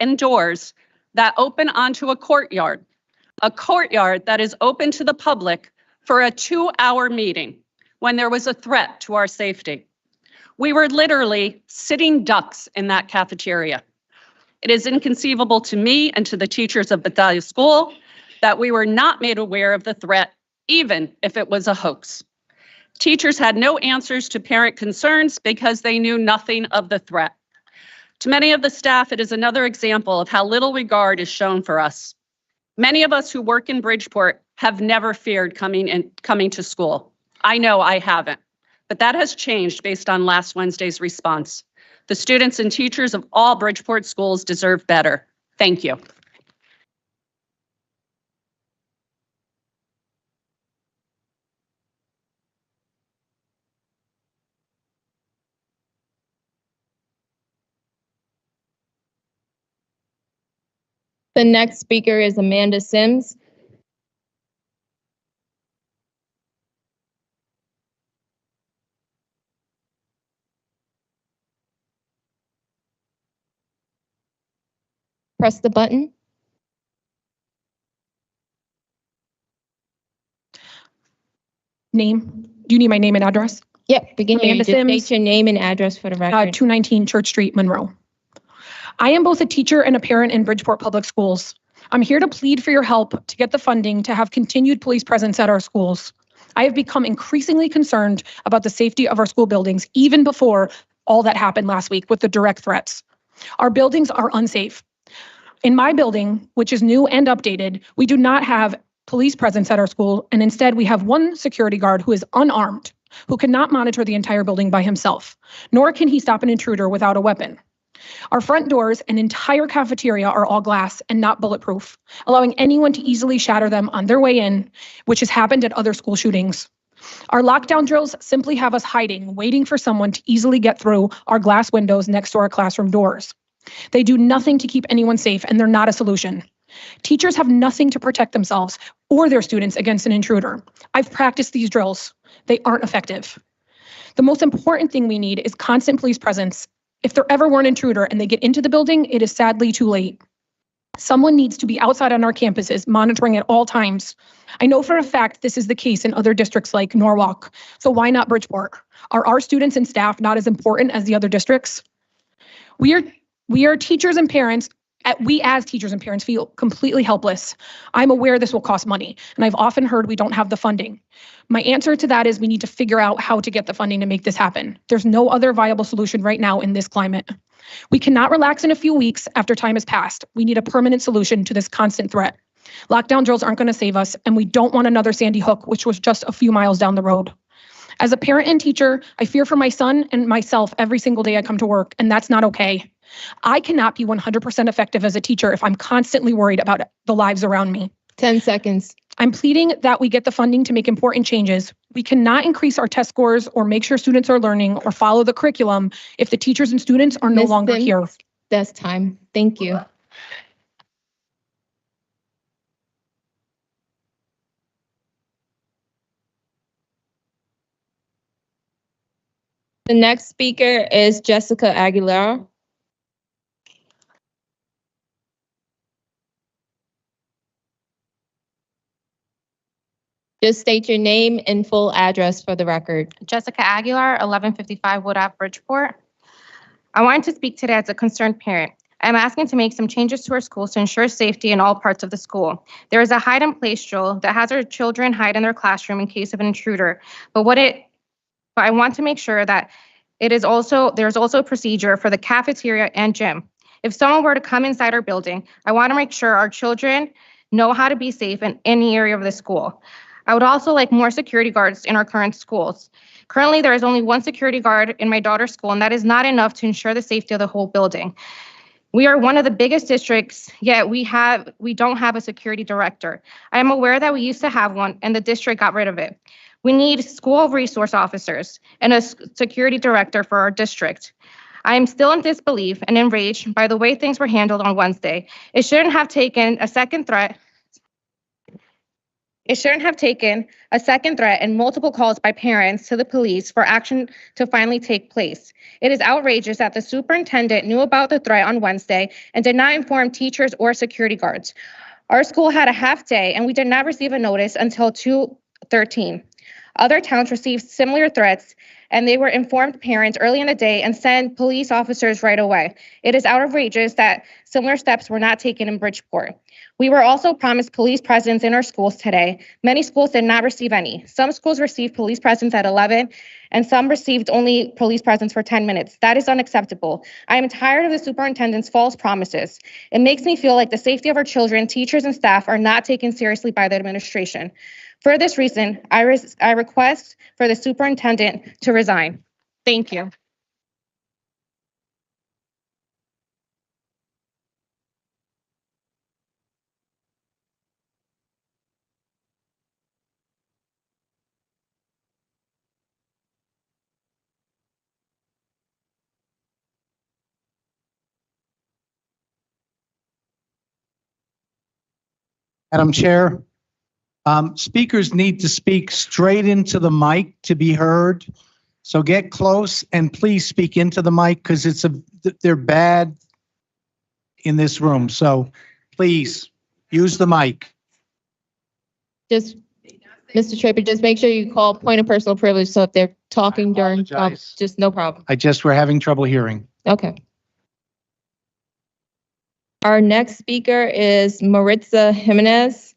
and doors that open onto a courtyard that is open to the public for a 2-hour meeting when there was a threat to our safety. We were literally sitting ducks in that cafeteria. It is inconceivable to me and to the teachers of Bethesda School that we were not made aware of the threat, even if it was a hoax. Teachers had no answers to parent concerns because they knew nothing of the threat. To many of the staff, it is another example of how little regard is shown for us. Many of us who work in Bridgeport have never feared coming to school. I know I haven't, but that has changed based on last Wednesday's response. The students and teachers of all Bridgeport schools deserve better. Thank you. The next speaker is Amanda Sims. Press the button. Name. Do you need my name and address? Yep, begin here. Amanda Sims. State your name and address for the record. 219 Church Street, Monroe. I am both a teacher and a parent in Bridgeport Public Schools. I'm here to plead for your help to get the funding to have continued police presence at our schools. I have become increasingly concerned about the safety of our school buildings, even before all that happened last week with the direct threats. Our buildings are unsafe. In my building, which is new and updated, we do not have police presence at our school, and instead we have one security guard who is unarmed, who cannot monitor the entire building by himself, nor can he stop an intruder without a weapon. Our front doors and entire cafeteria are all glass and not bulletproof, allowing anyone to easily shatter them on their way in, which has happened at other school shootings. Our lockdown drills simply have us hiding, waiting for someone to easily get through our glass windows next to our classroom doors. They do nothing to keep anyone safe, and they're not a solution. Teachers have nothing to protect themselves or their students against an intruder. I've practiced these drills. They aren't effective. The most important thing we need is constant police presence. If there ever were an intruder and they get into the building, it is sadly too late. Someone needs to be outside on our campuses, monitoring at all times. I know for a fact this is the case in other districts like Norwalk, so why not Bridgeport? Are our students and staff not as important as the other districts? We are teachers and parents. We as teachers and parents feel completely helpless. I'm aware this will cost money, and I've often heard we don't have the funding. My answer to that is we need to figure out how to get the funding to make this happen. There's no other viable solution right now in this climate. We cannot relax in a few weeks after time has passed. We need a permanent solution to this constant threat. Lockdown drills aren't going to save us, and we don't want another Sandy Hook, which was just a few miles down the road. As a parent and teacher, I fear for my son and myself every single day I come to work, and that's not okay. I cannot be 100% effective as a teacher if I'm constantly worried about the lives around me. 10 seconds. I'm pleading that we get the funding to make important changes. We cannot increase our test scores or make sure students are learning or follow the curriculum if the teachers and students are no longer here. That's time. Thank you. The next speaker is Jessica Aguilar. Just state your name and full address for the record. Jessica Aguilar, 1155 Wood Ave, Bridgeport. I wanted to speak today as a concerned parent. I'm asking to make some changes to our schools to ensure safety in all parts of the school. There is a hide and place drill that has our children hide in their classroom in case of an intruder. But I want to make sure that there's also a procedure for the cafeteria and gym. If someone were to come inside our building, I want to make sure our children know how to be safe in any area of the school. I would also like more security guards in our current schools. Currently, there is only one security guard in my daughter's school, and that is not enough to ensure the safety of the whole building. We are one of the biggest districts, yet we don't have a security director. I am aware that we used to have one, and the district got rid of it. We need school resource officers and a security director for our district. I am still in disbelief and enraged by the way things were handled on Wednesday. It shouldn't have taken a second threat It shouldn't have taken a second threat and multiple calls by parents to the police for action to finally take place. It is outrageous that the superintendent knew about the threat on Wednesday and did not inform teachers or security guards. Our school had a half day and we did not receive a notice until 2:13. Other towns received similar threats and they were informed parents early in the day and sent police officers right away. It is outrageous that similar steps were not taken in Bridgeport. We were also promised police presence in our schools today. Many schools did not receive any. Some schools received police presence at 11 and some received only police presence for 10 minutes. That is unacceptable. I am tired of the superintendent's false promises. It makes me feel like the safety of our children, teachers, and staff are not taken seriously by the administration. For this reason, I request for the superintendent to resign. Thank you. Madam Chair, speakers need to speak straight into the mic to be heard. So get close and please speak into the mic because they're bad in this room. So please use the mic. Just, Mr. Traper, just make sure you call point of personal privilege. So if they're talking during, just no problem. We're having trouble hearing. Okay. Our next speaker is Marissa Jimenez.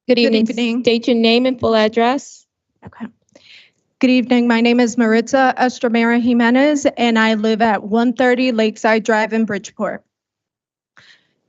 Good evening. State your name and full address. Okay. Good evening. My name is Marissa Estremera Jimenez, and I live at 130 Lakeside Drive in Bridgeport.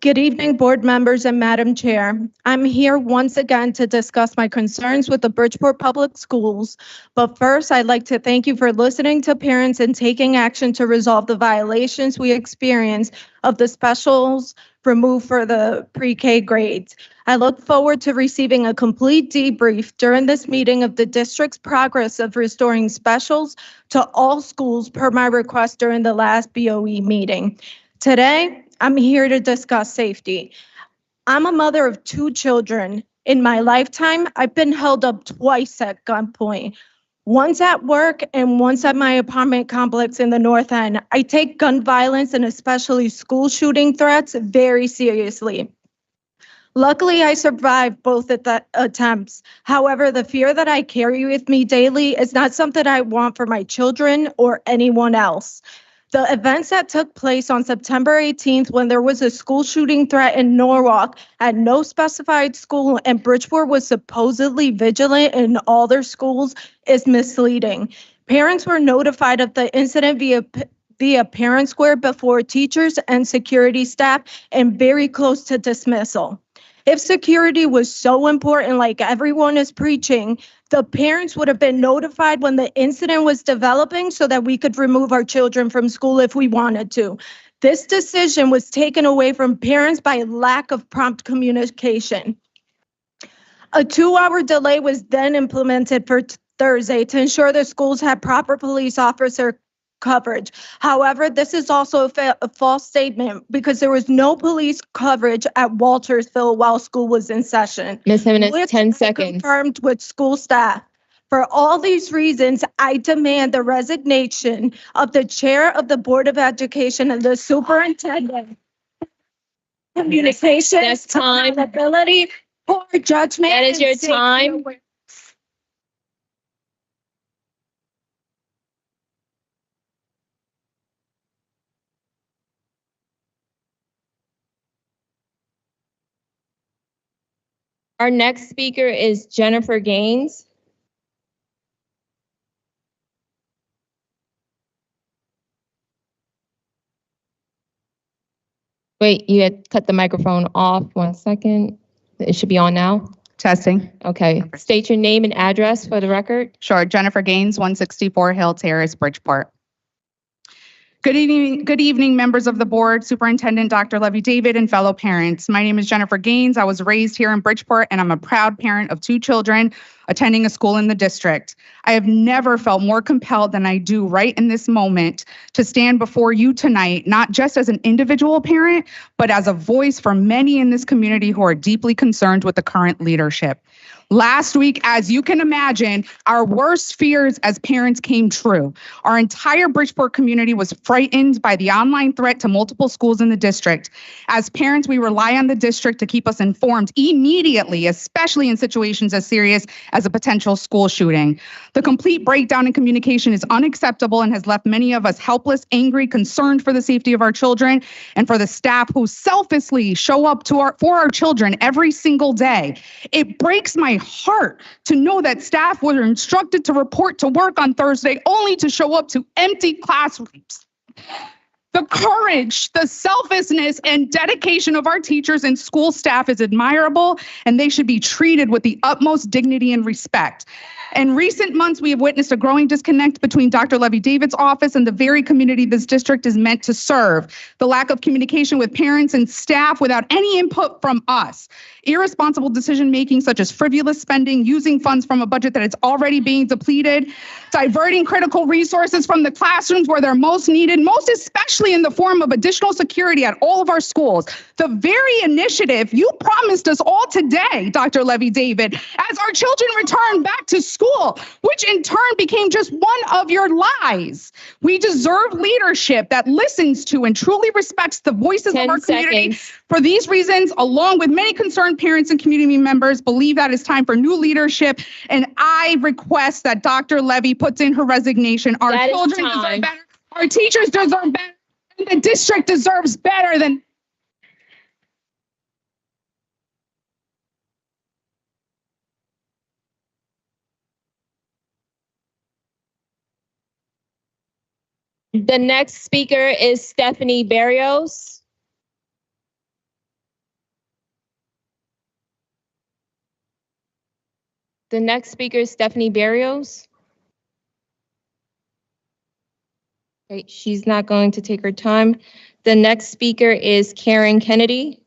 Good evening, board members and Madam Chair. I'm here once again to discuss my concerns with the Bridgeport Public Schools. But first, I'd like to thank you for listening to parents and taking action to resolve the violations we experience of the specials removed for the pre-K grades. I look forward to receiving a complete debrief during this meeting of the district's progress of restoring specials to all schools per my request during the last BOE meeting. Today, I'm here to discuss safety. I'm a mother of 2 children. In my lifetime, I've been held up twice at gunpoint. Once at work and once at my apartment complex in the North End. I take gun violence and especially school shooting threats very seriously. Luckily, I survived both attempts. However, the fear that I carry with me daily is not something I want for my children or anyone else. The events that took place on September 18th when there was a school shooting threat in Norwalk at no specified school and Bridgeport was supposedly vigilant in all their schools is misleading. Parents were notified of the incident via Parent Square before teachers and security staff and very close to dismissal. If security was so important like everyone is preaching, the parents would have been notified when the incident was developing so that we could remove our children from school if we wanted to. This decision was taken away from parents by lack of prompt communication. A 2-hour delay was then implemented for Thursday to ensure the schools had proper police officer coverage. However, this is also a false statement because there was no police coverage at Waltersville while school was in session. Ms. Jimenez, 10 seconds. Confirmed with school staff. For all these reasons, I demand the resignation of the chair of the Board of Education and the superintendent. Communications, That's time. accountability, poor judgment. That is your time. Our next speaker is Jennifer Gaines. Wait, you had cut the microphone off. 1 second. It should be on now. Testing. Okay. State your name and address for the record. Sure. Jennifer Gaines, 164 Hill Terrace, Bridgeport. Good evening, members of the board, Superintendent Dr. Levy David, and fellow parents. My name is Jennifer Gaines. I was raised here in Bridgeport, and I'm a proud parent of 2 children attending a school in the district. I have never felt more compelled than I do right in this moment to stand before you tonight, not just as an individual parent, but as a voice for many in this community who are deeply concerned with the current leadership. Last week, as you can imagine, our worst fears as parents came true. Our entire Bridgeport community was frightened by the online threat to multiple schools in the district. As parents, we rely on the district to keep us informed immediately, especially in situations as serious as a potential school shooting. The complete breakdown in communication is unacceptable and has left many of us helpless, angry, concerned for the safety of our children and for the staff who selflessly show up for our children every single day. It breaks my heart to know that staff were instructed to report to work on Thursday only to show up to empty classrooms. The courage, the selflessness, and dedication of our teachers and school staff is admirable, and they should be treated with the utmost dignity and respect. In recent months, we have witnessed a growing disconnect between Dr. Levy David's office and the very community this district is meant to serve. The lack of communication with parents and staff without any input from us. Irresponsible decision-making such as frivolous spending, using funds from a budget that is already being depleted, diverting critical resources from the classrooms where they're most needed, most especially in the form of additional security at all of our schools. The very initiative you promised us all today, Dr. Levy David, as our children return back to school, which in turn became just one of your lies. We deserve leadership that listens to and truly respects the voices of our community. For these reasons, along with many concerned parents and community members, believe that it's time for new leadership. And I request that Dr. Levy puts in her resignation. Our children deserve better. Our teachers deserve better. And the district deserves better than. The next speaker is Stephanie Barrios. The next speaker is Stephanie Barrios. Okay, she's not going to take her time. The next speaker is Karen Kennedy.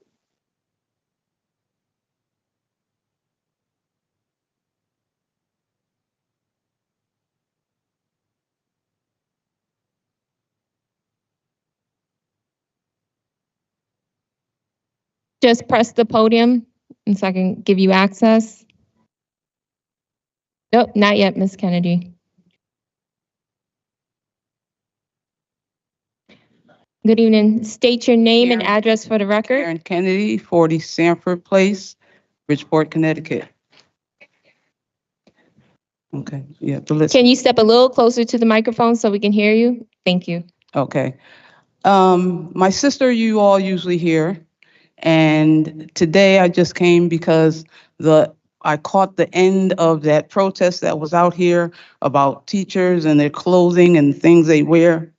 Just press the podium and so I can give you access. Nope, not yet, Ms. Kennedy. Good evening. State your name and address for the record. Ann Kennedy, 40 Sanford Place, Bridgeport, Connecticut. Okay, yeah, the list. Can you step a little closer to the microphone so we can hear you? Thank you. Okay. My sister, you all usually hear, and today I just came because I caught the end of that protest that was out here about teachers and their clothing and things they wear.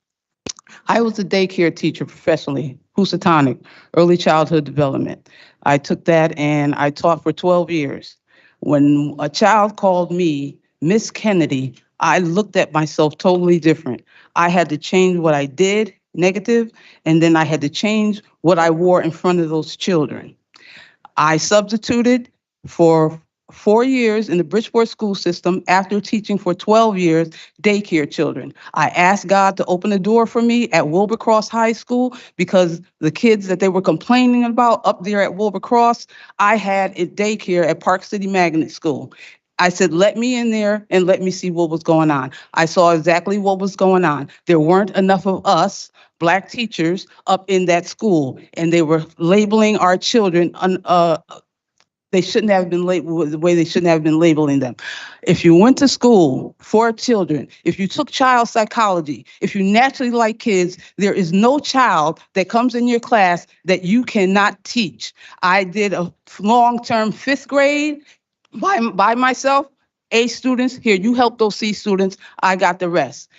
I was a daycare teacher professionally, Housatonic, early childhood development. I took that and I taught for 12 years. When a child called me Miss Kennedy, I looked at myself totally different. I had to change what I did, negative, and then I had to change what I wore in front of those children. I substituted for 4 years in the Bridgeport school system after teaching for 12 years daycare children. I asked God to open the door for me at Wilbercross High School because the kids that they were complaining about up there at Wilbercross, I had at daycare at Park City Magnet School. I said, let me in there and let me see what was going on. I saw exactly what was going on. There weren't enough of us, Black teachers, up in that school, and they were labeling our children they shouldn't have been labeled the way they shouldn't have been labeling them. If you went to school for children, if you took child psychology, if you naturally like kids, there is no child that comes in your class that you cannot teach. I did a long-term 5th grade by myself, A students. Here, you help those C students. I got the rest.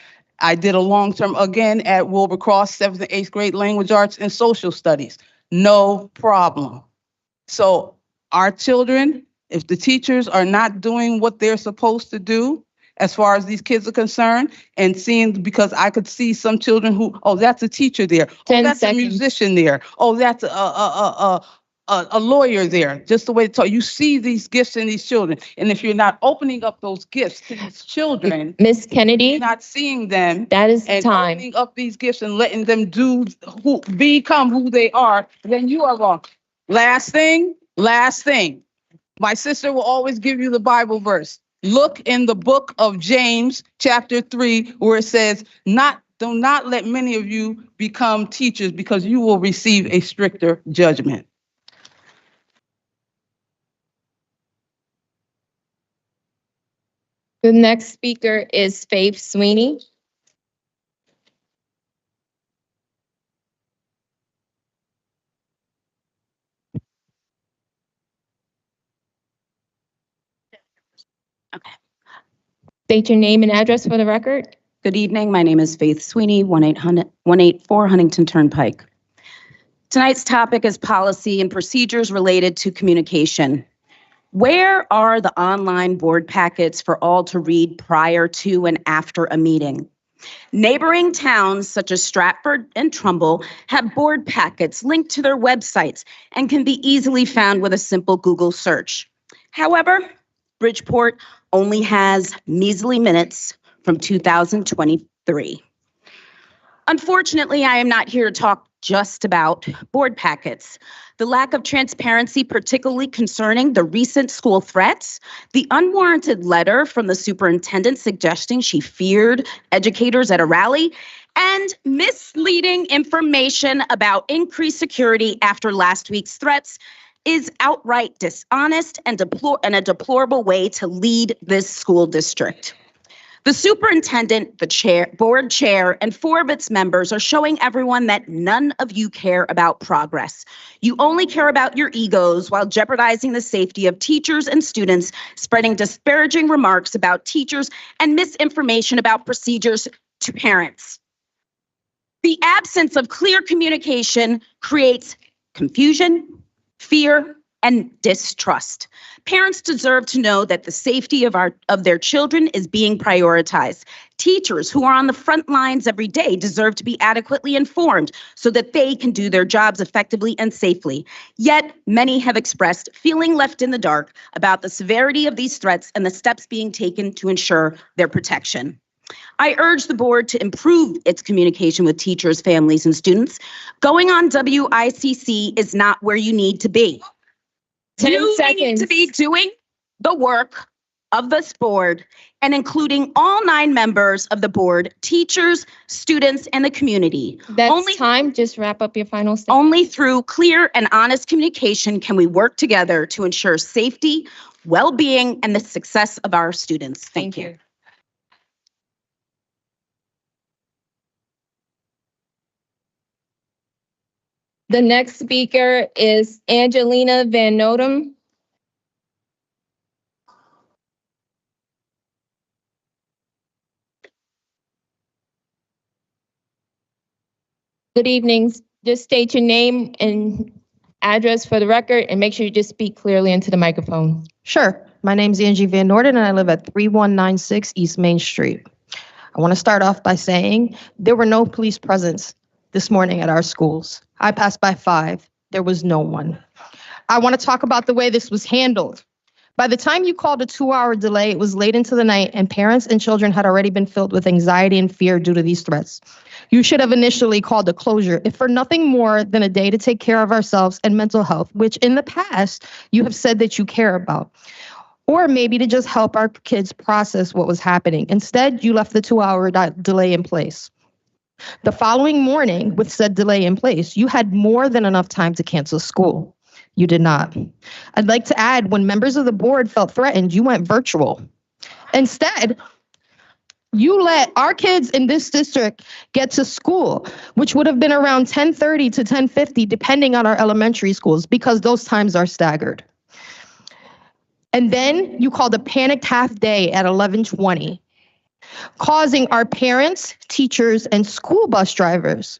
I did a long-term again at Wilbercross, 7th and 8th grade language arts and social studies. No problem. So our children, if the teachers are not doing what they're supposed to do, as far as these kids are concerned, and seeing, because I could see some children who, oh, that's a teacher there. Oh, 10 that's seconds. a musician there. Oh, that's a lawyer there. Just the way to talk. You see these gifts in these children. And if you're not opening up those gifts to these children, Miss Kennedy, you're not seeing them that is and time. opening up these gifts and letting them become who they are, then you are wrong. Last thing. My sister will always give you the Bible verse. Look in the book of James, chapter 3, where it says, do not let many of you become teachers, because you will receive a stricter judgment. The next speaker is Faith Sweeney. Okay. State your name and address for the record. Good evening. My name is Faith Sweeney, 184 Huntington Turnpike. Tonight's topic is policy and procedures related to communication. Where are the online board packets for all to read prior to and after a meeting? Neighboring towns such as Stratford and Trumbull have board packets linked to their websites and can be easily found with a simple Google search. However, Bridgeport only has measly minutes from 2023. Unfortunately, I am not here to talk just about board packets. The lack of transparency, particularly concerning the recent school threats, the unwarranted letter from the superintendent suggesting she feared educators at a rally, and misleading information about increased security after last week's threats is outright dishonest and a deplorable way to lead this school district. The superintendent, the board chair, and 4 of its members are showing everyone that none of you care about progress. You only care about your egos while jeopardizing the safety of teachers and students, spreading disparaging remarks about teachers and misinformation about procedures to parents. The absence of clear communication creates confusion, fear, and distrust. Parents deserve to know that the safety of their children is being prioritized. Teachers who are on the front lines every day deserve to be adequately informed so that they can do their jobs effectively and safely. Yet, many have expressed feeling left in the dark about the severity of these threats and the steps being taken to ensure their protection. I urge the board to improve its communication with teachers, families, and students. Going on WICC is not where you need to be. 10 You seconds. need to be doing the work of this board and including all 9 members of the board, teachers, students, and the community. That's time. Just wrap up your final statement. Only through clear and honest communication can we work together to ensure safety, well-being, and the success of our students. Thank you. The next speaker is Angelina Van Norton. Good evening. Just state your name and address for the record, and make sure you just speak clearly into the microphone. Sure. My name's Angie Van Norton, and I live at 3196 East Main Street. I want to start off by saying there were no police presence this morning at our schools. I passed by 5. There was no one. I want to talk about the way this was handled. By the time you called a 2-hour delay, it was late into the night, and parents and children had already been filled with anxiety and fear due to these threats. You should have initially called a closure, if for nothing more than a day to take care of ourselves and mental health, which in the past you have said that you care about. Or maybe to just help our kids process what was happening. Instead, you left the 2-hour delay in place. The following morning, with said delay in place, you had more than enough time to cancel school. You did not. I'd like to add, when members of the board felt threatened, you went virtual. Instead, you let our kids in this district get to school, which would have been around 10:30 to 10:50, depending on our elementary schools, because those times are staggered. And then you called a panicked half day at 11:20. Causing our parents, teachers, and school bus drivers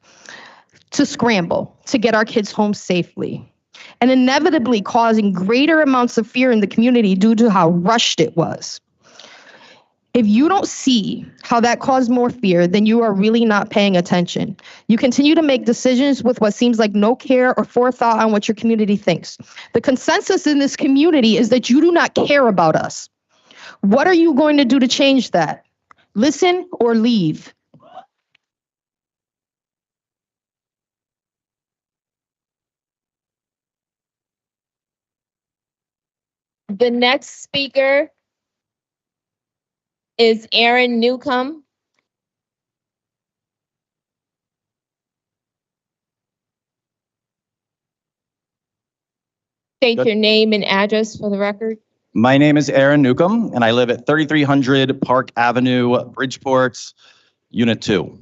to scramble to get our kids home safely, and inevitably causing greater amounts of fear in the community due to how rushed it was. If you don't see how that caused more fear, then you are really not paying attention. You continue to make decisions with what seems like no care or forethought on what your community thinks. The consensus in this community is that you do not care about us. What are you going to do to change that? Listen or leave. The next speaker is Nukem. State your name and address for the record. My name is Nukem, and I live at 3300 Park Avenue, Bridgeport, Unit 2.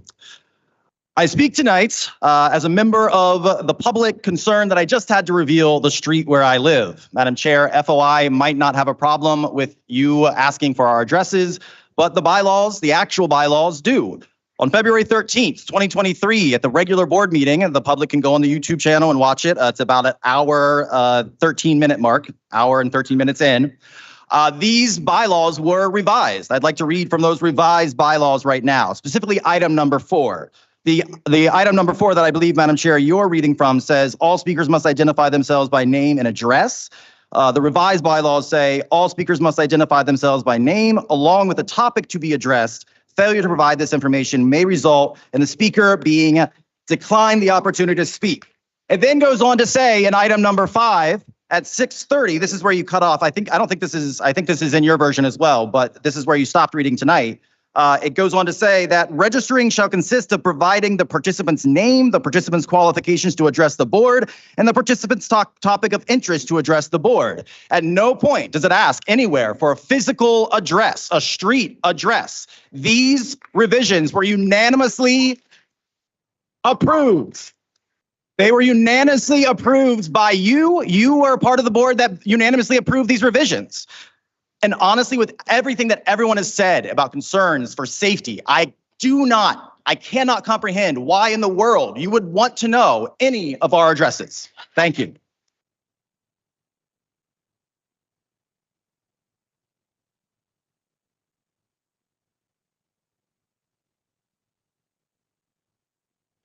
I speak tonight as a member of the public concerned that I just had to reveal the street where I live. Madam Chair, FOI might not have a problem with you asking for our addresses, but the bylaws, the actual bylaws do. On February 13th, 2023, at the regular board meeting, and the public can go on the YouTube channel and watch it. It's about an hour, 13-minute mark, hour and 13 minutes in. These bylaws were revised. I'd like to read from those revised bylaws right now, specifically item number 4. The item number 4 that I believe, Madam Chair, you're reading from says all speakers must identify themselves by name and address. The revised bylaws say all speakers must identify themselves by name along with the topic to be addressed. Failure to provide this information may result in the speaker being declined the opportunity to speak. It then goes on to say in item number 5 at 6:30, this is where you cut off. I think this is in your version as well, but this is where you stopped reading tonight. It goes on to say that registering shall consist of providing the participant's name, the participant's qualifications to address the board, and the participant's topic of interest to address the board. At no point does it ask anywhere for a physical address, a street address. These revisions were unanimously approved. They were unanimously approved by you. You were part of the board that unanimously approved these revisions. And honestly, with everything that everyone has said about concerns for safety, I cannot comprehend why in the world you would want to know any of our addresses. Thank you.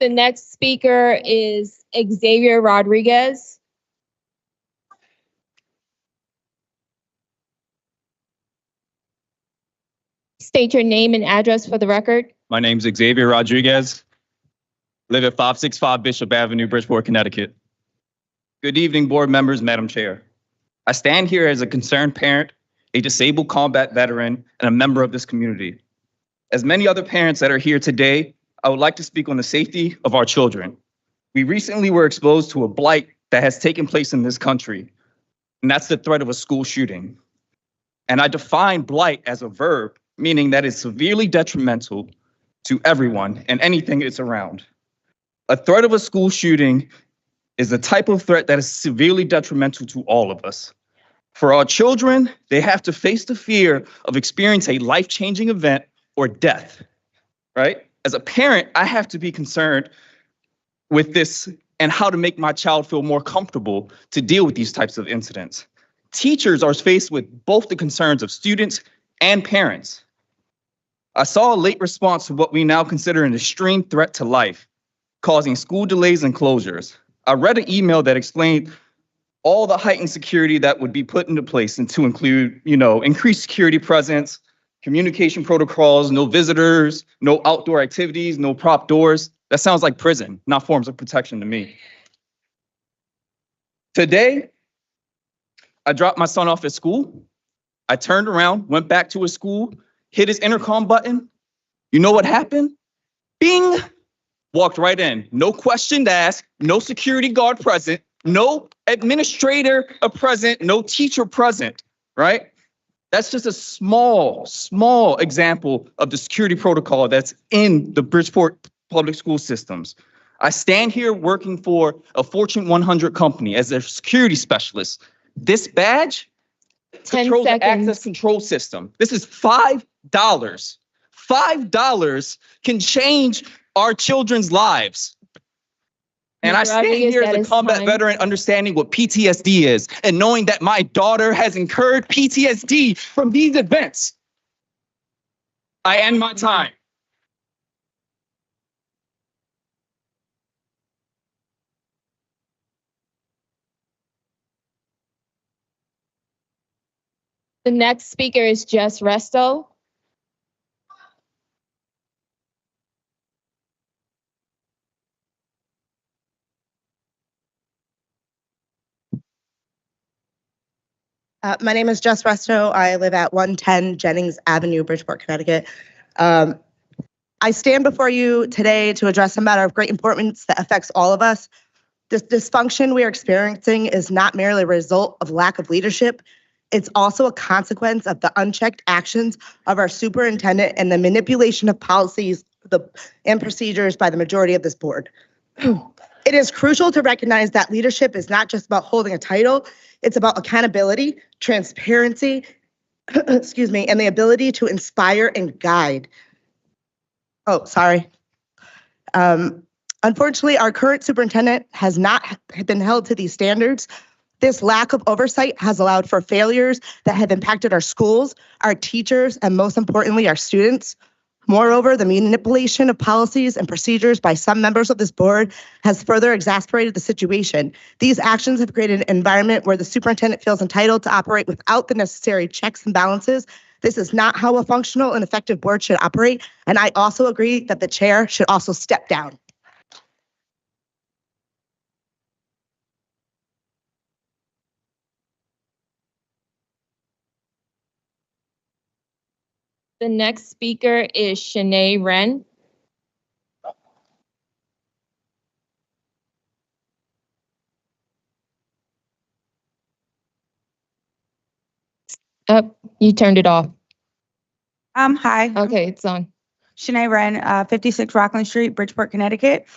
The next speaker is Xavier Rodriguez. State your name and address for the record. My name's Xavier Rodriguez. Live at 565 Bishop Avenue, Bridgeport, Connecticut. Good evening, board members, Madam Chair. I stand here as a concerned parent, a disabled combat veteran, and a member of this community. As many other parents that are here today, I would like to speak on the safety of our children. We recently were exposed to a blight that has taken place in this country, and that's the threat of a school shooting. And I define blight as a verb, meaning that it's severely detrimental to everyone and anything it's around. A threat of a school shooting is a type of threat that is severely detrimental to all of us. For our children, they have to face the fear of experiencing a life-changing event or death, right? As a parent, I have to be concerned with this and how to make my child feel more comfortable to deal with these types of incidents. Teachers are faced with both the concerns of students and parents. I saw a late response to what we now consider an extreme threat to life, causing school delays and closures. I read an email that explained all the heightened security that would be put into place and to include, increased security presence, communication protocols, no visitors, no outdoor activities, no prop doors. That sounds like prison, not forms of protection to me. Today, I dropped my son off at school. I turned around, went back to his school, hit his intercom button. You know what happened? Bing! Walked right in. No question to ask, no security guard present, no administrator present, no teacher present, right? That's just a small example of the security protocol that's in the Bridgeport public school systems. I stand here working for a Fortune 100 company as their security specialist. This badge controls the access control system. This is $5. $5 can change our children's lives. And I stand here as a combat veteran understanding what PTSD is and knowing that my daughter has incurred PTSD from these events. I end my time. The next speaker is Jess Resto. My name is Jess Resto. I live at 110 Jennings Avenue, Bridgeport, Connecticut. I stand before you today to address a matter of great importance that affects all of us. This dysfunction we are experiencing is not merely a result of lack of leadership. It's also a consequence of the unchecked actions of our superintendent and the manipulation of policies and procedures by the majority of this board. It is crucial to recognize that leadership is not just about holding a title, it's about accountability, transparency, excuse me, and the ability to inspire and guide. Oh, sorry. Unfortunately, our current superintendent has not been held to these standards. This lack of oversight has allowed for failures that have impacted our schools, our teachers, and most importantly, our students. Moreover, the manipulation of policies and procedures by some members of this board has further exacerbated the situation. These actions have created an environment where the superintendent feels entitled to operate without the necessary checks and balances. This is not how a functional and effective board should operate, and I also agree that the chair should also step down. The next speaker is Shanae Wren. Oh, you turned it off. Hi. Okay, it's on. Shanae Wren, 56 Rockland Street, Bridgeport, Connecticut.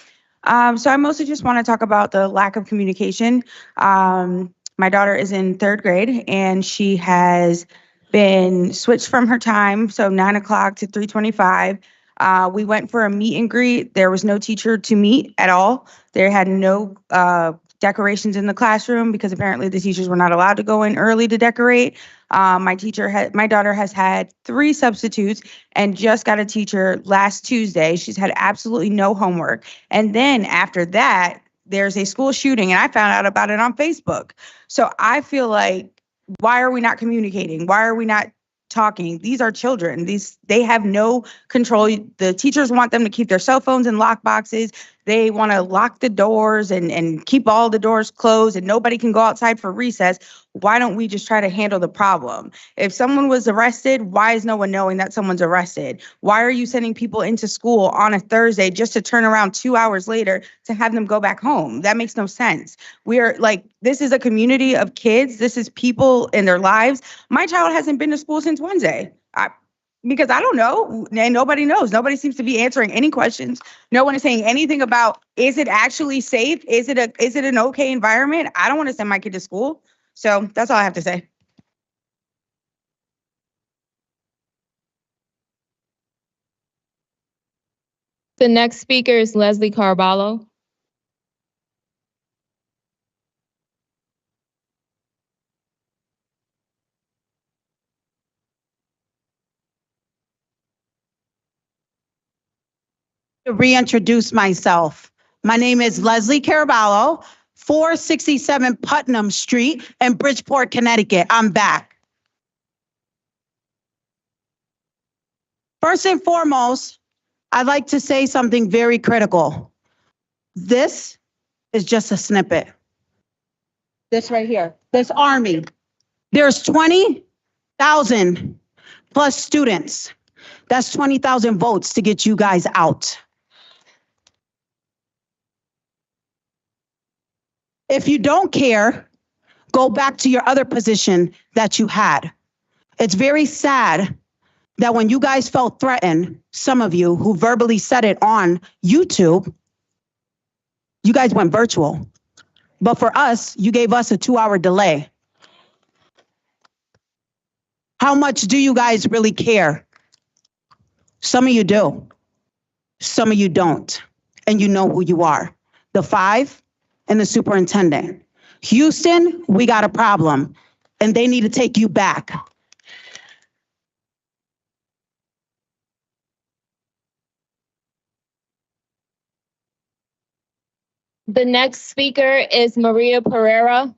So I mostly just want to talk about the lack of communication. My daughter is in 3rd grade and she has been switched from her time, so 9 o'clock to 3:25. We went for a meet and greet. There was no teacher to meet at all. There had no decorations in the classroom because apparently the teachers were not allowed to go in early to decorate. My daughter has had 3 substitutes and just got a teacher last Tuesday. She's had absolutely no homework. And then after that, there's a school shooting and I found out about it on Facebook. So I feel like, why are we not communicating? Why are we not talking? These are children. They have no control. The teachers want them to keep their cell phones in lock boxes. They want to lock the doors and keep all the doors closed and nobody can go outside for recess. Why don't we just try to handle the problem? If someone was arrested, why is no one knowing that someone's arrested? Why are you sending people into school on a Thursday just to turn around 2 hours later to have them go back home? That makes no sense. We are like, this is a community of kids. This is people in their lives. My child hasn't been to school since Wednesday. Because I don't know, and nobody knows. Nobody seems to be answering any questions. No one is saying anything about, is it actually safe? Is it an okay environment? I don't want to send my kid to school. So that's all I have to say. The next speaker is Leslie Kabalo. To reintroduce myself. My name is Leslie Caraballo, 467 Putnam Street in Bridgeport, Connecticut. I'm back. First and foremost, I'd like to say something very critical. This is just a snippet. This right here, this army. There's 20,000 plus students. That's 20,000 votes to get you guys out. If you don't care, go back to your other position that you had. It's very sad that when you guys felt threatened, some of you who verbally said it on YouTube, you guys went virtual. But for us, you gave us a 2-hour delay. How much do you guys really care? Some of you do. Some of you don't. And you know who you are. The 5 and the superintendent. Houston, we got a problem. And they need to take you back. The next speaker is Maria Pereira.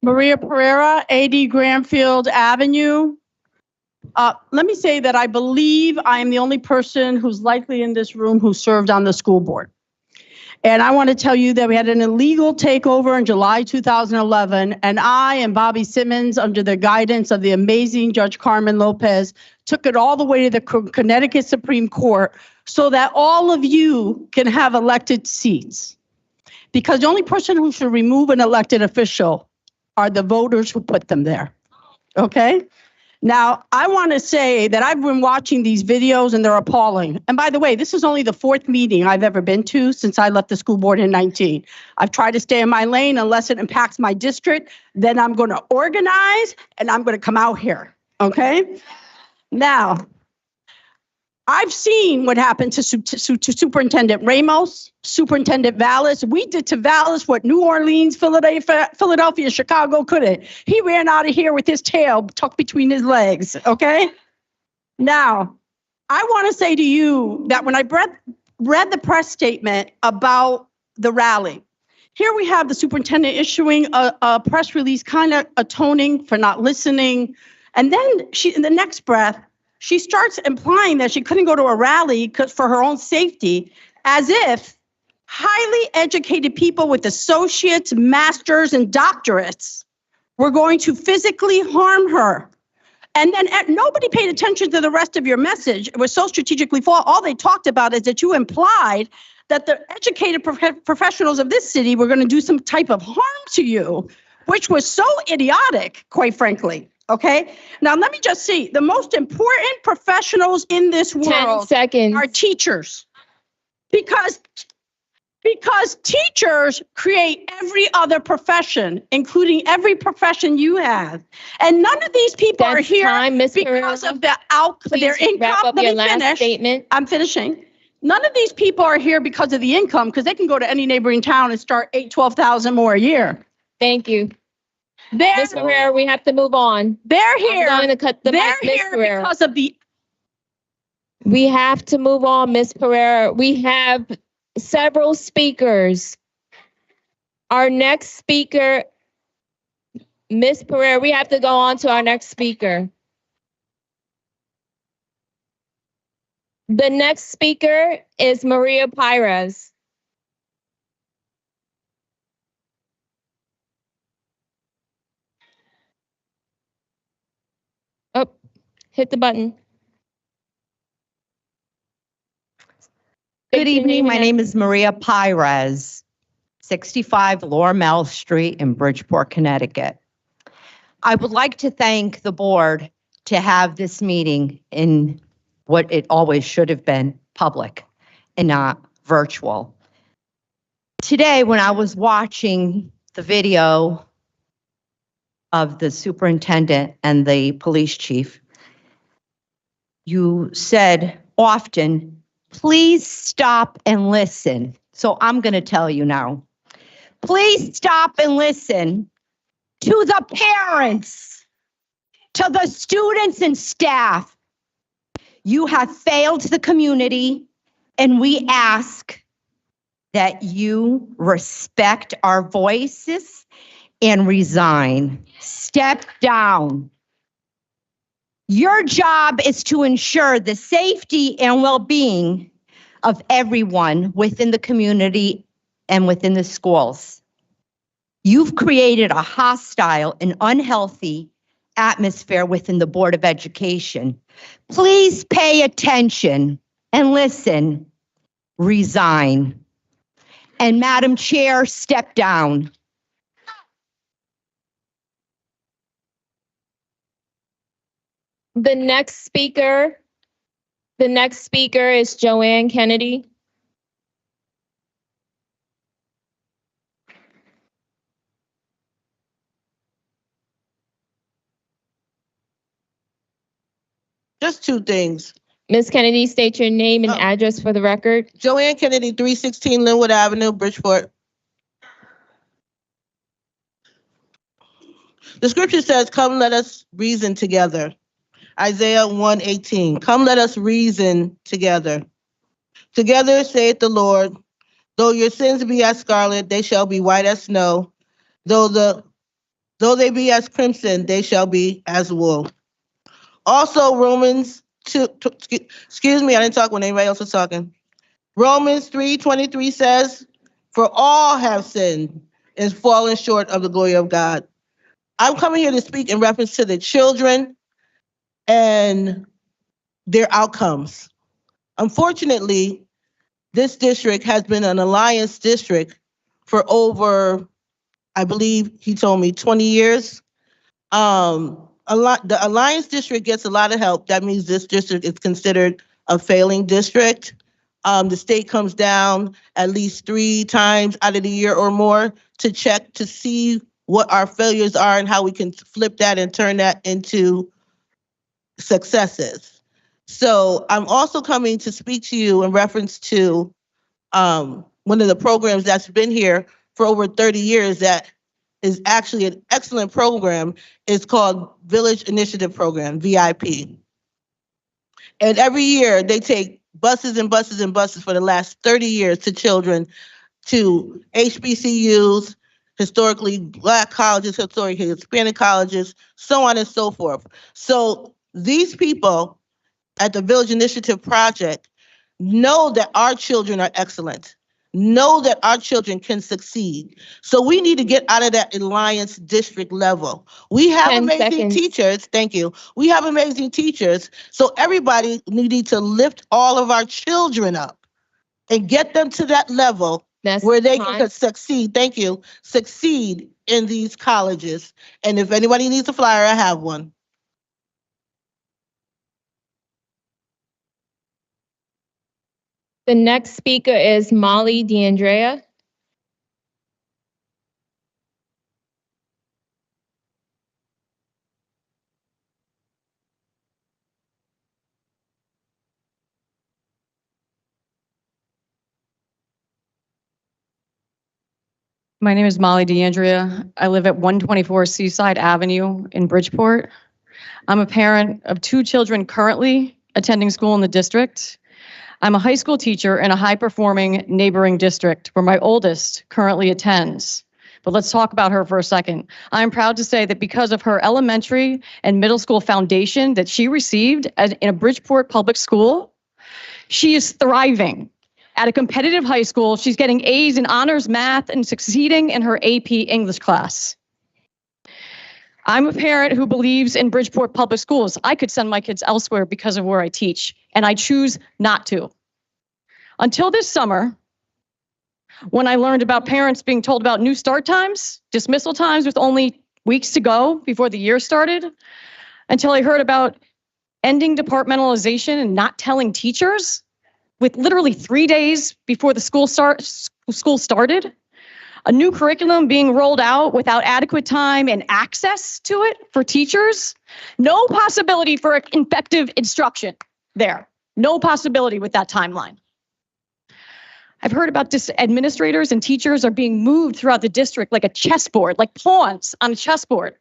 Maria Pereira, 80 Granfield Avenue. Let me say that I believe I am the only person who's likely in this room who served on the school board. And I want to tell you that we had an illegal takeover in July 2011, and I and Bobby Simmons, under the guidance of the amazing Judge Carmen Lopez, took it all the way to the Connecticut Supreme Court so that all of you can have elected seats. Because the only person who should remove an elected official are the voters who put them there, okay? Now, I want to say that I've been watching these videos and they're appalling. And by the way, this is only the 4th meeting I've ever been to since I left the school board in 19. I've tried to stay in my lane unless it impacts my district. Then I'm going to organize and I'm going to come out here, okay? Now, I've seen what happened to Superintendent Ramos, Superintendent Vallis. We did to Vallis what New Orleans, Philadelphia, Chicago couldn't. He ran out of here with his tail tucked between his legs, okay? Now, I want to say to you that when I read the press statement about the rally, here we have the superintendent issuing a press release kind of atoning for not listening. And then in the next breath, she starts implying that she couldn't go to a rally for her own safety, as if highly educated people with associates, masters, and doctorates were going to physically harm her. And then nobody paid attention to the rest of your message. It was so strategically flawed. All they talked about is that you implied that the educated professionals of this city were going to do some type of harm to you, which was so idiotic, quite frankly. Okay, now let me just see. The most important professionals in this world are teachers. Because teachers create every other profession, including every profession you have. And none of these people are here because of their income. Let me finish. I'm finishing. None of these people are here because of the income, because they can go to any neighboring town and start $12,000 more a year. Thank you. Ms. Pereira, we have to move on. They're here. I'm going to cut the They're mic, Ms. here Pereira. because of the. We have to move on, Ms. Pereira. We have several speakers. Our next speaker, Ms. Pereira, we have to go on to our next speaker. The next speaker is Maria Perez. Oh, hit the button. Good evening. My name is Maria Perez, 65 Lormel Street in Bridgeport, Connecticut. I would like to thank the board to have this meeting in what it always should have been, public and not virtual. Today, when I was watching the video of the superintendent and the police chief, you said often, please stop and listen. So I'm going to tell you now, please stop and listen to the parents, to the students and staff. You have failed the community, and we ask that you respect our voices and resign. Step down. Your job is to ensure the safety and well-being of everyone within the community and within the schools. You've created a hostile and unhealthy atmosphere within the Board of Education. Please pay attention and listen. Resign. And Madam Chair, step down. The next speaker is Joanne Kennedy. Just two things. Ms. Kennedy, state your name and address for the record. Joanne Kennedy, 316 Linwood Avenue, Bridgeport. The scripture says, come, let us reason together. Isaiah 1:18. Come, let us reason together. Together, saith the Lord, though your sins be as scarlet, they shall be white as snow. Though they be as crimson, they shall be as wool. Also, Romans 2, excuse me, I didn't talk when anybody else was talking. Romans 3:23 says, for all have sinned and fallen short of the glory of God. I'm coming here to speak in reference to the children and their outcomes. Unfortunately, this district has been an alliance district for over, I believe he told me 20 years. The alliance district gets a lot of help. That means this district is considered a failing district. The state comes down at least 3 times out of the year or more to check to see what our failures are and how we can flip that and turn that into successes. So I'm also coming to speak to you in reference to one of the programs that's been here for over 30 years that is actually an excellent program. It's called Village Initiative Program, VIP. And every year they take buses and buses and buses for the last 30 years to children, to HBCUs, historically Black colleges, historically Hispanic colleges, so on and so forth. So these people at the Village Initiative Project know that our children are excellent, know that our children can succeed. So we need to get out of that alliance district level. We have amazing teachers. Thank you. We have amazing teachers. So everybody needs to lift all of our children up and get them to that level where they can succeed. Thank you. Succeed in these colleges. And if anybody needs a flyer, I have one. The next speaker is Molly Deandrea. My name is Molly Deandrea. I live at 124 Seaside Avenue in Bridgeport. I'm a parent of 2 children currently attending school in the district. I'm a high school teacher in a high-performing neighboring district where my oldest currently attends. But let's talk about her for a second. I'm proud to say that because of her elementary and middle school foundation that she received in a Bridgeport public school, she is thriving. At a competitive high school, she's getting A's in honors math and succeeding in her AP English class. I'm a parent who believes in Bridgeport public schools. I could send my kids elsewhere because of where I teach, and I choose not to. Until this summer, when I learned about parents being told about new start times, dismissal times with only weeks to go before the year started, until I heard about ending departmentalization and not telling teachers with literally 3 days before the school started, a new curriculum being rolled out without adequate time and access to it for teachers, no possibility for effective instruction there. No possibility with that timeline. I've heard about administrators and teachers are being moved throughout the district like a chessboard, like pawns on a chessboard.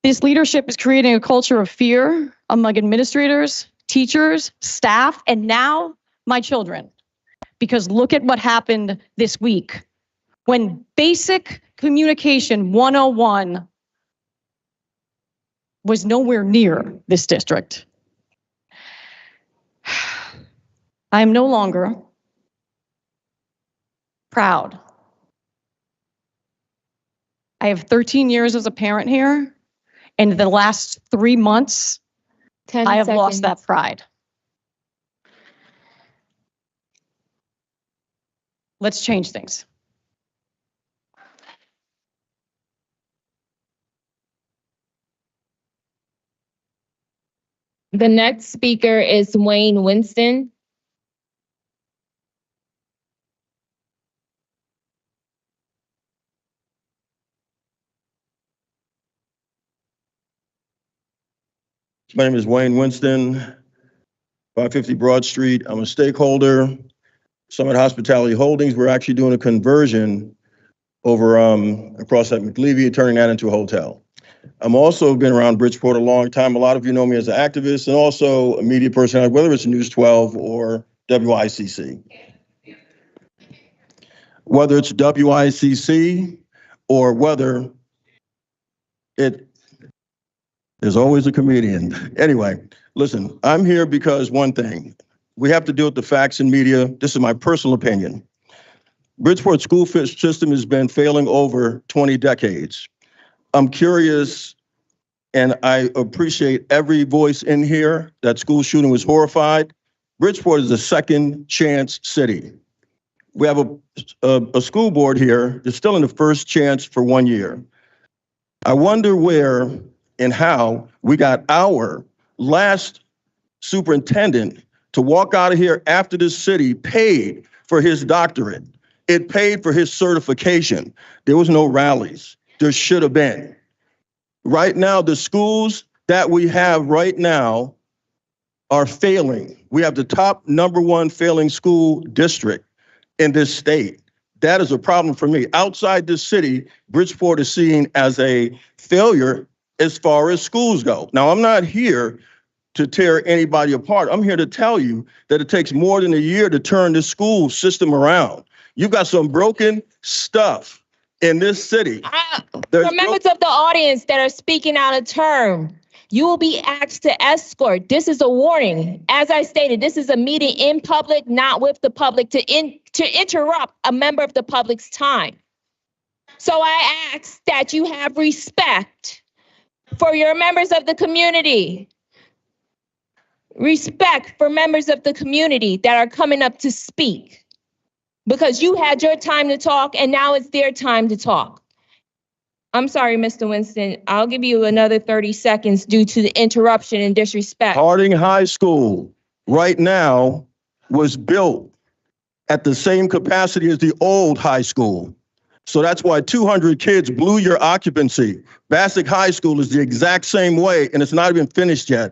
This leadership is creating a culture of fear among administrators, teachers, staff, and now my children. Because look at what happened this week when basic communication 101 was nowhere near this district. I am no longer proud. I have 13 years as a parent here, and in the last 3 months, I have lost that pride. Let's change things. The next speaker is Wayne Winston. My name is Wayne Winston, 550 Broad Street. I'm a stakeholder, Summit Hospitality Holdings. We're actually doing a conversion over across at McLevy, turning that into a hotel. I'm also been around Bridgeport a long time. A lot of you know me as an activist and also a media personality, whether it's News 12 or WICC. Whether it's WICC or whether there's always a comedian. Anyway, listen, I'm here because one thing, we have to deal with the facts in media. This is my personal opinion. Bridgeport school system has been failing over 20 decades. I'm curious, and I appreciate every voice in here that school shooting was horrified. Bridgeport is a second chance city. We have a school board here that's still in the first chance for 1 year. I wonder where and how we got our last superintendent to walk out of here after this city paid for his doctorate. It paid for his certification. There was no rallies. There should have been. Right now, the schools that we have right now are failing. We have the top #1 failing school district in this state. That is a problem for me. Outside this city, Bridgeport is seen as a failure as far as schools go. Now, I'm not here to tear anybody apart. I'm here to tell you that it takes more than a year to turn this school system around. You've got some broken stuff in this city. For members of the audience that are speaking out of term, you will be asked to escort. This is a warning. As I stated, this is a meeting in public, not with the public, to interrupt a member of the public's time. So I ask that you have respect for your members of the community. Respect for members of the community that are coming up to speak. Because you had your time to talk and now it's their time to talk. I'm sorry, Mr. Winston. I'll give you another 30 seconds due to the interruption and disrespect. Harding High School right now was built at the same capacity as the old high school. So that's why 200 kids blew your occupancy. Bassick High School is the exact same way, and it's not even finished yet.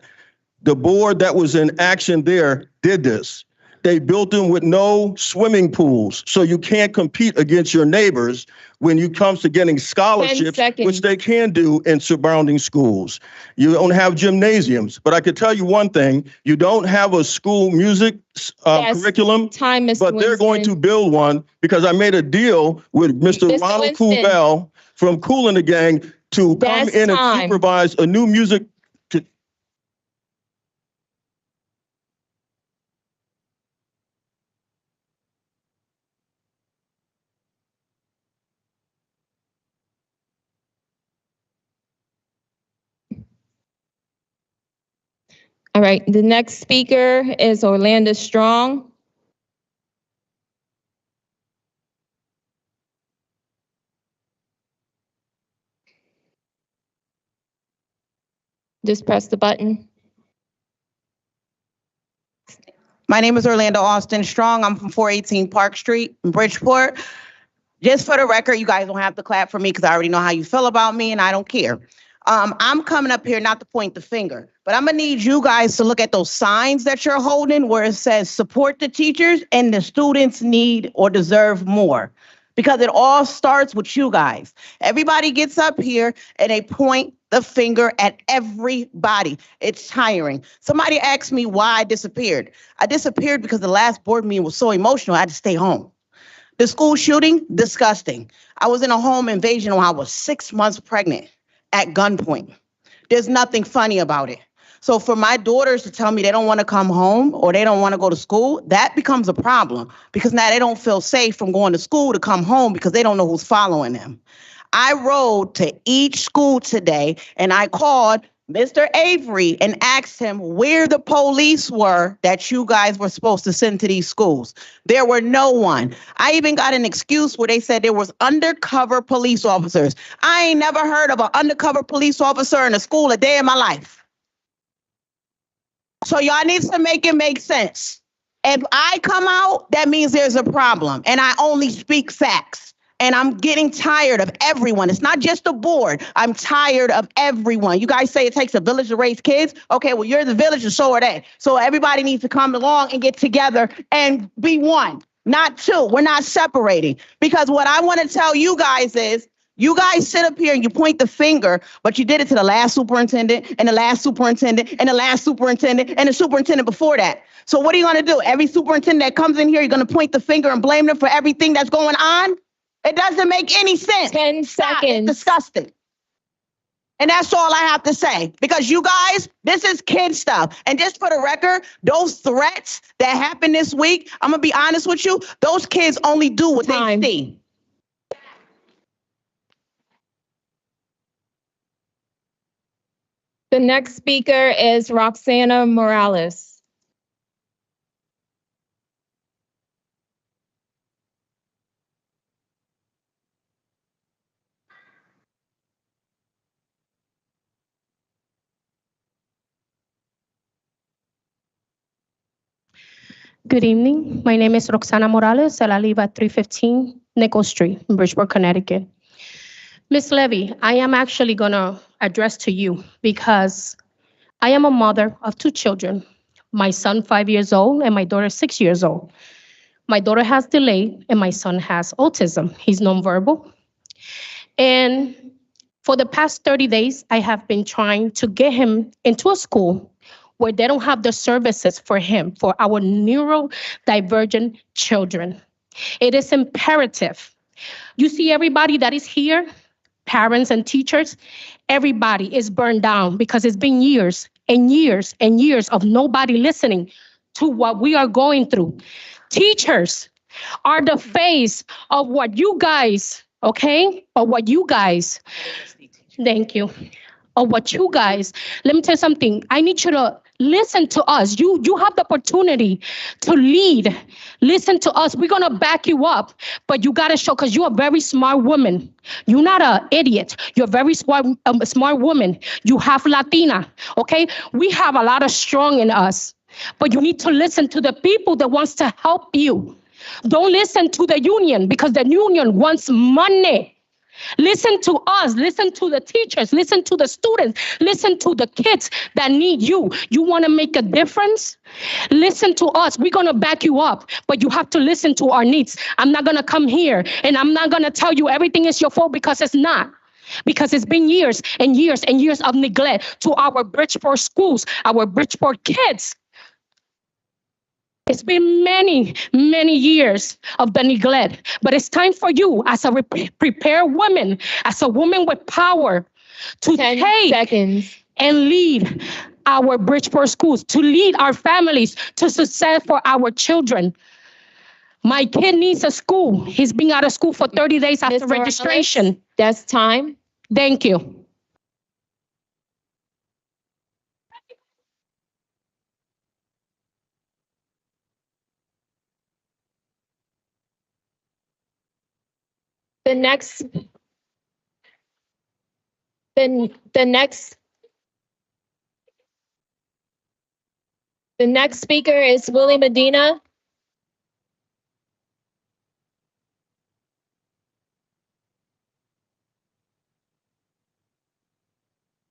The board that was in action there did this. They built them with no swimming pools, so you can't compete against your neighbors when it comes to getting scholarships, which they can do in surrounding schools. You don't have gymnasiums, but I could tell you one thing, you don't have a school music curriculum, but they're going to build one because I made a deal with Mr. Ronald Kubel from Kool and the Gang to come in and supervise a new music. All right, the next speaker is Orlando Strong. Just press the button. My name is Orlando Austin Strong. I'm from 418 Park Street in Bridgeport. Just for the record, you guys don't have to clap for me because I already know how you feel about me and I don't care. I'm coming up here not to point the finger, but I'm gonna need you guys to look at those signs that you're holding where it says support the teachers and the students need or deserve more. Because it all starts with you guys. Everybody gets up here and they point the finger at everybody. It's tiring. Somebody asked me why I disappeared. I disappeared because the last board meeting was so emotional, I had to stay home. The school shooting, disgusting. I was in a home invasion when I was 6 months pregnant at gunpoint. There's nothing funny about it. So for my daughters to tell me they don't want to come home or they don't want to go to school, that becomes a problem because now they don't feel safe from going to school to come home because they don't know who's following them. I rode to each school today and I called Mr. Avery and asked him where the police were that you guys were supposed to send to these schools. There were no one. I even got an excuse where they said there was undercover police officers. I ain't never heard of an undercover police officer in a school a day in my life. So y'all need to make it make sense. If I come out, that means there's a problem and I only speak facts. And I'm getting tired of everyone. It's not just the board. I'm tired of everyone. You guys say it takes a village to raise kids. Okay, well, you're the village and so are they. So everybody needs to come along and get together and be one, not two. We're not separating. Because what I want to tell you guys is You guys sit up here and you point the finger, but you did it to the last superintendent and the last superintendent and the last superintendent and the superintendent before that. So what are you going to do? Every superintendent that comes in here, you're going to point the finger and blame them for everything that's going on? It doesn't make any sense. 10 Stop. seconds. It's disgusting. And that's all I have to say. Because you guys, this is kid stuff. And just for the record, those threats that happened this week, I'm going to be honest with you, those kids only do what they see. The next speaker is Roxana Morales. Good evening. My name is Roxana Morales, and I live at 315 Nichols Street in Bridgeport, Connecticut. Ms. Levy, I am actually going to address to you because I am a mother of 2 children, my son 5 years old and my daughter 6 years old. My daughter has delay and my son has autism. He's nonverbal. And for the past 30 days, I have been trying to get him into a school where they don't have the services for him, for our neurodivergent children. It is imperative. You see everybody that is here, parents and teachers, everybody is burned down because it's been years and years and years of nobody listening to what we are going through. Teachers are the face of what you guys, okay? Of what you guys, thank you. Of what you guys, let me tell you something. I need you to listen to us. You have the opportunity to lead. Listen to us. We're going to back you up, but you got to show, because you're a very smart woman. You're not an idiot. You're a very smart woman. You have Latina, okay? We have a lot of strong in us, but you need to listen to the people that wants to help you. Don't listen to the union because the union wants money. Listen to us, listen to the teachers, listen to the students, listen to the kids that need you. You want to make a difference? Listen to us. We're going to back you up, but you have to listen to our needs. I'm not going to come here and I'm not going to tell you everything is your fault, because it's not. Because it's been years and years and years of neglect to our Bridgeport schools, our Bridgeport kids. It's been many, many years of the neglect, but it's time for you as a prepared woman, as a woman with power, to take and lead our Bridgeport schools, to lead our families to success for our children. My kid needs a school. He's been out of school for 30 days after registration. Morales, that's time. Thank you. The next speaker is Willie Medina.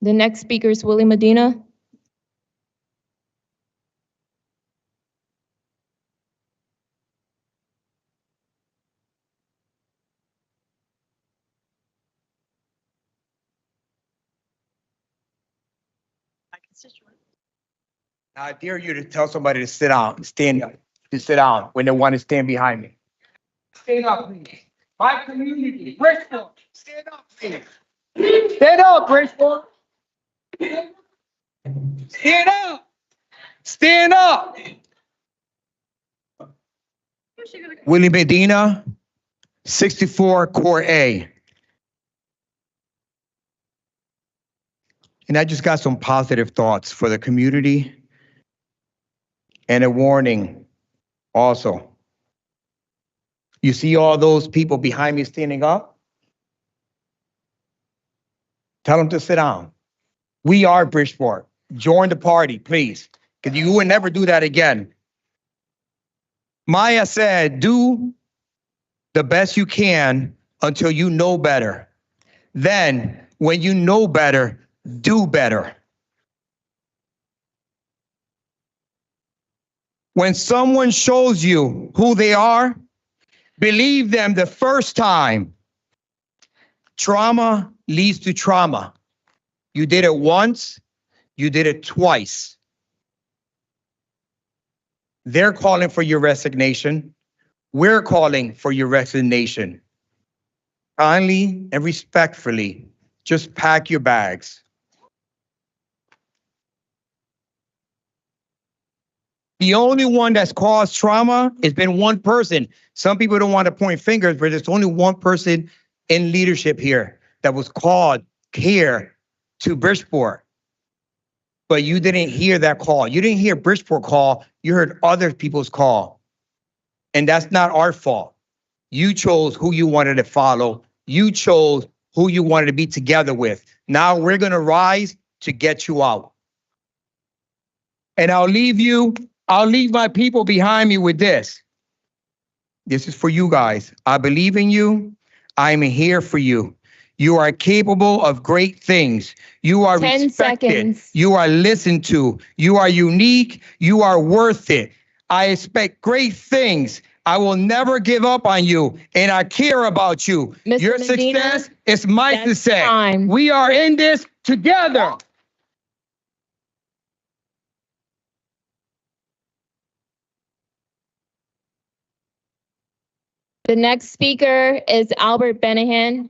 The next speaker is Willie Medina. I dare you to tell somebody to sit down, to sit down when they want to stand behind me. Stand up, please. My community, Bridgeport, stand up, please. Stand up, Bridgeport. Stand up. Stand up. Willie Medina, 64 Court A. And I just got some positive thoughts for the community and a warning also. You see all those people behind me standing up? Tell them to sit down. We are Bridgeport. Join the party, please, because you would never do that again. Maya said, do the best you can until you know better. Then, when you know better, do better. When someone shows you who they are, believe them the first time. Trauma leads to trauma. You did it once, you did it twice. They're calling for your resignation. We're calling for your resignation. Kindly and respectfully, just pack your bags. The only one that's caused trauma has been one person. Some people don't want to point fingers, but there's only one person in leadership here that was called here to Bridgeport. But you didn't hear that call. You didn't hear Bridgeport call. You heard other people's call. And that's not our fault. You chose who you wanted to follow. You chose who you wanted to be together with. Now we're going to rise to get you out. And I'll leave my people behind me with this. This is for you guys. I believe in you. I'm here for you. You are capable of great things. You are 10 respected. seconds. You are listened to. You are unique. You are worth it. I expect great things. I will never give up on you, and I care about you. Mr. Your Medina, success is my that's success. time. We are in this together. The next speaker is Albert Benahan.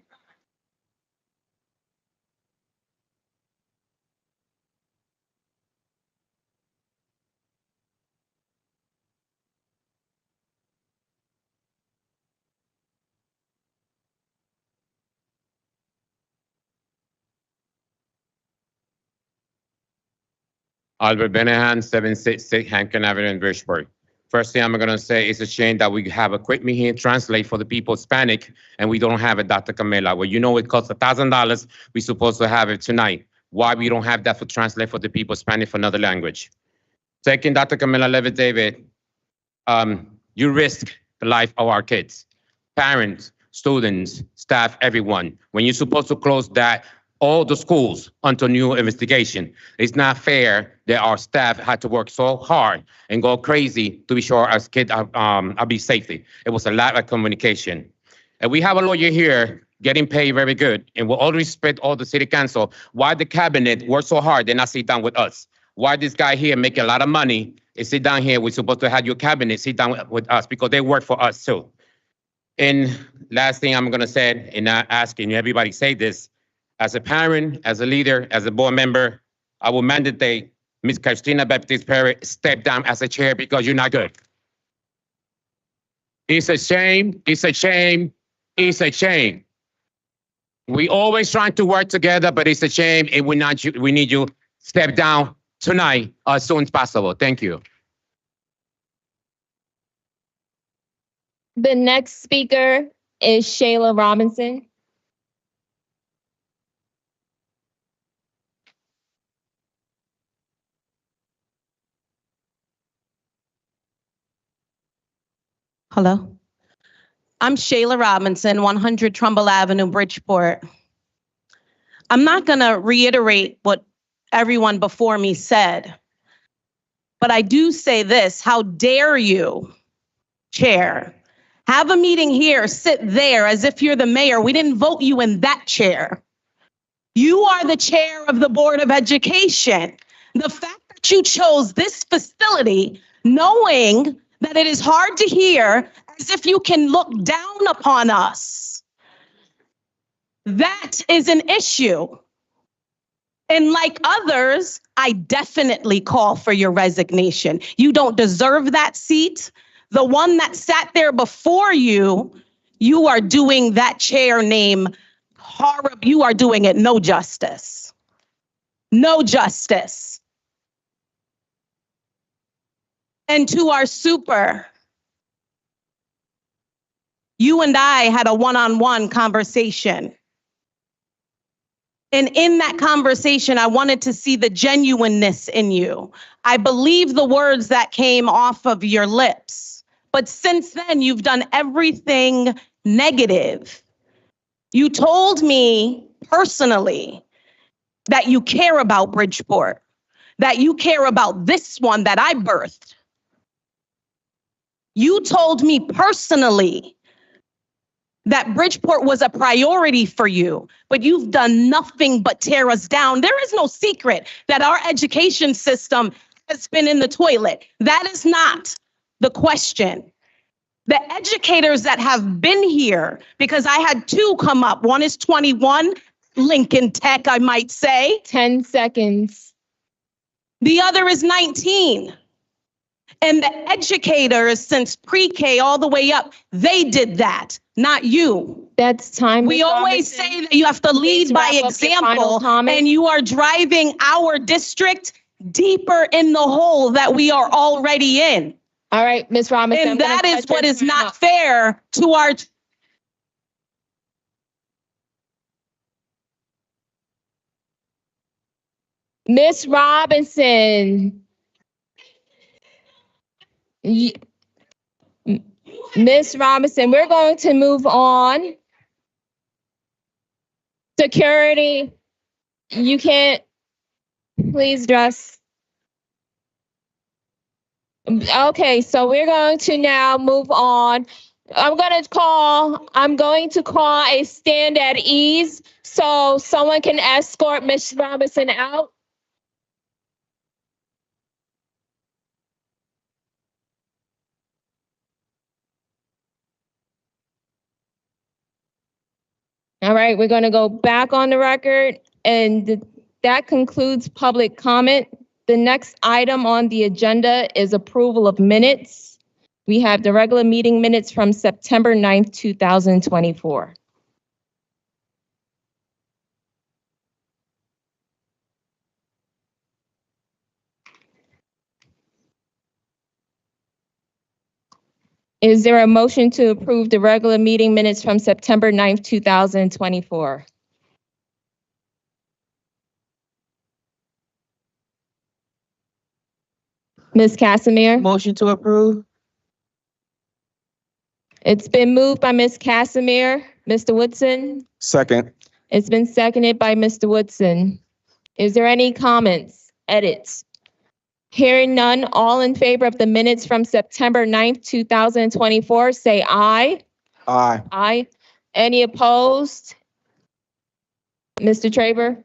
Albert Benahan, 766 Hankin Avenue in Bridgeport. First thing I'm going to say, it's a shame that we have equipment here translate for the people Hispanic, and we don't have it, Dr. Camila. Well, you know it costs $1,000. We're supposed to have it tonight. Why we don't have that for translate for the people Hispanic for another language? Second, Dr. Camila Levitt David, you risk the life of our kids, parents, students, staff, everyone. When you're supposed to close that, all the schools until new investigation. It's not fair that our staff had to work so hard and go crazy to be sure our kids are be safely. It was a lack of communication. And we have a lawyer here getting paid very good. And with all respect, all the city council, why the cabinet work so hard, they not sit down with us? Why this guy here make a lot of money and sit down here? We're supposed to have your cabinet sit down with us because they work for us too. And last thing I'm gonna say, and not asking everybody say this, as a parent, as a leader, as a board member, I will mandate Ms. Christina Baptiste Perez step down as a chair because you're not good. It's a shame, it's a shame, it's a shame. We always trying to work together, but it's a shame and we need you step down tonight as soon as possible. Thank you. The next speaker is Shayla Robinson. Hello. I'm Shayla Robinson, 100 Trumbull Avenue, Bridgeport. I'm not going to reiterate what everyone before me said, but I do say this: how dare you, chair, have a meeting here, sit there as if you're the mayor. We didn't vote you in that chair. You are the chair of the Board of Education. The fact that you chose this facility knowing that it is hard to hear, as if you can look down upon us. That is an issue. And like others, I definitely call for your resignation. You don't deserve that seat. The one that sat there before you, you are doing that chair name horrible. You are doing it no justice. No justice. And to our super, you and I had a one-on-one conversation. And in that conversation, I wanted to see the genuineness in you. I believe the words that came off of your lips. But since then, you've done everything negative. You told me personally that you care about Bridgeport, that you care about this one that I birthed. You told me personally that Bridgeport was a priority for you, but you've done nothing but tear us down. There is no secret that our education system has been in the toilet. That is not the question. The educators that have been here, because I had two come up. One is 21, Lincoln Tech, I might say. 10 seconds. The other is 19. And the educators since pre-K all the way up, they did that, not you. That's time. We always say that you have to lead by example, and you are driving our district deeper in the hole that we are already in. All right, Ms. Robinson. And that is what is not fair to our. Ms. Robinson. Ms. Robinson, we're going to move on. Security, you can't, please address. Okay, so we're going to now move on. I'm going to call a stand at ease so someone can escort Ms. Robinson out. All right, we're going to go back on the record, and that concludes public comment. The next item on the agenda is approval of minutes. We have the regular meeting minutes from September 9th, 2024. Is there a motion to approve the regular meeting minutes from September 9th, 2024? Ms. Casimir? Motion to approve. It's been moved by Ms. Casimir. Mr. Woodson? Second. It's been seconded by Mr. Woodson. Is there any comments, edits? Hearing none, all in favor of the minutes from September 9th, 2024, say aye. Aye. Aye. Any opposed? Mr. Traber?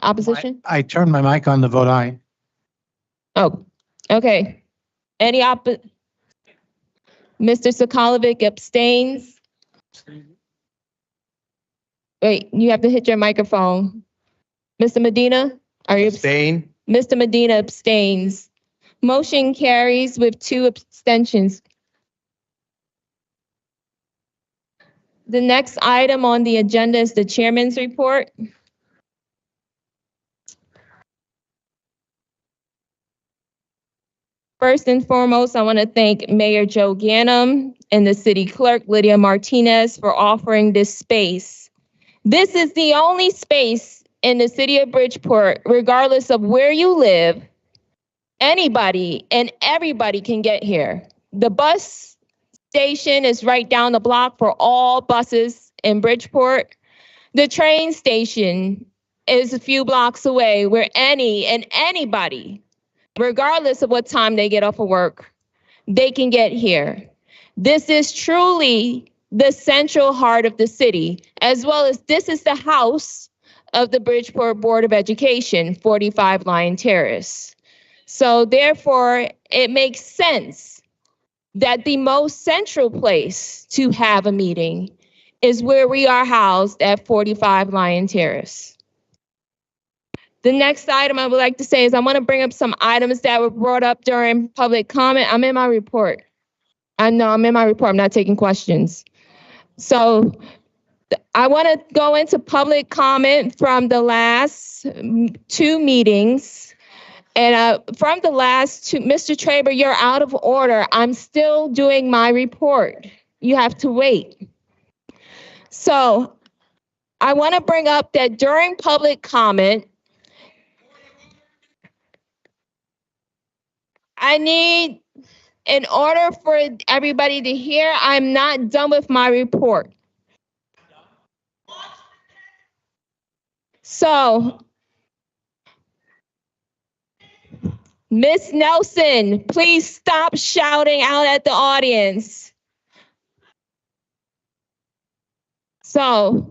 Opposition? I turned my mic on to vote aye. Oh, okay. Any Mr. Sokolovic abstains. Wait, you have to hit your microphone. Mr. Medina, are you Abstain. Mr. Medina abstains. Motion carries with 2 abstentions. The next item on the agenda is the chairman's report. First and foremost, I want to thank Mayor Joe Ganim and the city clerk, Lydia Martinez, for offering this space. This is the only space in the city of Bridgeport, regardless of where you live, anybody and everybody can get here. The bus station is right down the block for all buses in Bridgeport. The train station is a few blocks away where any and anybody, regardless of what time they get off of work, they can get here. This is truly the central heart of the city, as well as this is the house of the Bridgeport Board of Education, 45 Lion Terrace. So therefore, it makes sense that the most central place to have a meeting is where we are housed at 45 Lion Terrace. The next item I would like to say is I want to bring up some items that were brought up during public comment. I'm in my report. I know I'm in my report. I'm not taking questions. So I want to go into public comment from the last 2 meetings. And from the last 2, Mr. Traber, you're out of order. I'm still doing my report. You have to wait. So I want to bring up that during public comment, I need, in order for everybody to hear, I'm not done with my report. So, Miss Nelson, please stop shouting out at the audience. So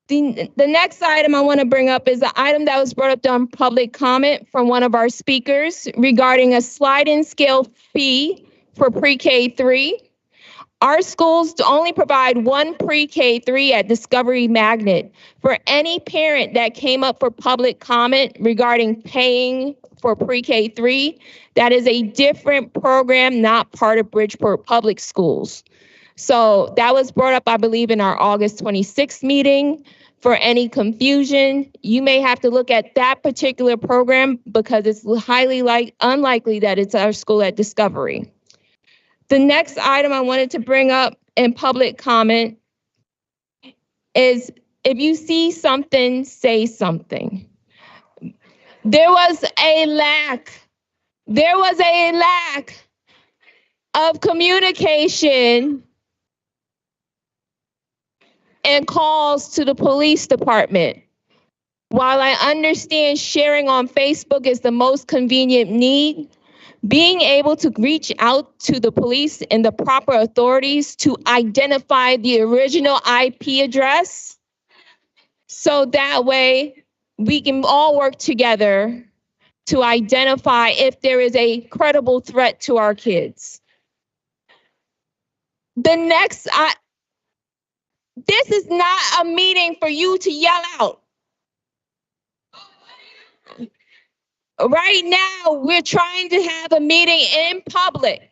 the next item I want to bring up is the item that was brought up during public comment from one of our speakers regarding a sliding scale fee for pre-K 3. Our schools only provide one pre-K 3 at Discovery Magnet. For any parent that came up for public comment regarding paying for pre-K 3, that is a different program, not part of Bridgeport Public Schools. So that was brought up, I believe, in our August 26th meeting. For any confusion, you may have to look at that particular program because it's highly unlikely that it's our school at Discovery. The next item I wanted to bring up in public comment is if you see something, say something. There was a lack of communication and calls to the police department. While I understand sharing on Facebook is the most convenient need, being able to reach out to the police and the proper authorities to identify the original IP address, so that way we can all work together to identify if there is a credible threat to our kids. This is not a meeting for you to yell out. Right now, we're trying to have a meeting in public.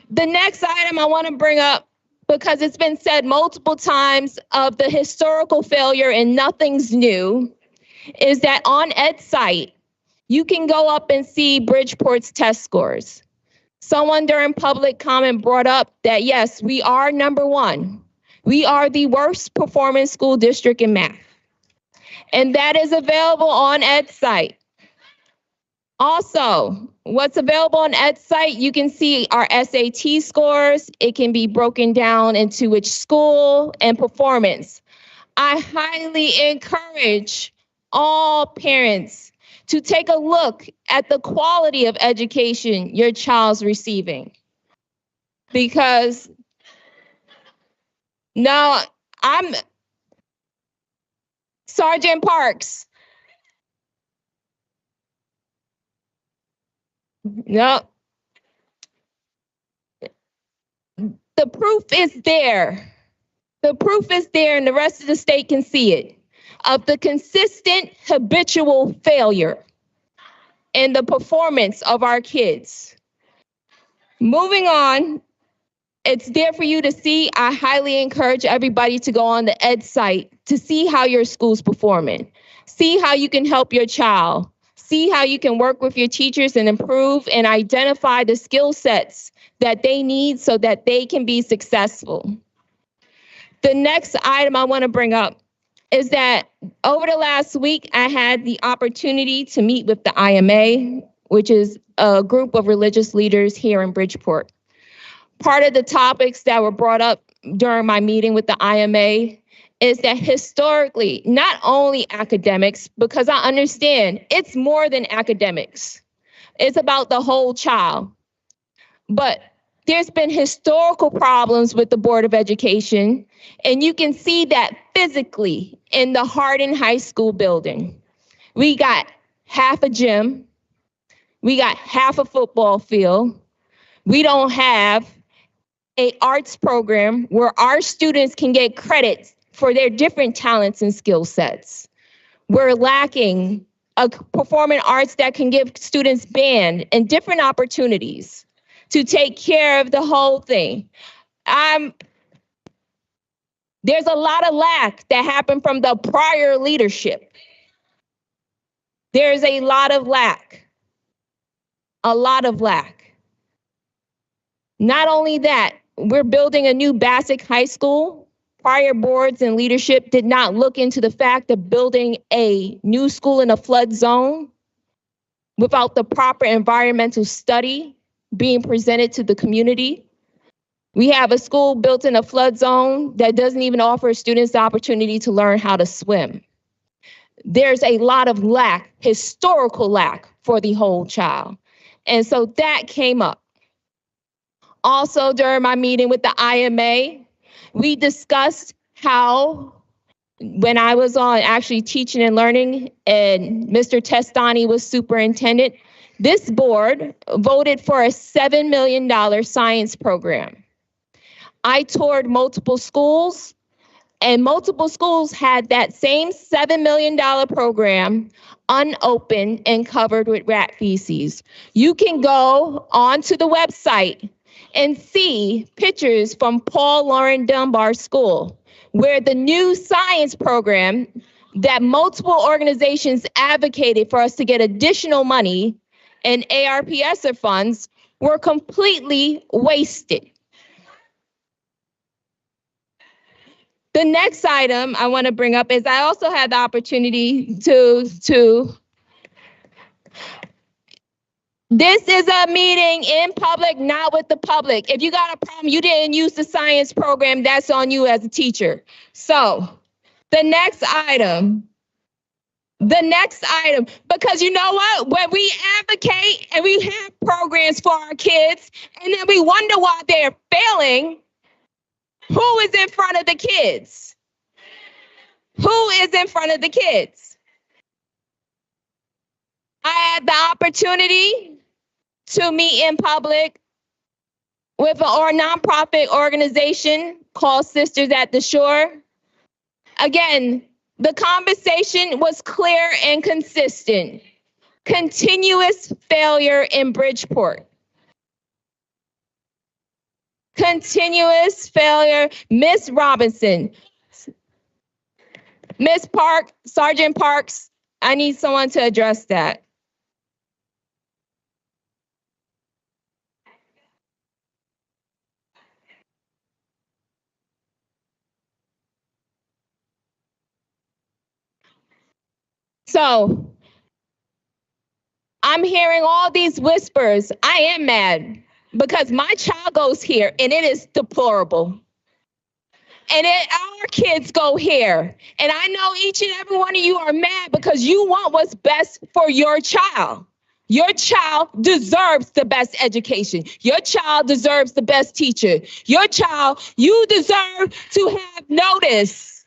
The next item I want to bring up, because it's been said multiple times of the historical failure and nothing's new, is that on EdSite, you can go up and see Bridgeport's test scores. Someone during public comment brought up that, yes, we are number one. We are the worst performing school district in math. And that is available on EdSite. Also, what's available on EdSite, you can see our SAT scores. It can be broken down into which school and performance. I highly encourage all parents to take a look at the quality of education your child's receiving. Because now I'm Sergeant Parks. No. The proof is there. The proof is there, and the rest of the state can see it, of the consistent habitual failure in the performance of our kids. Moving on, it's there for you to see. I highly encourage everybody to go on the EdSite to see how your school's performing. See how you can help your child. See how you can work with your teachers and improve and identify the skill sets that they need so that they can be successful. The next item I want to bring up is that over the last week, I had the opportunity to meet with the IMA, which is a group of religious leaders here in Bridgeport. Part of the topics that were brought up during my meeting with the IMA is that historically, not only academics, because I understand it's more than academics. It's about the whole child. But there's been historical problems with the Board of Education, and you can see that physically in the Hardin High School building. We got half a gym. We got half a football field. We don't have an arts program where our students can get credit for their different talents and skill sets. We're lacking a performing arts that can give students band and different opportunities to take care of the whole thing. There's a lot of lack that happened from the prior leadership. There's a lot of lack. A lot of lack. Not only that, we're building a new basic high school. Prior boards and leadership did not look into the fact of building a new school in a flood zone without the proper environmental study being presented to the community. We have a school built in a flood zone that doesn't even offer students the opportunity to learn how to swim. There's a lot of lack, historical lack for the whole child. And so that came up. Also, during my meeting with the IMA, we discussed how when I was on actually teaching and learning and Mr. Testani was superintendent, this board voted for a $7 million science program. I toured multiple schools, and multiple schools had that same $7 million program unopened and covered with rat feces. You can go onto the website and see pictures from Paul Lauren Dunbar School, where the new science program that multiple organizations advocated for us to get additional money and ARPS funds were completely wasted. The next item I want to bring up is I also had the opportunity to this is a meeting in public, not with the public. If you got a problem, you didn't use the science program, that's on you as a teacher. So the next item, because you know what? When we advocate and we have programs for our kids, and then we wonder why they're failing, who is in front of the kids? Who is in front of the kids? I had the opportunity to meet in public with a nonprofit organization called Sisters at the Shore. Again, the conversation was clear and consistent. Continuous failure in Bridgeport. Continuous failure. Miss Robinson. Miss Park, Sergeant Parks, I need someone to address that. So I'm hearing all these whispers. I am mad because my child goes here and it is deplorable. And our kids go here. And I know each and every one of you are mad because you want what's best for your child. Your child deserves the best education. Your child deserves the best teacher. Your child, you deserve to have notice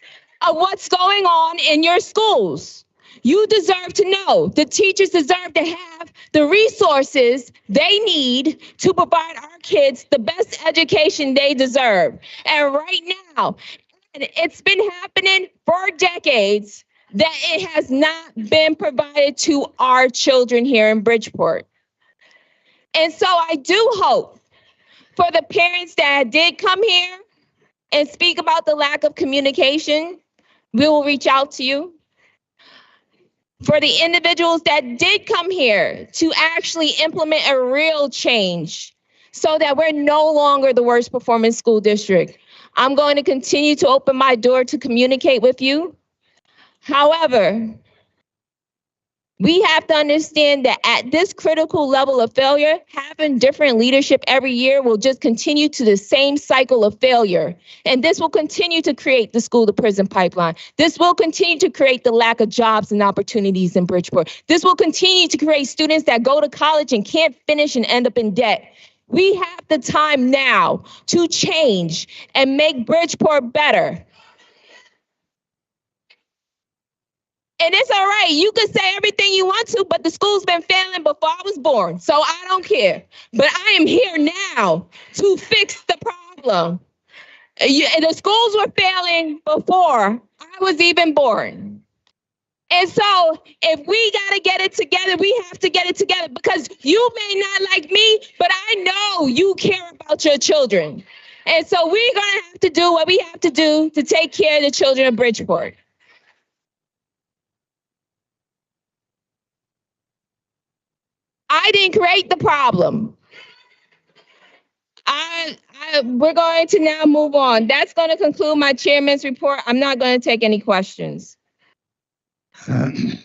of what's going on in your schools. You deserve to know. The teachers deserve to have the resources they need to provide our kids the best education they deserve. And right now, it's been happening for decades that it has not been provided to our children here in Bridgeport. And so I do hope for the parents that did come here and speak about the lack of communication, we will reach out to you. For the individuals that did come here to actually implement a real change so that we're no longer the worst performing school district, I'm going to continue to open my door to communicate with you. However, we have to understand that at this critical level of failure, having different leadership every year will just continue to the same cycle of failure. And this will continue to create the school to prison pipeline. This will continue to create the lack of jobs and opportunities in Bridgeport. This will continue to create students that go to college and can't finish and end up in debt. We have the time now to change and make Bridgeport better. And it's all right. You can say everything you want to, but the school's been failing before I was born. So I don't care. But I am here now to fix the problem. The schools were failing before I was even born. And so if we got to get it together, we have to get it together because you may not like me, but I know you care about your children. And so we're going to have to do what we have to do to take care of the children of Bridgeport. I didn't create the problem. We're going to now move on. That's going to conclude my chairman's report. I'm not going to take any questions. The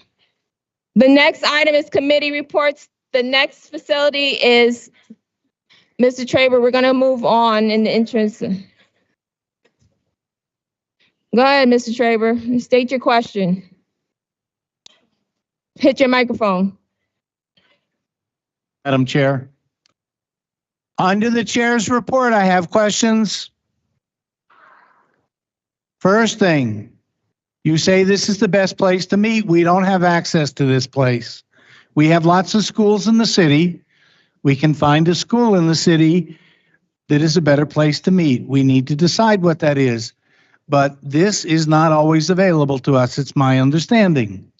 next item is committee reports. The next facility is Mr. Traber. We're going to move on in the interest. Go ahead, Mr. Traber. State your question. Hit your microphone. Madam Chair, Under the chair's report, I have questions. First thing, you say this is the best place to meet. We don't have access to this place. We have lots of schools in the city. We can find a school in the city that is a better place to meet. We need to decide what that is. But this is not always available to us. It's my understanding.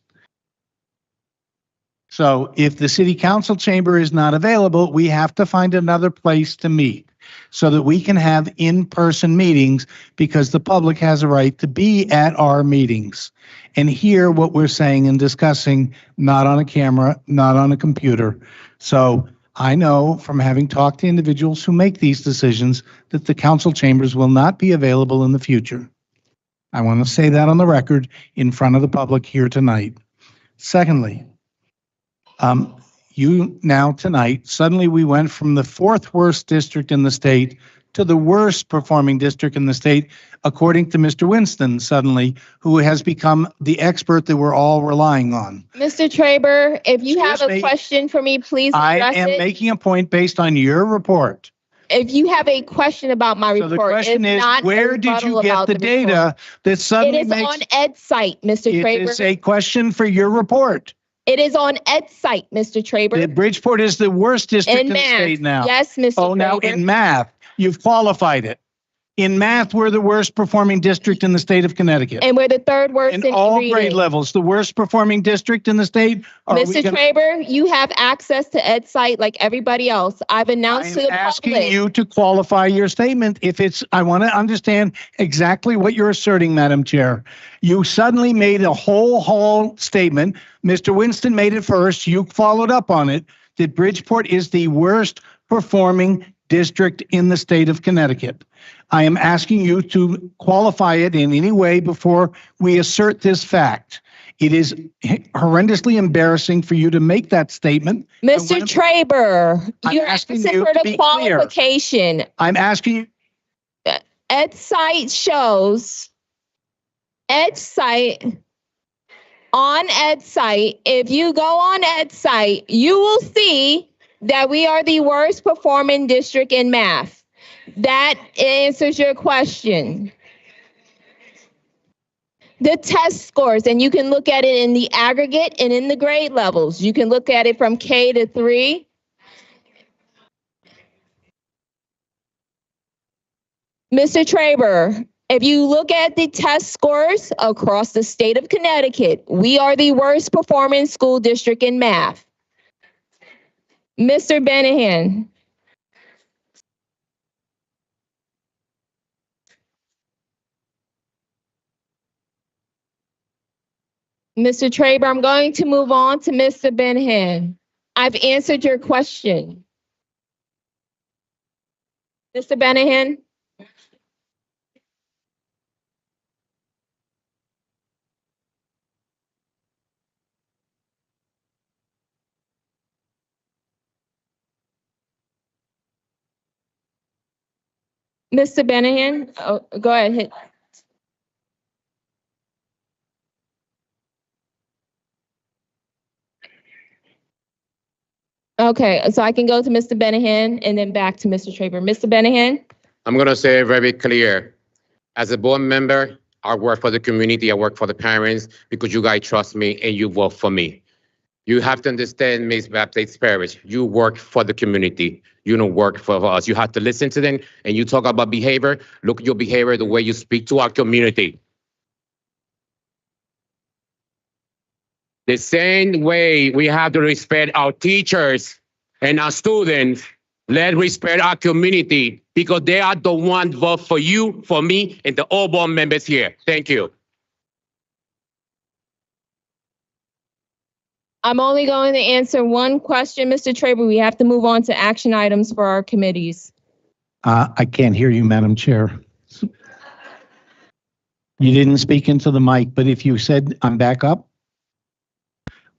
So if the city council chamber is not available, we have to find another place to meet so that we can have in-person meetings, because the public has a right to be at our meetings and hear what we're saying and discussing, not on a camera, not on a computer. So I know from having talked to individuals who make these decisions that the council chambers will not be available in the future. I want to say that on the record in front of the public here tonight. Secondly, you now tonight, suddenly we went from the fourth worst district in the state to the worst performing district in the state, according to Mr. Winston suddenly, who has become the expert that we're all relying on. Mr. Traber, if you have a question for me, please address it. I am making a point based on your report. If you have a question about my report, the question is, where did you get the data that suddenly makes... It is on Ed's site, Mr. Traber. It is a question for your report. It is on Ed's site, Mr. Traber. Bridgeport is the worst district in the state now. Yes, Mr. Oh, Traber. now in math, you've qualified it. In math, we're the worst performing district in the state of Connecticut. And we're the third worst in all reading. grade levels, the worst performing district in the state. Mr. Traber, you have access to Ed's site like everybody else. I've announced to the public. I'm asking you to qualify your statement. I want to understand exactly what you're asserting, Madam Chair. You suddenly made a whole statement. Mr. Winston made it first. You followed up on it, that Bridgeport is the worst performing district in the state of Connecticut. I am asking you to qualify it in any way before we assert this fact. It is horrendously embarrassing for you to make that statement. Mr. Traber, you're asking for the qualification. I'm asking you. Ed's site shows, Ed's site, on Ed's site, if you go on Ed's site, you will see that we are the worst performing district in math. That answers your question. The test scores, and you can look at it in the aggregate and in the grade levels. You can look at it from K to 3. Mr. Traber, if you look at the test scores across the state of Connecticut, we are the worst performing school district in math. Mr. Benahan. Mr. Traber, I'm going to move on to Mr. Benahan. I've answered your question. Mr. Benahan? Mr. Benahan? Oh, go ahead. Okay, so I can go to Mr. Benahan and then back to Mr. Traber. Mr. Benahan? I'm going to say very clear. As a board member, I work for the community, I work for the parents, because you guys trust me and you vote for me. You have to understand, Ms. Baptiste Perez, you work for the community. You don't work for us. You have to listen to them, and you talk about behavior. Look at your behavior, the way you speak to our community. The same way we have to respect our teachers and our students, let's respect our community, because they are the ones vote for you, for me, and the all board members here. Thank you. I'm only going to answer one question, Mr. Traber. We have to move on to action items for our committees. I can't hear you, Madam Chair. You didn't speak into the mic, but if you said I'm back up,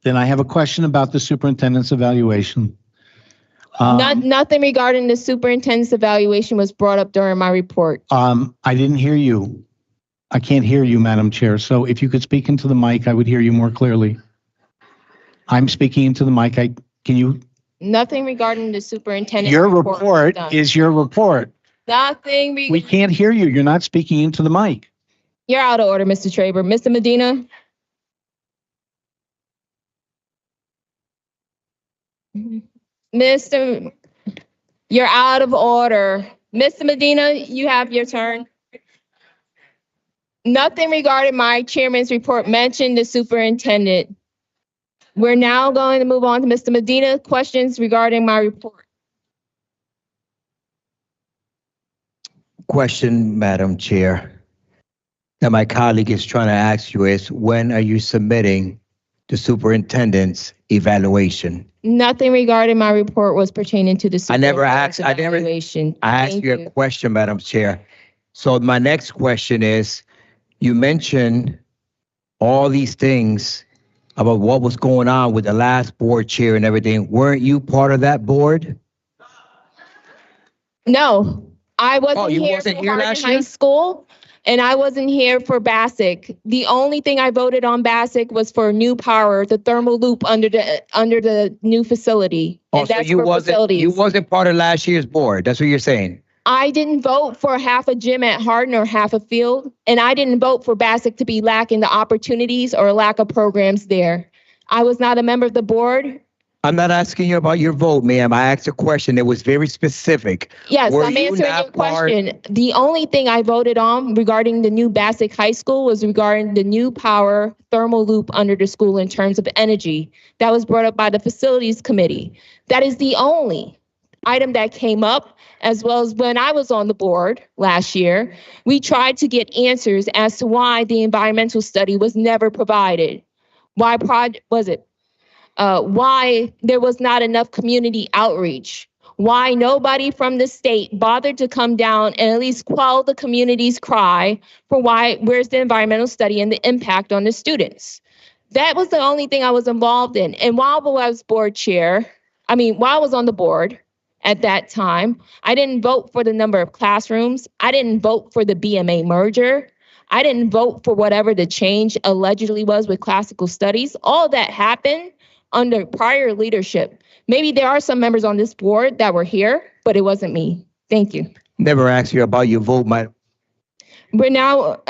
then I have a question about the superintendent's evaluation. Nothing regarding the superintendent's evaluation was brought up during my report. I didn't hear you. I can't hear you, Madam Chair. So if you could speak into the mic, I would hear you more clearly. I'm speaking into the mic. Can you Nothing regarding the superintendent. Your was report done. is your report. Nothing. We can't hear you. You're not speaking into the mic. You're out of order, Mr. Traber. Mr. Medina? Mr. You're out of order. Mr. Medina, you have your turn. Nothing regarding my chairman's report mentioned the superintendent. We're now going to move on to Mr. Medina. Questions regarding my report. Question, Madam Chair, that my colleague is trying to ask you is, when are you submitting the superintendent's evaluation? Nothing regarding my report was pertaining to the I never superintendent's asked, evaluation. I asked Thank you a question, Madam Chair. So my next question is, you mentioned all these things about what was going on with the last board chair and everything. Weren't you part of that board? No, I wasn't Oh, you here wasn't for here Hardin last High year? School, and I wasn't here for Bassick. The only thing I voted on Bassick was for new power, the thermal loop under the new facility. Oh, And so that's you for wasn't facilities. part of last year's board. That's what you're saying. I didn't vote for half a gym at Hardin or half a field, and I didn't vote for Bassick to be lacking the opportunities or lack of programs there. I was not a member of the board. I'm not asking you about your vote, ma'am. I asked a question that was very specific. Yes, Were I'm you answering not your question. The only thing I voted on regarding the new Bassick High School was regarding the new power thermal loop under the school in terms of energy. That was brought up by the facilities committee. That is the only item that came up, as well as when I was on the board last year. We tried to get answers as to why the environmental study was never provided. Why there was not enough community outreach, why nobody from the state bothered to come down and at least quell the community's cry for where's the environmental study and the impact on the students. That was the only thing I was involved in. And while I was while I was on the board at that time, I didn't vote for the number of classrooms. I didn't vote for the BMA merger. I didn't vote for whatever the change allegedly was with classical studies. All that happened under prior leadership. Maybe there are some members on this board that were here, but it wasn't me. Thank you. Never asked you about your vote, madam. But now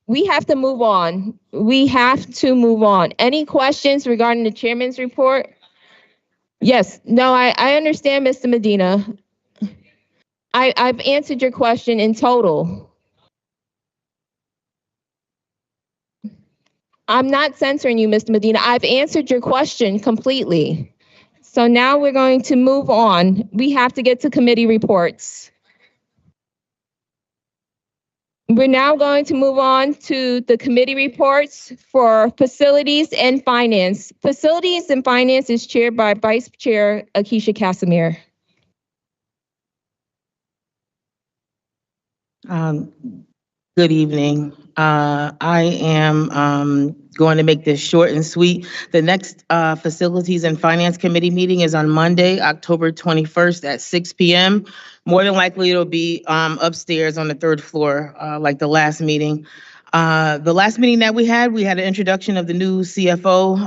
we have to move on. We have to move on. Any questions regarding the chairman's report? Yes, no, I understand, Mr. Medina. I've answered your question in total. I'm not censoring you, Mr. Medina. I've answered your question completely. So now we're going to move on. We have to get to committee reports. We're now going to move on to the committee reports for facilities and finance. Facilities and finance is chaired by Vice Chair Akeisha Casimir. Good evening. I am going to make this short and sweet. The next Facilities and Finance Committee meeting is on Monday, October 21st at 6 p.m. More than likely, it'll be upstairs on the third floor, like the last meeting. The last meeting that we had an introduction of the new CFO,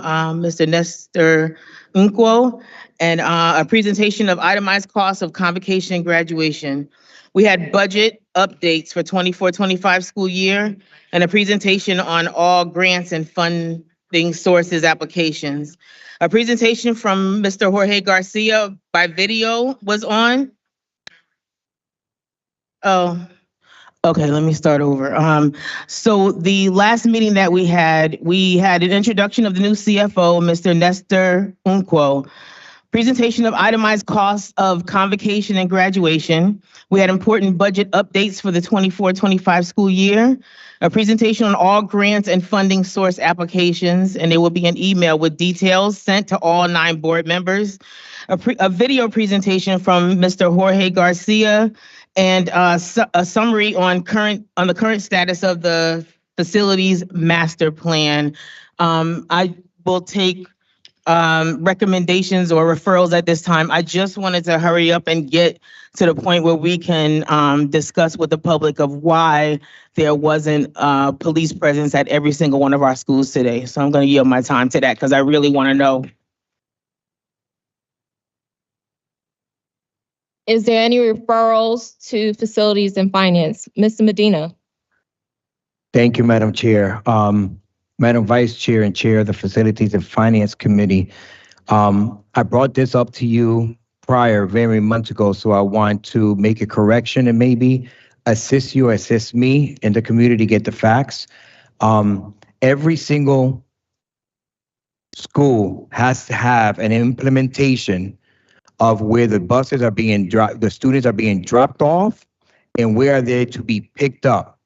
Mr. Nestor Unkwo, and a presentation of itemized costs of convocation and graduation. We had budget updates for 24-25 school year and a presentation on all grants and funding sources applications. A presentation from Mr. Jorge Garcia by video was on. Oh, okay, let me start over. So the last meeting that we had an introduction of the new CFO, Mr. Nestor Unkwo. Presentation of itemized costs of convocation and graduation. We had important budget updates for the 24-25 school year. A presentation on all grants and funding source applications, and there will be an email with details sent to all 9 board members. A video presentation from Mr. Jorge Garcia, and a summary on the current status of the facilities master plan. I will take recommendations or referrals at this time. I just wanted to hurry up and get to the point where we can discuss with the public of why there wasn't police presence at every single one of our schools today. So I'm going to yield my time to that because I really want to know. Is there any referrals to facilities and finance? Mr. Medina? Thank you, Madam Chair. Madam Vice Chair and Chair of the Facilities and Finance Committee. I brought this up to you prior, very months ago, so I want to make a correction and maybe assist me and the community get the facts. Every single school has to have an implementation of where the buses are being dropped, the students are being dropped off, and where they're to be picked up.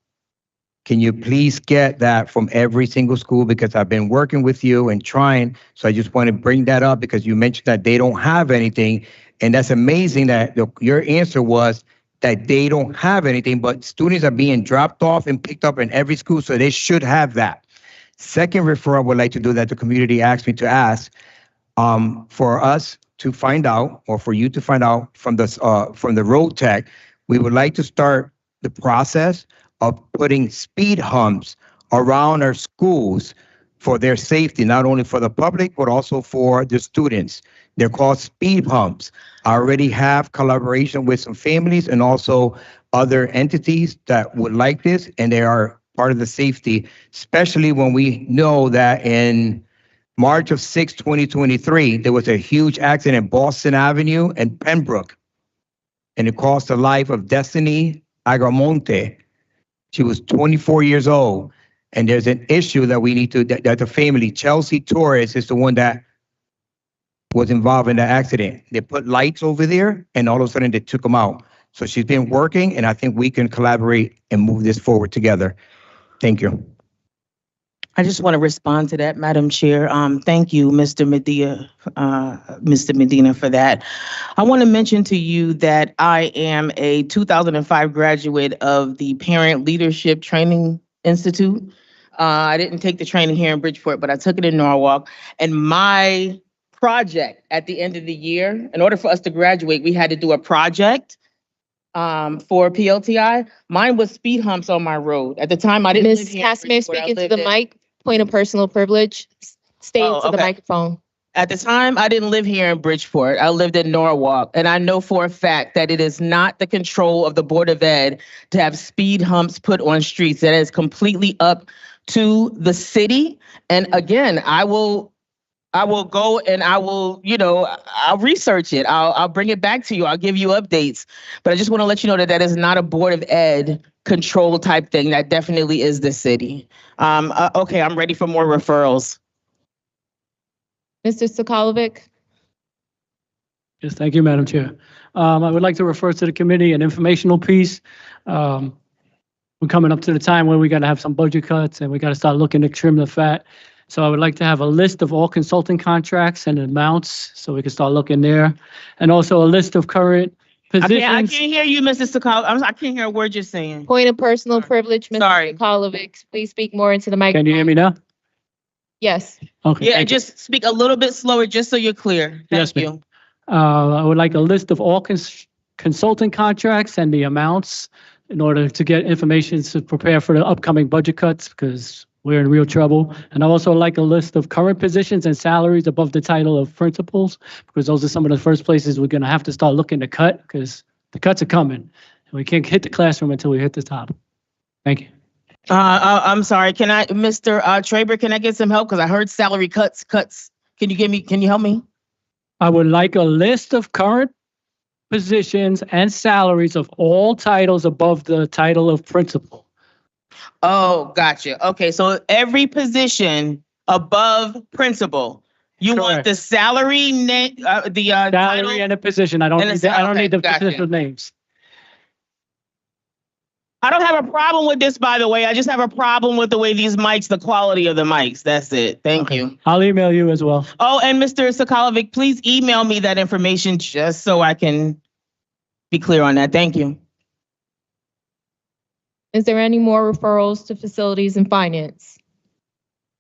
Can you please get that from every single school? Because I've been working with you and trying, so I just want to bring that up because you mentioned that they don't have anything, and that's amazing that your answer was that they don't have anything, but students are being dropped off and picked up in every school, so they should have that. Second referral I would like to do that the community asked me to ask, for us to find out, or for you to find out from the road tech, we would like to start the process of putting speed humps around our schools for their safety, not only for the public, but also for the students. They're called speed humps. I already have collaboration with some families and also other entities that would like this, and they are part of the safety, especially when we know that in March of 2023, there was a huge accident in Boston Avenue and Pembroke, and it cost the life of Destiny Agramonte. She was 24 years old, and there's an issue that we need to, that the family, Chelsea Torres is the one that was involved in the accident. They put lights over there, and all of a sudden they took them out. So she's been working, and I think we can collaborate and move this forward together. Thank you. I just want to respond to that, Madam Chair. Thank you, Mr. Medina, for that. I want to mention to you that I am a 2005 graduate of the Parent Leadership Training Institute. I didn't take the training here in Bridgeport, but I took it in Norwalk. And my project at the end of the year, in order for us to graduate, we had to do a project for PLTI. Mine was speed humps on my road. At the time, I didn't live here. Ms. Casimir, speak into the mic. Point of personal privilege. Stay into the microphone. At the time, I didn't live here in Bridgeport. I lived in Norwalk, and I know for a fact that it is not the control of the Board of Ed to have speed humps put on streets. That is completely up to the city. And again, I will go and I will, I'll research it. I'll bring it back to you. I'll give you updates. But I just want to let you know that that is not a Board of Ed control type thing. That definitely is the city. Okay, I'm ready for more referrals. Mr. Sokolovic? Yes, thank you, Madam Chair. I would like to refer to the committee an informational piece. We're coming up to the time where we got to have some budget cuts and we got to start looking to trim the fat. So I would like to have a list of all consulting contracts and amounts so we can start looking there. And also a list of current positions. I can't hear you, Mr. Sokolovic. I can't hear a word you're saying. Point of personal privilege, Mr. Sokolovic. Please speak more into the microphone. Can you hear me now? Yes. Okay. Yeah, just speak a little bit slower just so you're clear. Thank you. I would like a list of all consulting contracts and the amounts in order to get information to prepare for the upcoming budget cuts because we're in real trouble. And I also like a list of current positions and salaries above the title of principals, because those are some of the first places we're going to have to start looking to cut because the cuts are coming. And we can't hit the classroom until we hit the top. Thank you. I'm sorry. Mr. Traber, can I get some help? Because I heard salary cuts. Can you help me? I would like a list of current positions and salaries of all titles above the title of principal. Oh, gotcha. Okay, so every position above principal, you want the salary, the salary title? and a position. I don't need the official names. I don't have a problem with this, by the way. I just have a problem with the way these mics, the quality of the mics. That's it. Thank you. I'll email you as well. Oh, and Mr. Sokolovic, please email me that information just so I can be clear on that. Thank you. Is there any more referrals to facilities and finance?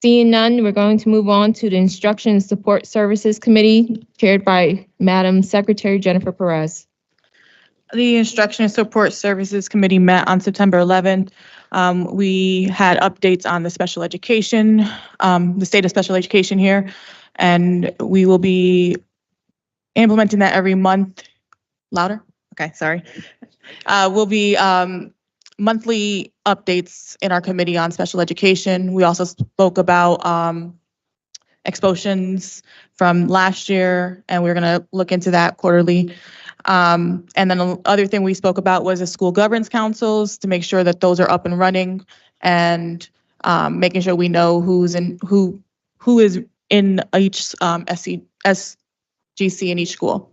Seeing none, we're going to move on to the Instruction and Support Services Committee, chaired by Madam Secretary Jennifer Perez. The Instruction and Support Services Committee met on September 11th. We had updates on the special education, the state of special education here, and we will be implementing that every month. Louder? Okay, sorry. Will be monthly updates in our committee on special education. We also spoke about expulsions from last year, and we're going to look into that quarterly. And then the other thing we spoke about was the school governance councils to make sure that those are up and running, and making sure we know who is in each SGC in each school.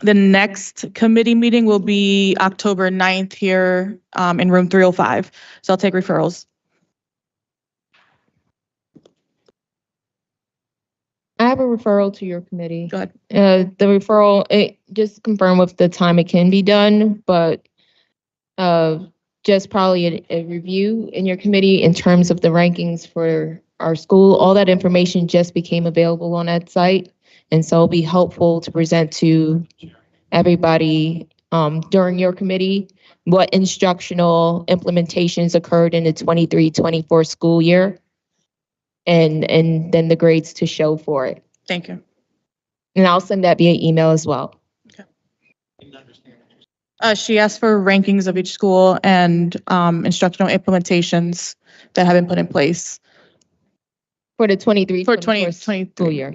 The next committee meeting will be October 9th here in room 305. So I'll take referrals. I have a referral to your committee. Go ahead. The referral, just confirm with the time it can be done, but just probably a review in your committee in terms of the rankings for our school. All that information just became available on that site. And so it'll be helpful to present to everybody during your committee what instructional implementations occurred in the 23-24 school year, and then the grades to show for it. Thank you. And I'll send that via email as well. She asked for rankings of each school and instructional implementations that have been put in place. For the 23-24 school year.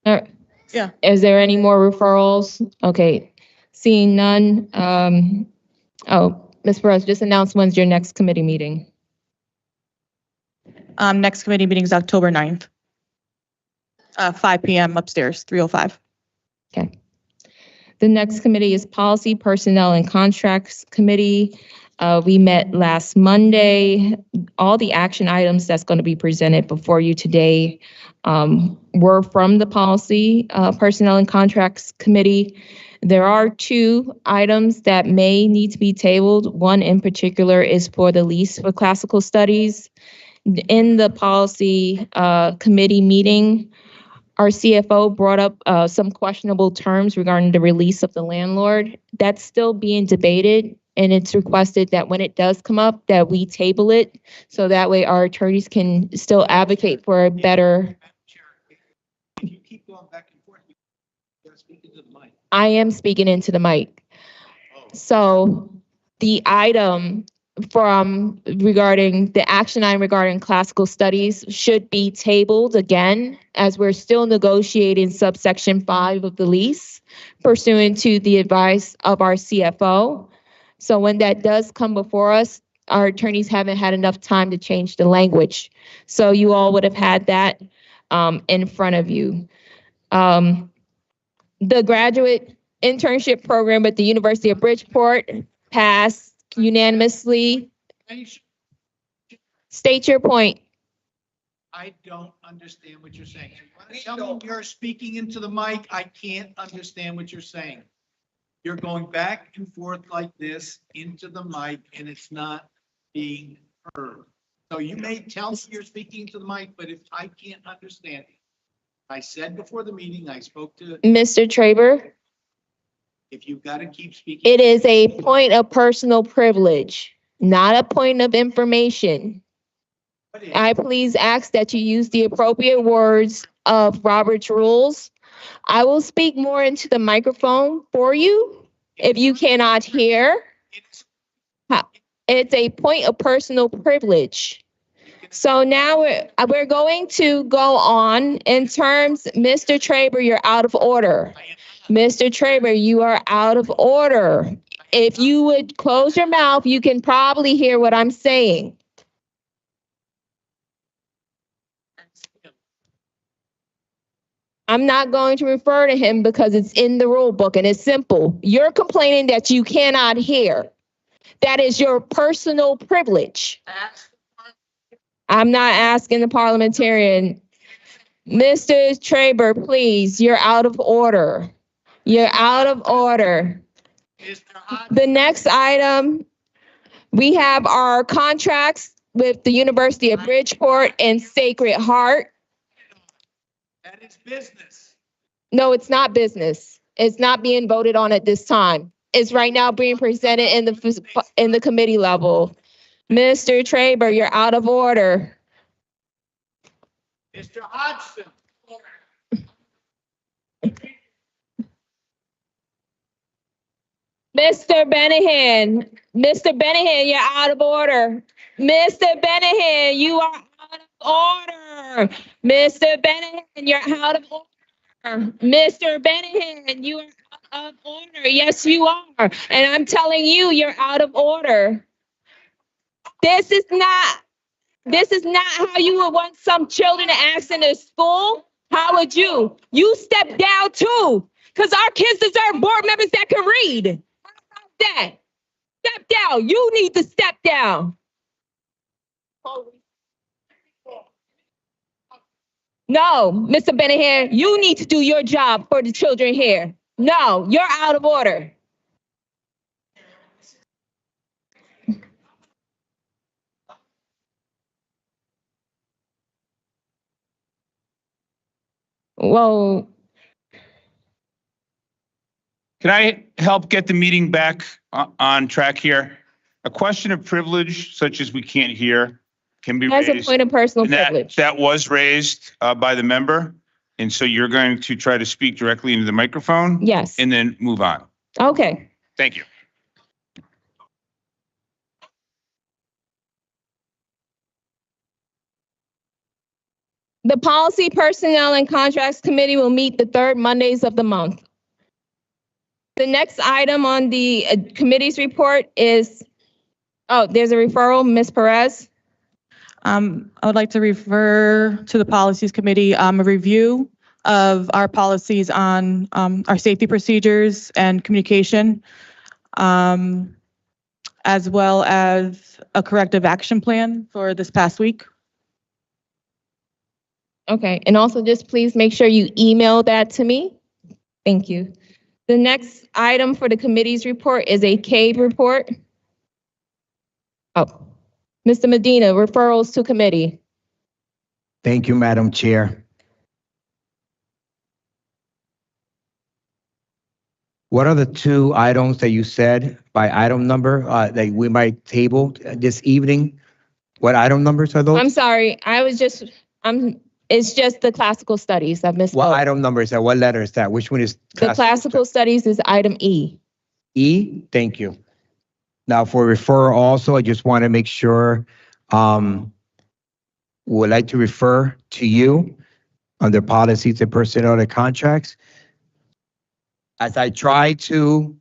All right. Yeah. Is there any more referrals? Okay. Seeing none. Ms. Perez, just announce when's your next committee meeting. Next committee meeting is October 9th. 5 p.m. upstairs, 305. Okay. The next committee is Policy, Personnel, and Contracts Committee. We met last Monday. All the action items that's going to be presented before you today were from the Policy, Personnel, and Contracts Committee. There are 2 items that may need to be tabled. One in particular is for the lease for classical studies. In the Policy Committee meeting, our CFO brought up some questionable terms regarding the release of the landlord. That's still being debated, and it's requested that when it does come up, that we table it, so that way our attorneys can still advocate for a better. If you keep going back and forth, you're speaking to the mic. I am speaking into the mic. So the item regarding the action item regarding classical studies should be tabled again, as we're still negotiating subsection 5 of the lease pursuant to the advice of our CFO. So when that does come before us, our attorneys haven't had enough time to change the language. So you all would have had that in front of you. The graduate internship program at the University of Bridgeport passed unanimously. State your point. I don't understand what you're saying. Tell me you're speaking into the mic. I can't understand what you're saying. You're going back and forth like this into the mic, and it's not being heard. So you may tell me you're speaking to the mic, but if I can't understand it, I said before the meeting, I spoke to Mr. Traber. If you've got to keep speaking. It is a point of personal privilege, not a point of information. I please ask that you use the appropriate words of Robert's rules. I will speak more into the microphone for you if you cannot hear. It's a point of personal privilege. So now we're going to go on in terms, Mr. Traber, you're out of order. Mr. Traber, you are out of order. If you would close your mouth, you can probably hear what I'm saying. I'm not going to refer to him because it's in the rule book and it's simple. You're complaining that you cannot hear. That is your personal privilege. I'm not asking the parliamentarian. Mr. Traber, please, you're out of order. You're out of order. The next item, we have our contracts with the University of Bridgeport and Sacred Heart. That is business. No, it's not business. It's not being voted on at this time. It's right now being presented in the committee level. Mr. Traber, you're out of order. Mr. Hodgson. Mr. Benahan, you're out of order. Mr. Benahan, you are out of order. Mr. Benahan, you're out of order. Mr. Benahan, you are out of order. Yes, you are. And I'm telling you, you're out of order. This is not how you would want some children to act in a school. How would you? You step down too, because our kids deserve board members that can read. How about that? Step down. You need to step down. No, Mr. Benahan, you need to do your job for the children here. No, you're out of order. Well, Can I help get the meeting back on track here? A question of privilege, such as we can't hear, can be as a raised. point of personal And that- privilege. That was raised by the member. And so you're going to try to speak directly into the microphone? Yes. And then move on. Okay. Thank you. The Policy, Personnel, and Contracts Committee will meet the third Mondays of the month. The next item on the committee's report is, there's a referral, Ms. Perez. I would like to refer to the Policies Committee, a review of our policies on our safety procedures and communication, as well as a corrective action plan for this past week. Okay, and also just please make sure you email that to me. Thank you. The next item for the committee's report is a CABE report. Mr. Medina, referrals to committee. Thank you, Madam Chair. What are the two items that you said by item number that we might table this evening? What item numbers are those? I'm sorry, it's just the classical studies I misspoke. What item number is that? What letter is that? Which one is? The classical studies is item E. E, thank you. Now for referral also, I just want to make sure, would like to refer to you under policies and personnel and contracts. As I try to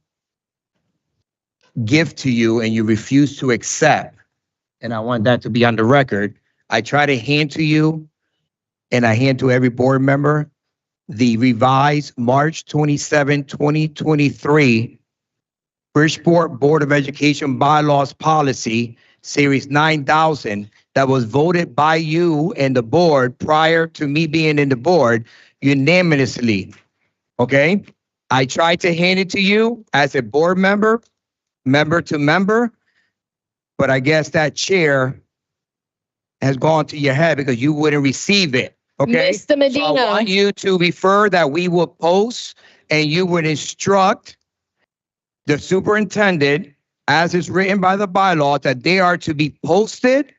give to you and you refuse to accept, and I want that to be on the record, I try to hand to you and I hand to every board member the revised March 27, 2023 Bridgeport Board of Education Bylaws Policy, Series 9000, that was voted by you and the board prior to me being in the board unanimously. Okay? I tried to hand it to you as a board member, member to member, but I guess that chair has gone to your head because you wouldn't receive it. Okay? Mr. Medina. So I want you to refer that we will post and you would instruct the superintendent, as is written by the bylaw, that they are to be posted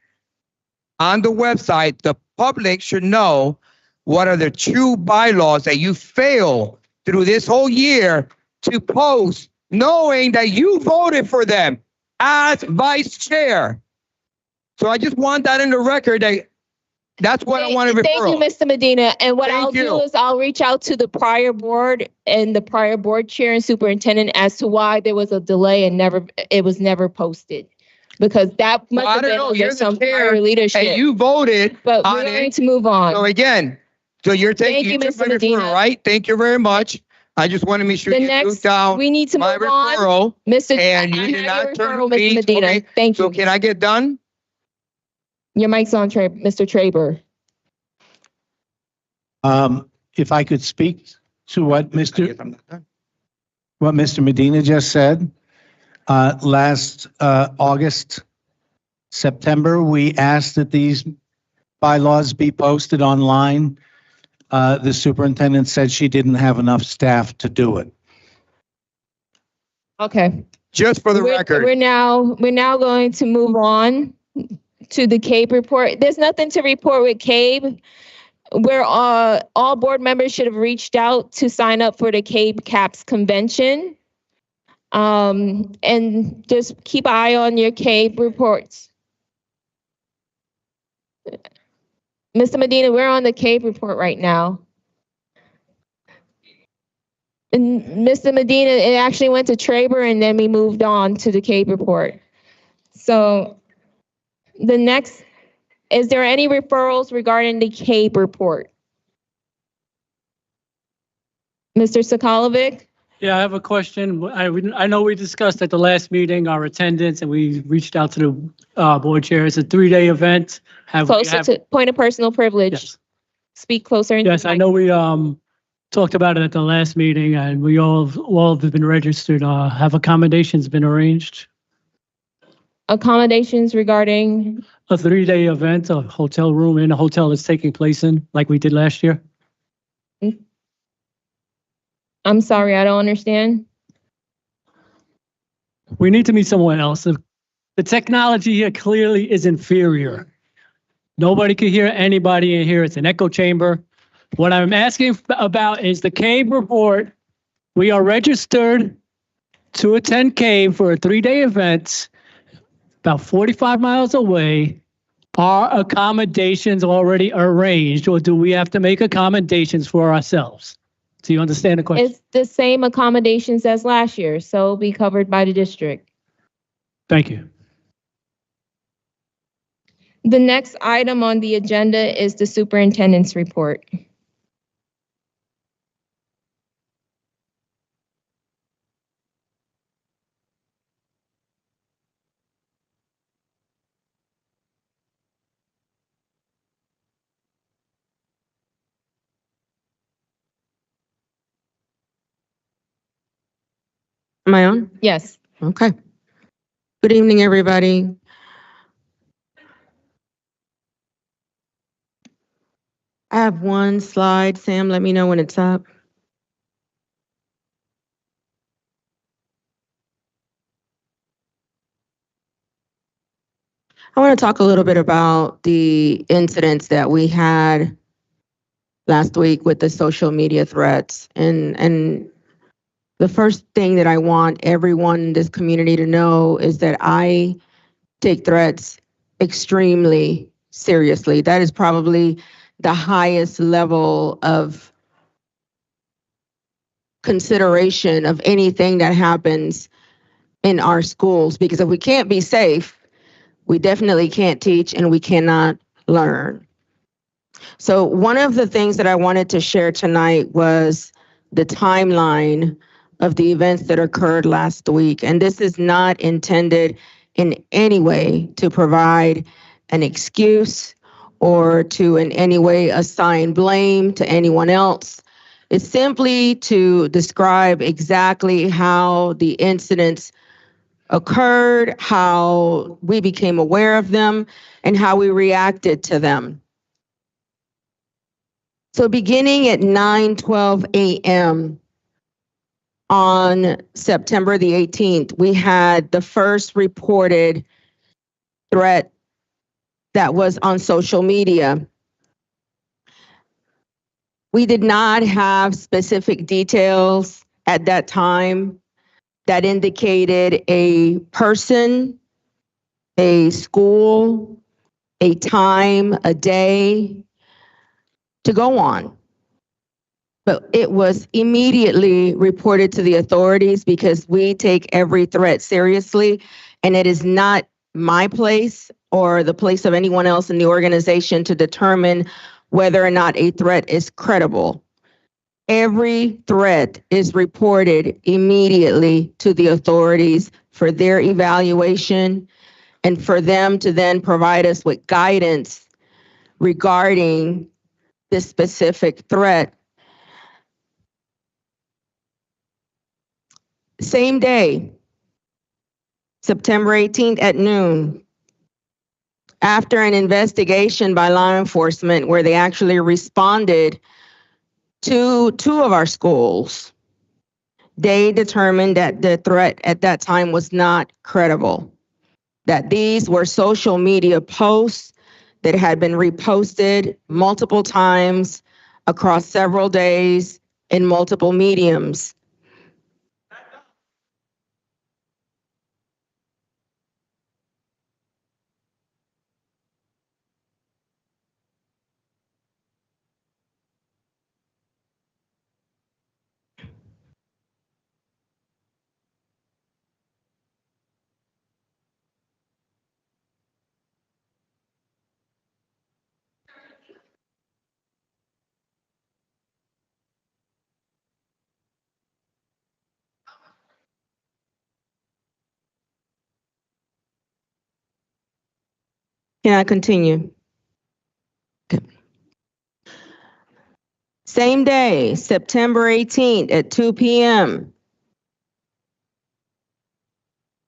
on the website. The public should know what are the true bylaws that you fail through this whole year to post, knowing that you voted for them as vice chair. So I just want that in the record that that's what I want to refer. Thank you, Mr. Medina. And what I'll do is I'll reach out to the prior board and the prior board chair and superintendent as to why there was a delay and it was never posted. Because that must have been under some prior leadership. And you voted but on we're it. going to move on. So again, so you're taking you took my referral, right? Thank you very much. I just want to make sure The you next, took down we need to my move on. referral. Mr. And I you did have your not turn referral, to Mr. me. Medina. Okay. Thank you. So can I get done? Your mic's on, Mr. Traber. If I could speak to what Mr. Medina just said, last August, September, we asked that these bylaws be posted online. The superintendent said she didn't have enough staff to do it. Okay. Just for the record. We're now going to move on to the CABE report. There's nothing to report with CABE. Where all board members should have reached out to sign up for the CABE CAPS convention. And just keep an eye on your CABE reports. Mr. Medina, we're on the CABE report right now. And Mr. Medina, it actually went to Traber and then we moved on to the CABE report. So the next, is there any referrals regarding the CABE report? Mr. Sokolovic? Yeah, I have a question. I know we discussed at the last meeting our attendance and we reached out to the board chair. It's a 3-day event. Closer to point of personal privilege. Yes. Speak closer. Yes, I know we talked about it at the last meeting and we all have been registered. Have accommodations been arranged? Accommodations regarding? A 3-day event, a hotel room in a hotel that's taking place in, like we did last year. I'm sorry, I don't understand. We need to meet someone else. The technology here clearly is inferior. Nobody can hear anybody in here. It's an echo chamber. What I'm asking about is the CABE report. We are registered to attend CABE for a 3-day event about 45 miles away. Are accommodations already arranged or do we have to make accommodations for ourselves? Do you understand the question? It's the same accommodations as last year, so it'll be covered by the district. Thank you. The next item on the agenda is the superintendent's report. Am I on? Yes. Okay. Good evening, everybody. I have one slide. Sam, let me know when it's up. I want to talk a little bit about the incidents that we had last week with the social media threats. And the first thing that I want everyone in this community to know is that I take threats extremely seriously. That is probably the highest level of consideration of anything that happens in our schools, because if we can't be safe, we definitely can't teach and we cannot learn. So one of the things that I wanted to share tonight was the timeline of the events that occurred last week. And this is not intended in any way to provide an excuse or to in any way assign blame to anyone else. It's simply to describe exactly how the incidents occurred, how we became aware of them, and how we reacted to them. So beginning at 9:12 a.m. on September the 18th, we had the first reported threat that was on social media. We did not have specific details at that time that indicated a person, a school, a time, a day to go on. But it was immediately reported to the authorities because we take every threat seriously, and it is not my place or the place of anyone else in the organization to determine whether or not a threat is credible. Every threat is reported immediately to the authorities for their evaluation and for them to then provide us with guidance regarding this specific threat. Same day, September 18th at noon, after an investigation by law enforcement where they actually responded to 2 of our schools, they determined that the threat at that time was not credible, that these were social media posts that had been reposted multiple times across several days in multiple mediums. Can I continue? Okay. Same day, September 18th at 2 p.m.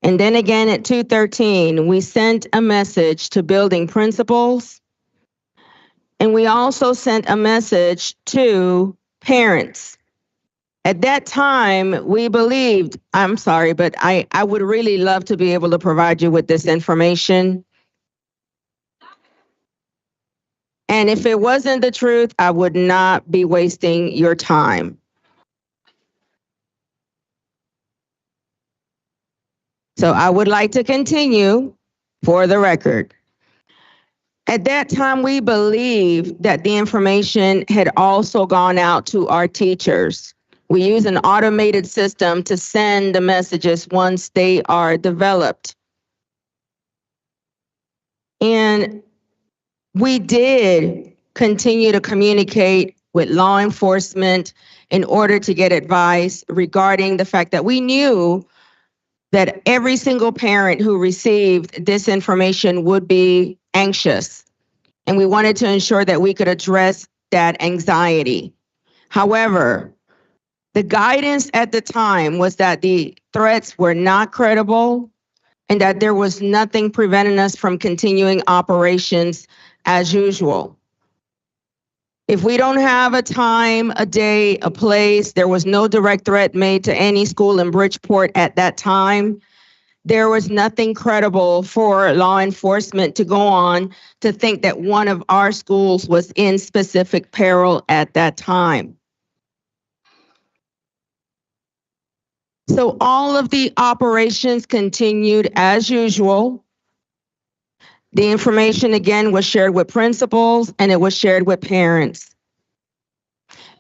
And then again at 2:13, we sent a message to building principals. And we also sent a message to parents. At that time, we believed, I'm sorry, but I would really love to be able to provide you with this information. And if it wasn't the truth, I would not be wasting your time. So I would like to continue for the record. At that time, we believed that the information had also gone out to our teachers. We use an automated system to send the messages once they are developed. And we did continue to communicate with law enforcement in order to get advice regarding the fact that we knew that every single parent who received this information would be anxious. And we wanted to ensure that we could address that anxiety. However, the guidance at the time was that the threats were not credible and that there was nothing preventing us from continuing operations as usual. If we don't have a time, a day, a place, there was no direct threat made to any school in Bridgeport at that time. There was nothing credible for law enforcement to go on to think that one of our schools was in specific peril at that time. So all of the operations continued as usual. The information again was shared with principals and it was shared with parents.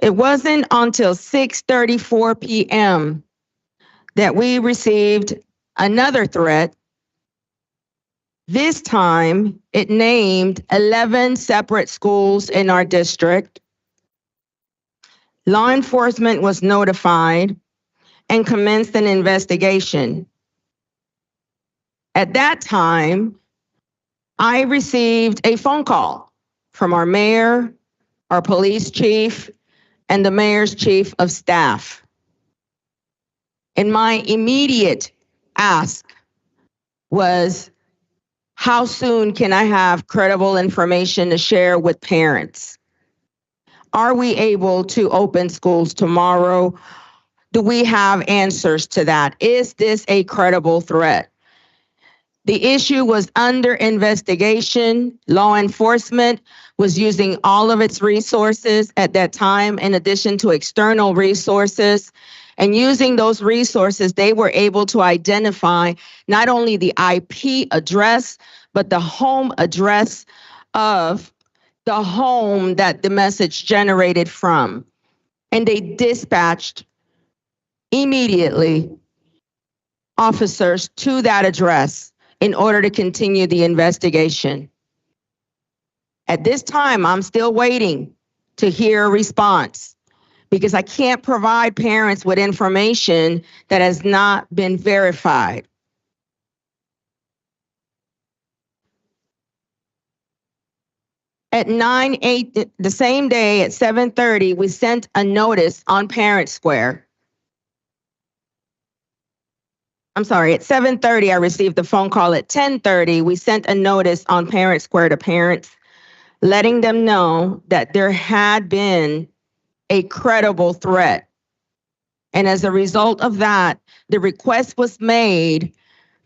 It wasn't until 6:34 p.m. that we received another threat. This time it named 11 separate schools in our district. Law enforcement was notified and commenced an investigation. At that time, I received a phone call from our mayor, our police chief, and the mayor's chief of staff. And my immediate ask was, how soon can I have credible information to share with parents? Are we able to open schools tomorrow? Do we have answers to that? Is this a credible threat? The issue was under investigation. Law enforcement was using all of its resources at that time, in addition to external resources. And using those resources, they were able to identify not only the IP address, but the home address of the home that the message generated from. And they dispatched immediately officers to that address in order to continue the investigation. At this time, I'm still waiting to hear a response because I can't provide parents with information that has not been verified. At 9/8, the same day at 7:30, we sent a notice on Parent Square. I'm sorry, at 7:30, I received the phone call. At 10:30, we sent a notice on Parent Square to parents, letting them know that there had been a credible threat. And as a result of that, the request was made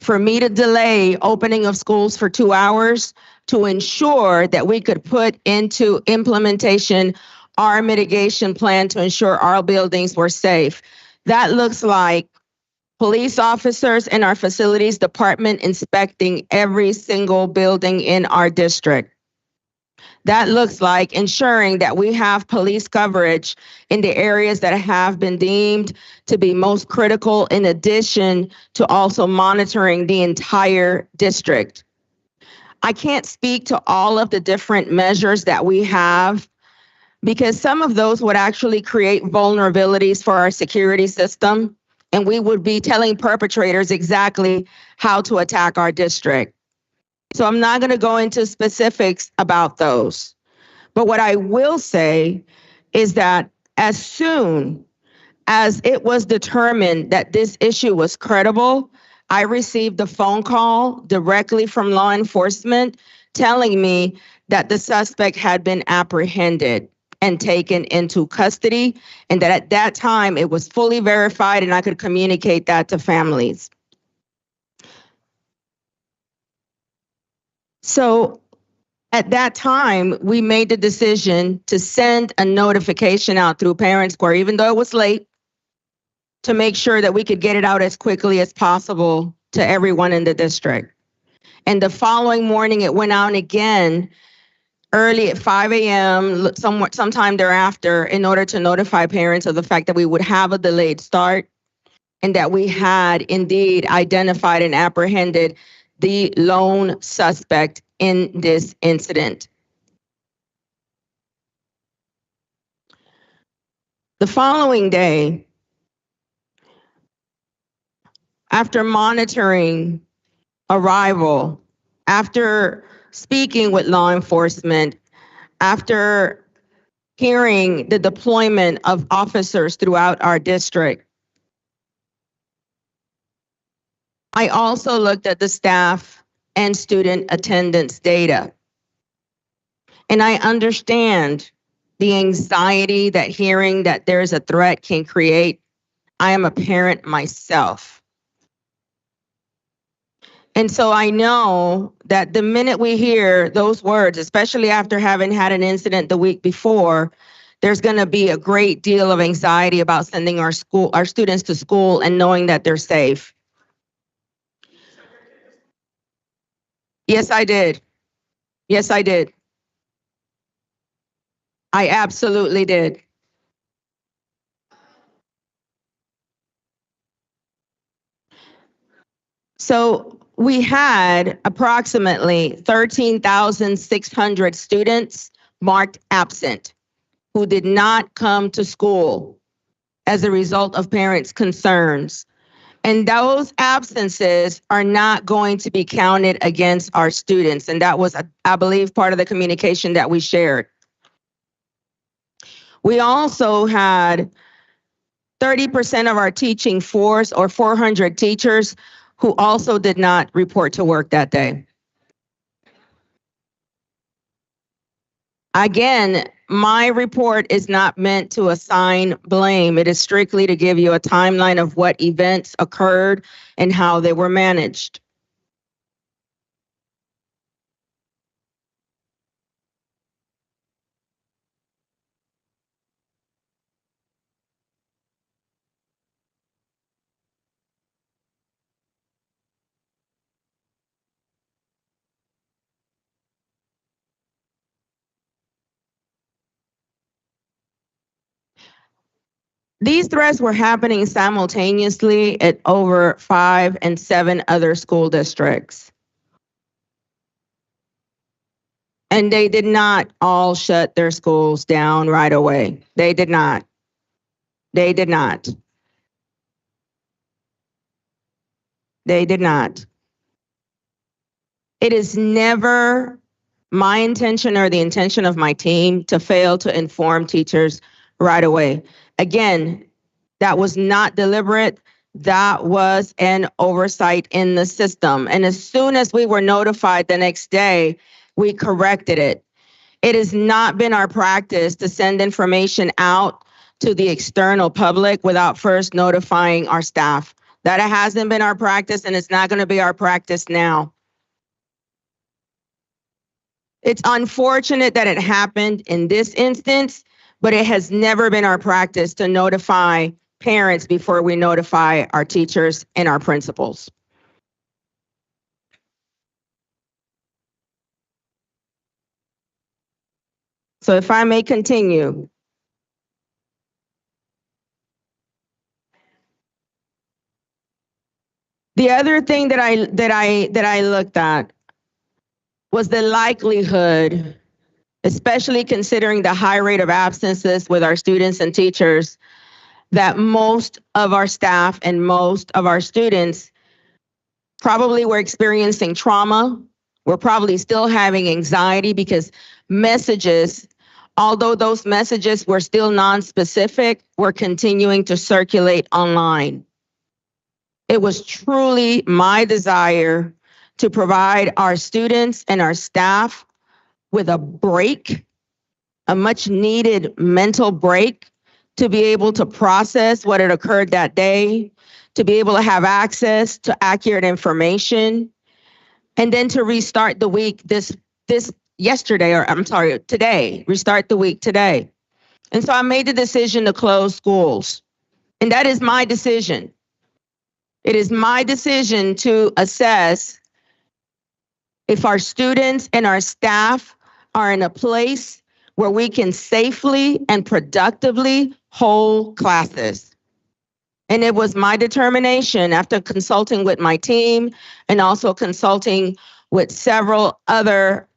for me to delay opening of schools for 2 hours to ensure that we could put into implementation our mitigation plan to ensure our buildings were safe. That looks like police officers in our facilities department inspecting every single building in our district. That looks like ensuring that we have police coverage in the areas that have been deemed to be most critical, in addition to also monitoring the entire district. I can't speak to all of the different measures that we have because some of those would actually create vulnerabilities for our security system, and we would be telling perpetrators exactly how to attack our district. So I'm not going to go into specifics about those. But what I will say is that as soon as it was determined that this issue was credible, I received a phone call directly from law enforcement telling me that the suspect had been apprehended and taken into custody, and that at that time it was fully verified and I could communicate that to families. So at that time, we made the decision to send a notification out through Parent Square, even though it was late, to make sure that we could get it out as quickly as possible to everyone in the district. And the following morning, it went out again early at 5 a.m., sometime thereafter, in order to notify parents of the fact that we would have a delayed start and that we had indeed identified and apprehended the lone suspect in this incident. The following day, after monitoring arrival, after speaking with law enforcement, after hearing the deployment of officers throughout our district, I also looked at the staff and student attendance data. And I understand the anxiety that hearing that there's a threat can create. I am a parent myself. And so I know that the minute we hear those words, especially after having had an incident the week before, there's going to be a great deal of anxiety about sending our students to school and knowing that they're safe. Yes, I did. Yes, I did. I absolutely did. So we had approximately 13,600 students marked absent who did not come to school as a result of parents' concerns. And those absences are not going to be counted against our students. And that was, I believe, part of the communication that we shared. We also had 30% of our teaching force, or 400 teachers, who also did not report to work that day. Again, my report is not meant to assign blame. It is strictly to give you a timeline of what events occurred and how they were managed. These threats were happening simultaneously at over 5 and 7 other school districts. And they did not all shut their schools down right away. They did not. They did not. They did not. It is never my intention or the intention of my team to fail to inform teachers right away. Again, that was not deliberate. That was an oversight in the system. And as soon as we were notified the next day, we corrected it. It has not been our practice to send information out to the external public without first notifying our staff. That hasn't been our practice, and it's not going to be our practice now. It's unfortunate that it happened in this instance, but it has never been our practice to notify parents before we notify our teachers and our principals. So if I may continue. The other thing that I looked at was the likelihood, especially considering the high rate of absences with our students and teachers, that most of our staff and most of our students probably were experiencing trauma We're probably still having anxiety because messages, although those messages were still non-specific, were continuing to circulate online. It was truly my desire to provide our students and our staff with a break, a much needed mental break, to be able to process what had occurred that day, to be able to have access to accurate information, and then to restart the week today, restart the week today. And so I made the decision to close schools. And that is my decision. It is my decision to assess if our students and our staff are in a place where we can safely and productively hold classes. And it was my determination, after consulting with my team and also consulting with several other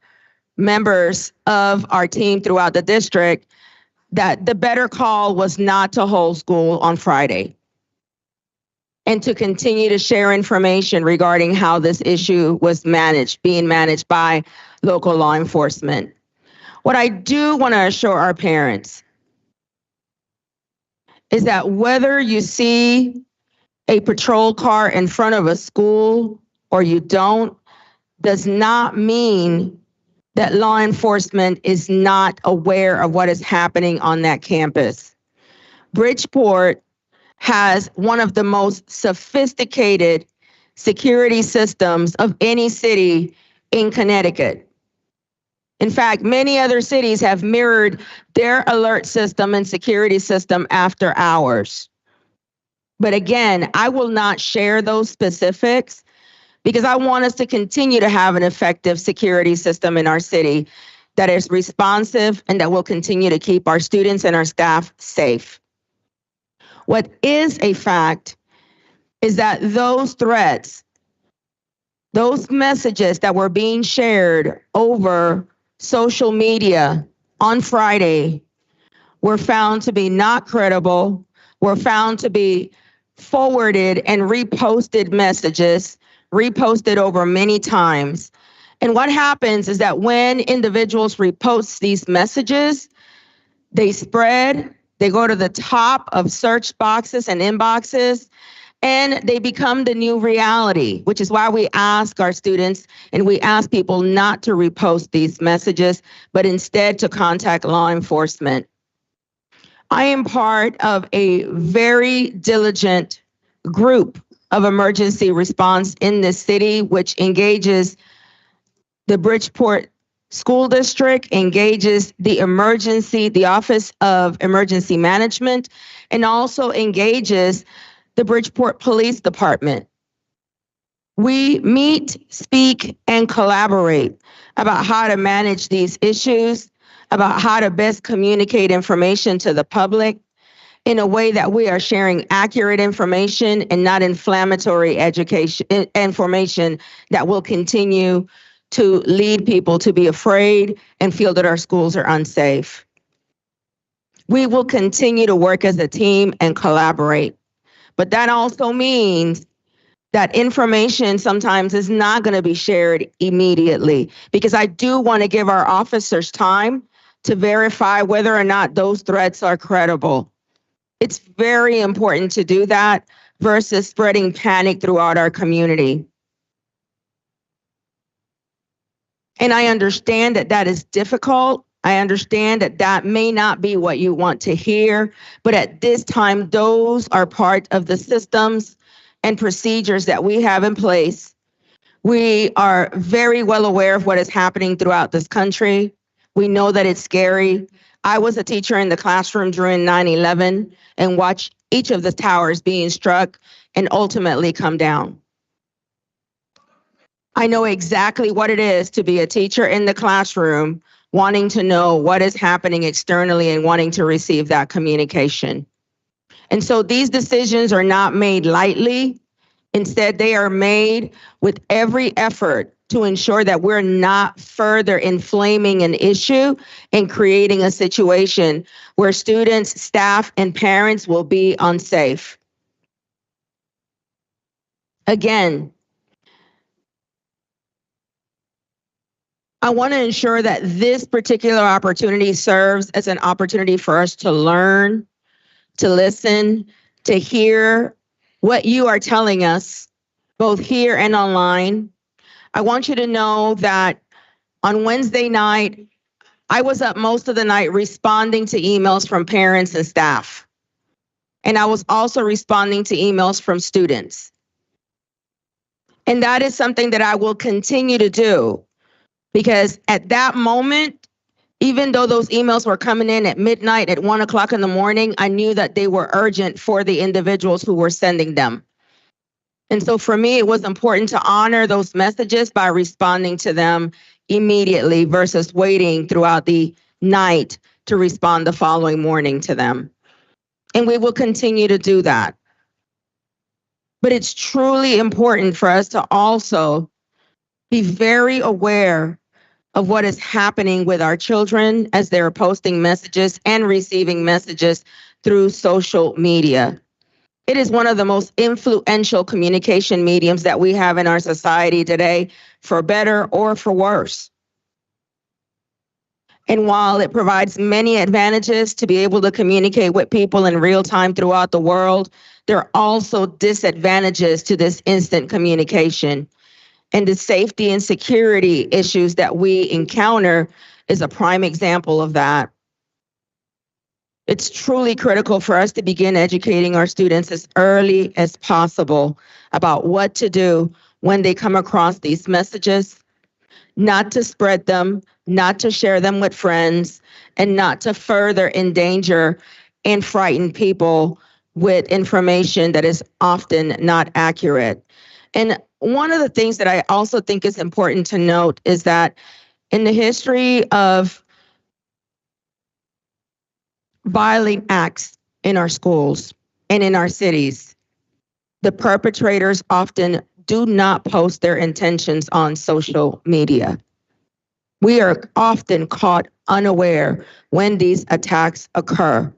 members of our team throughout the district, that the better call was not to hold school on Friday and to continue to share information regarding how this issue was being managed by local law enforcement. What I do want to assure our parents is that whether you see a patrol car in front of a school or you don't, does not mean that law enforcement is not aware of what is happening on that campus. Bridgeport has one of the most sophisticated security systems of any city in Connecticut. In fact, many other cities have mirrored their alert system and security system after hours. But again, I will not share those specifics because I want us to continue to have an effective security system in our city that is responsive and that will continue to keep our students and our staff safe. What is a fact is that those threats, those messages that were being shared over social media on Friday were found to be not credible, were found to be forwarded and reposted messages, reposted over many times. And what happens is that when individuals repost these messages, they spread, they go to the top of search boxes and inboxes, and they become the new reality, which is why we ask our students and we ask people not to repost these messages, but instead to contact law enforcement. I am part of a very diligent group of emergency response in this city, which engages the Bridgeport School District, engages the Office of Emergency Management, and also engages the Bridgeport Police Department. We meet, speak, and collaborate about how to manage these issues, about how to best communicate information to the public in a way that we are sharing accurate information and not inflammatory information that will continue to lead people to be afraid and feel that our schools are unsafe. We will continue to work as a team and collaborate. But that also means that information sometimes is not going to be shared immediately, because I do want to give our officers time to verify whether or not those threats are credible. It's very important to do that versus spreading panic throughout our community. And I understand that that is difficult. I understand that that may not be what you want to hear, but at this time, those are part of the systems and procedures that we have in place. We are very well aware of what is happening throughout this country. We know that it's scary. I was a teacher in the classroom during 9/11 and watched each of the towers being struck and ultimately come down. I know exactly what it is to be a teacher in the classroom, wanting to know what is happening externally and wanting to receive that communication. And so these decisions are not made lightly. Instead, they are made with every effort to ensure that we're not further inflaming an issue and creating a situation where students, staff, and parents will be unsafe. Again, I want to ensure that this particular opportunity serves as an opportunity for us to learn, to listen, to hear what you are telling us, both here and online. I want you to know that on Wednesday night, I was up most of the night responding to emails from parents and staff. And I was also responding to emails from students. And that is something that I will continue to do, because at that moment, even though those emails were coming in at midnight, at 1 o'clock in the morning, I knew that they were urgent for the individuals who were sending them. And so for me, it was important to honor those messages by responding to them immediately versus waiting throughout the night to respond the following morning to them. And we will continue to do that. But it's truly important for us to also be very aware of what is happening with our children as they're posting messages and receiving messages through social media. It is one of the most influential communication mediums that we have in our society today, for better or for worse. And while it provides many advantages to be able to communicate with people in real time throughout the world, there are also disadvantages to this instant communication. And the safety and security issues that we encounter is a prime example of that. It's truly critical for us to begin educating our students as early as possible about what to do when they come across these messages, not to spread them, not to share them with friends, and not to further endanger and frighten people with information that is often not accurate. And one of the things that I also think is important to note is that in the history of violent acts in our schools and in our cities, the perpetrators often do not post their intentions on social media. We are often caught unaware when these attacks occur.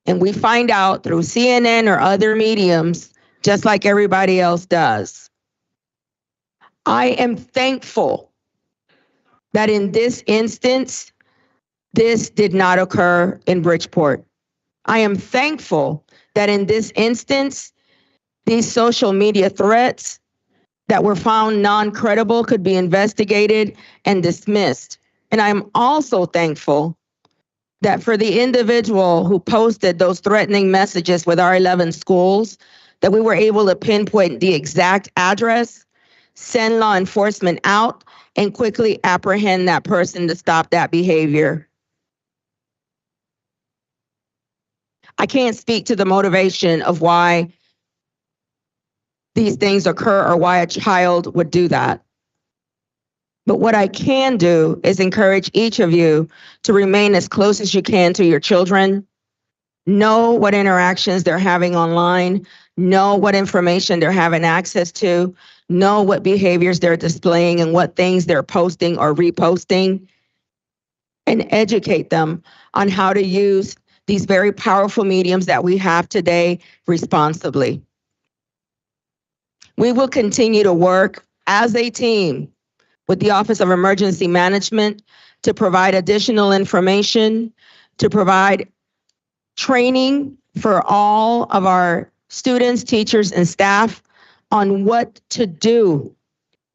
And we find out through CNN or other mediums, just like everybody else does. I am thankful that in this instance, this did not occur in Bridgeport. I am thankful that in this instance, these social media threats that were found non-credible could be investigated and dismissed. And I'm also thankful that for the individual who posted those threatening messages with our 11 schools, that we were able to pinpoint the exact address, send law enforcement out, and quickly apprehend that person to stop that behavior. I can't speak to the motivation of why these things occur or why a child would do that. But what I can do is encourage each of you to remain as close as you can to your children, know what interactions they're having online, know what information they're having access to, know what behaviors they're displaying and what things they're posting or reposting, and educate them on how to use these very powerful mediums that we have today responsibly. We will continue to work as a team with the Office of Emergency Management to provide additional information, to provide training for all of our students, teachers, and staff on what to do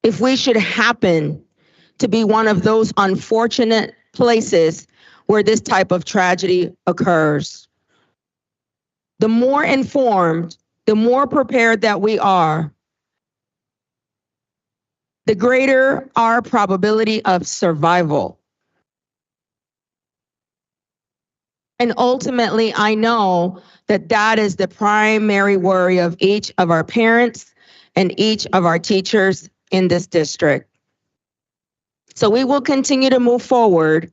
if we should happen to be one of those unfortunate places where this type of tragedy occurs. The more informed, the more prepared that we are, the greater our probability of survival. And ultimately, I know that that is the primary worry of each of our parents and each of our teachers in this district. So we will continue to move forward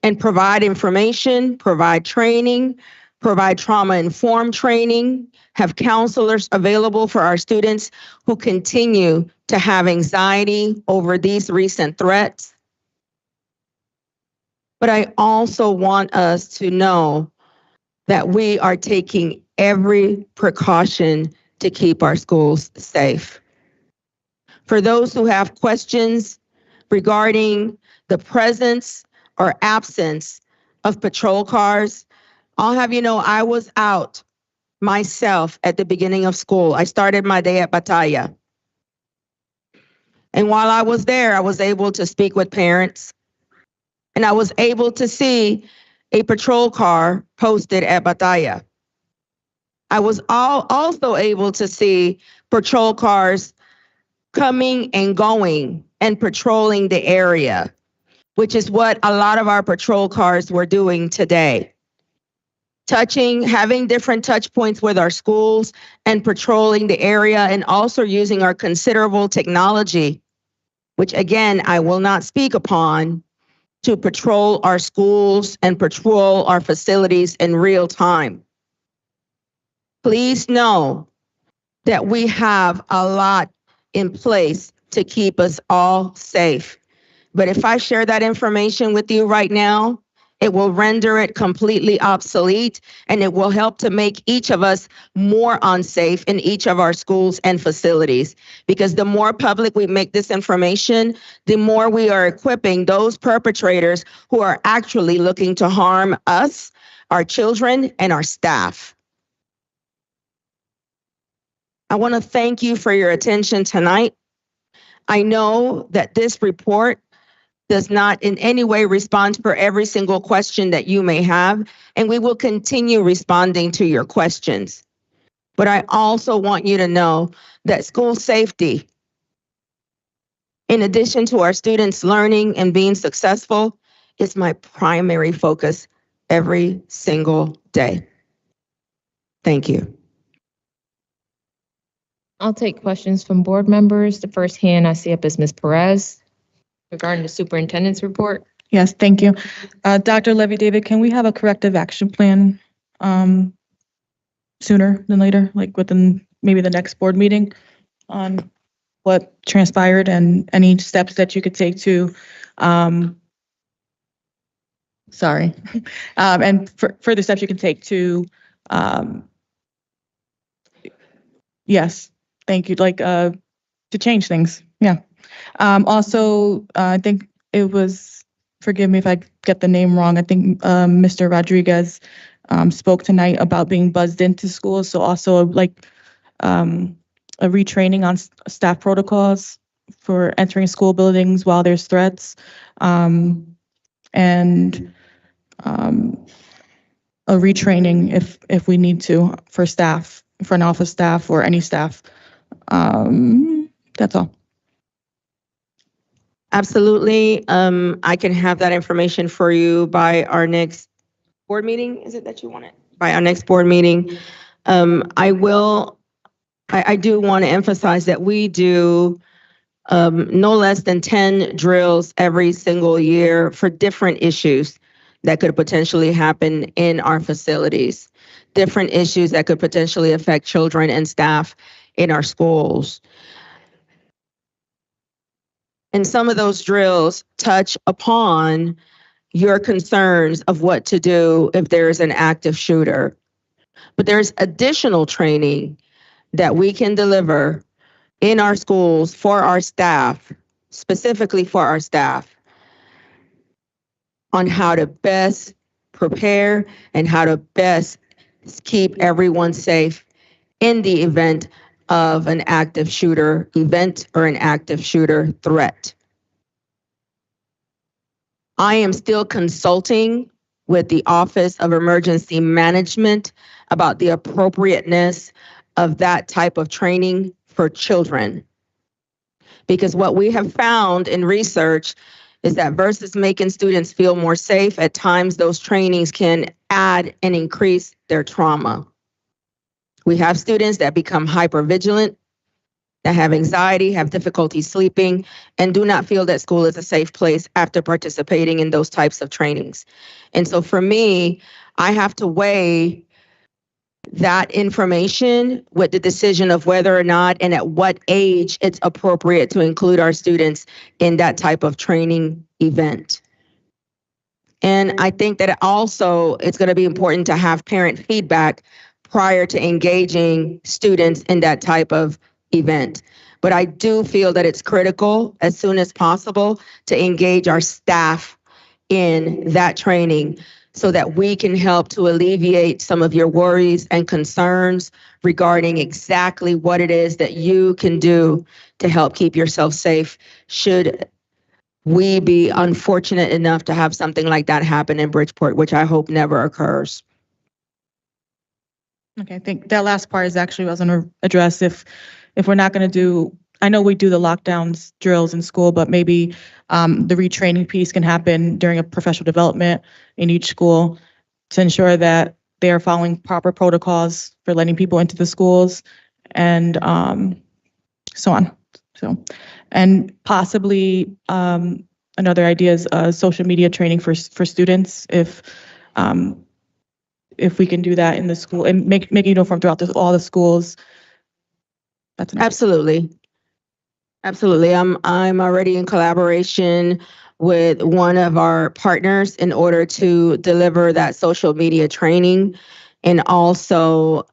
and provide information, provide training, provide trauma-informed training, have counselors available for our students who continue to have anxiety over these recent threats. But I also want us to know that we are taking every precaution to keep our schools safe. For those who have questions regarding the presence or absence of patrol cars. I'll have you know, I was out myself at the beginning of school. I started my day at Batalla. And while I was there, I was able to speak with parents, and I was able to see a patrol car posted at Batalla. I was also able to see patrol cars coming and going and patrolling the area, which is what a lot of our patrol cars were doing today. Having different touch points with our schools and patrolling the area, and also using our considerable technology, which again, I will not speak upon, to patrol our schools and patrol our facilities in real time. Please know that we have a lot in place to keep us all safe. But if I share that information with you right now, it will render it completely obsolete, and it will help to make each of us more unsafe in each of our schools and facilities. Because the more public we make this information, the more we are equipping those perpetrators who are actually looking to harm us, our children, and our staff. I want to thank you for your attention tonight. I know that this report does not in any way respond for every single question that you may have, and we will continue responding to your questions. But I also want you to know that school safety, in addition to our students learning and being successful, is my primary focus every single day. Thank you. I'll take questions from board members. The first hand I see up is Ms. Perez regarding the superintendent's report. Yes, thank you. Dr. Levy-David, can we have a corrective action plan sooner than later, like within maybe the next board meeting, on what transpired and any steps that you could take to, and further steps you can take to, yes, thank you, like to change things, yeah. Also, I think it was, forgive me if I get the name wrong, I think Mr. Rodriguez spoke tonight about being buzzed into schools. So also like a retraining on staff protocols for entering school buildings while there's threats, and a retraining if we need to for staff, for an office staff or any staff. That's all. Absolutely. I can have that information for you by our next board meeting. Is it that you want it? By our next board meeting. I do want to emphasize that we do no less than 10 drills every single year for different issues that could potentially happen in our facilities, different issues that could potentially affect children and staff in our schools. And some of those drills touch upon your concerns of what to do if there is an active shooter. But there's additional training that we can deliver in our schools for our staff, specifically for our staff, on how to best prepare and how to best keep everyone safe in the event of an active shooter event or an active shooter threat. I am still consulting with the Office of Emergency Management about the appropriateness of that type of training for children. Because what we have found in research is that versus making students feel more safe, at times those trainings can add and increase their trauma. We have students that become hypervigilant, that have anxiety, have difficulty sleeping, and do not feel that school is a safe place after participating in those types of trainings. And so for me, I have to weigh that information with the decision of whether or not and at what age it's appropriate to include our students in that type of training event. And I think that also it's going to be important to have parent feedback prior to engaging students in that type of event. But I do feel that it's critical as soon as possible to engage our staff in that training so that we can help to alleviate some of your worries and concerns regarding exactly what it is that you can do to help keep yourself safe should we be unfortunate enough to have something like that happen in Bridgeport, which I hope never occurs. Okay, I think that last part is actually what I was going to address. If we're not going to do, I know we do the lockdowns drills in school, but maybe the retraining piece can happen during a professional development in each school to ensure that they are following proper protocols for letting people into the schools and so on. So, and possibly another idea is social media training for students. If we can do that in the school and make uniform throughout all the schools. That's absolutely. Absolutely. I'm already in collaboration with one of our partners in order to deliver that social media training, and also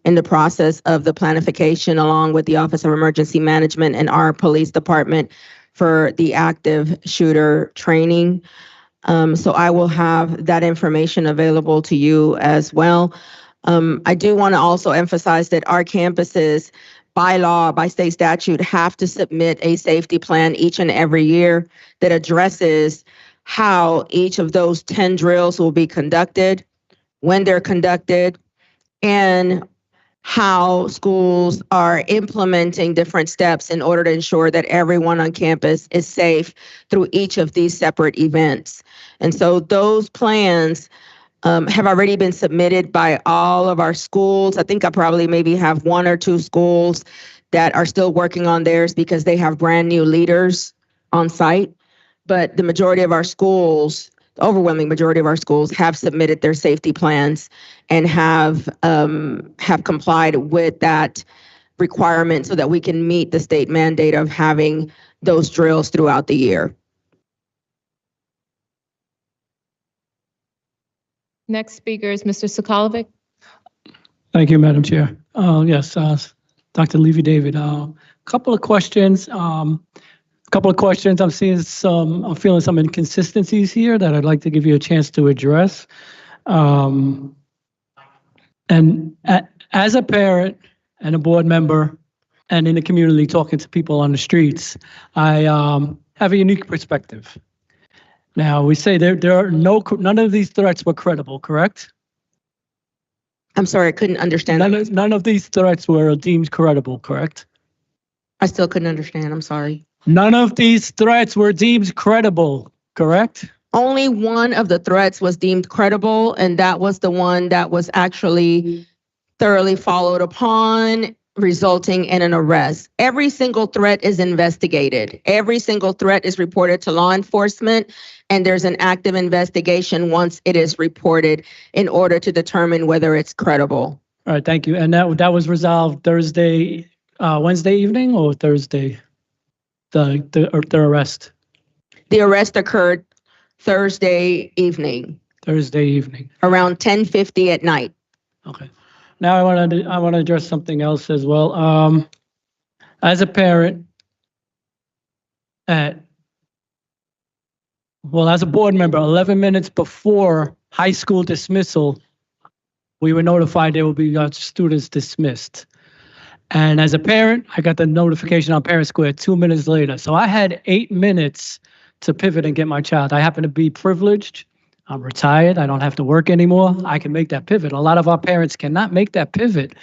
in the process of the planification along with the Office of Emergency Management and our police department for the active shooter training. So I will have that information available to you as well. I do want to also emphasize that our campuses, by law, by state statute, have to submit a safety plan each and every year that addresses how each of those 10 drills will be conducted, when they're conducted, and how schools are implementing different steps in order to ensure that everyone on campus is safe through each of these separate events. And so those plans have already been submitted by all of our schools. I think I probably maybe have 1 or 2 schools that are still working on theirs because they have brand new leaders on site. But the majority of our schools, the overwhelming majority of our schools, have submitted their safety plans and have complied with that requirement so that we can meet the state mandate of having those drills throughout the year. Next speaker is Mr. Sokolovic. Thank you, Madam Chair. Yes, Dr. Levy David. Couple of questions. I'm feeling some inconsistencies here that I'd like to give you a chance to address. And as a parent and a board member and in the community talking to people on the streets, I have a unique perspective. Now, we say there are none of these threats were credible, correct? I'm sorry, I couldn't understand. None of these threats were deemed credible, correct? I still couldn't understand, I'm sorry. None of these threats were deemed credible, correct? Only one of the threats was deemed credible, and that was the one that was actually thoroughly followed upon, resulting in an arrest. Every single threat is investigated. Every single threat is reported to law enforcement, and there's an active investigation once it is reported in order to determine whether it's credible. All right, thank you. And that was resolved Wednesday evening or Thursday? The arrest? The arrest occurred Thursday evening. Thursday evening. Around 10:50 at night. Okay. Now I want to address something else as well. As a parent, as a board member, 11 minutes before high school dismissal, we were notified there will be students dismissed. And as a parent, I got the notification on Parent Square 2 minutes later. So I had 8 minutes to pivot and get my child. I happen to be privileged. I'm retired. I don't have to work anymore. I can make that pivot. A lot of our parents cannot make that pivot.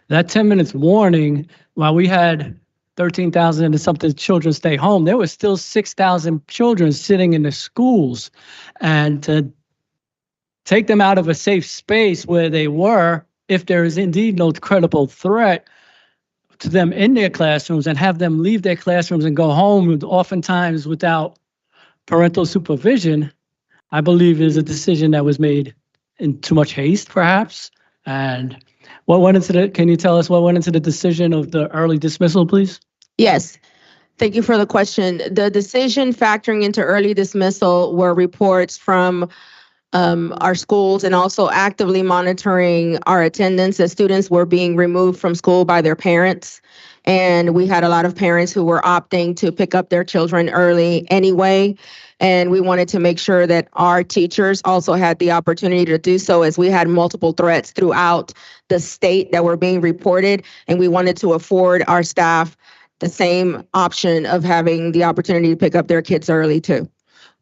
That 10 minutes warning, while we had 13,000 and something children stay home, there was still 6,000 children sitting in the schools. And to take them out of a safe space where they were, if there is indeed no credible threat to them in their classrooms, and have them leave their classrooms and go home, oftentimes without parental supervision, I believe is a decision that was made in too much haste, perhaps. And can you tell us what went into the decision of the early dismissal, please? Yes. Thank you for the question. The decision factoring into early dismissal were reports from our schools and also actively monitoring our attendance as students were being removed from school by their parents. And we had a lot of parents who were opting to pick up their children early anyway. And we wanted to make sure that our teachers also had the opportunity to do so, as we had multiple threats throughout the state that were being reported. And we wanted to afford our staff the same option of having the opportunity to pick up their kids early too.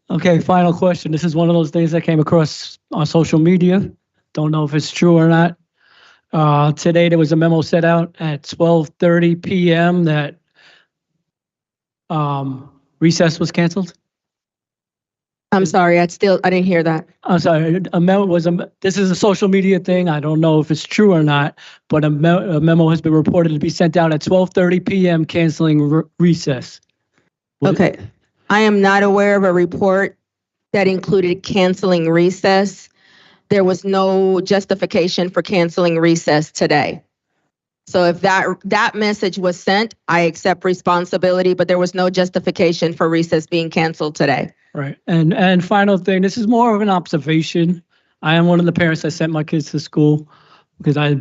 Okay, final question. This is one of those things that came across on social media. Don't know if it's true or not. Today, there was a memo set out at 12:30 p.m. that recess was canceled. I'm sorry, I didn't hear that. I'm sorry. A memo was this is a social media thing. I don't know if it's true or not, but a memo has been reported to be sent out at 12:30 p.m. canceling recess. Okay. I am not aware of a report that included canceling recess. There was no justification for canceling recess today. So if that message was sent, I accept responsibility, but there was no justification for recess being canceled today. Right. And final thing, this is more of an observation. I am one of the parents that sent my kids to school because I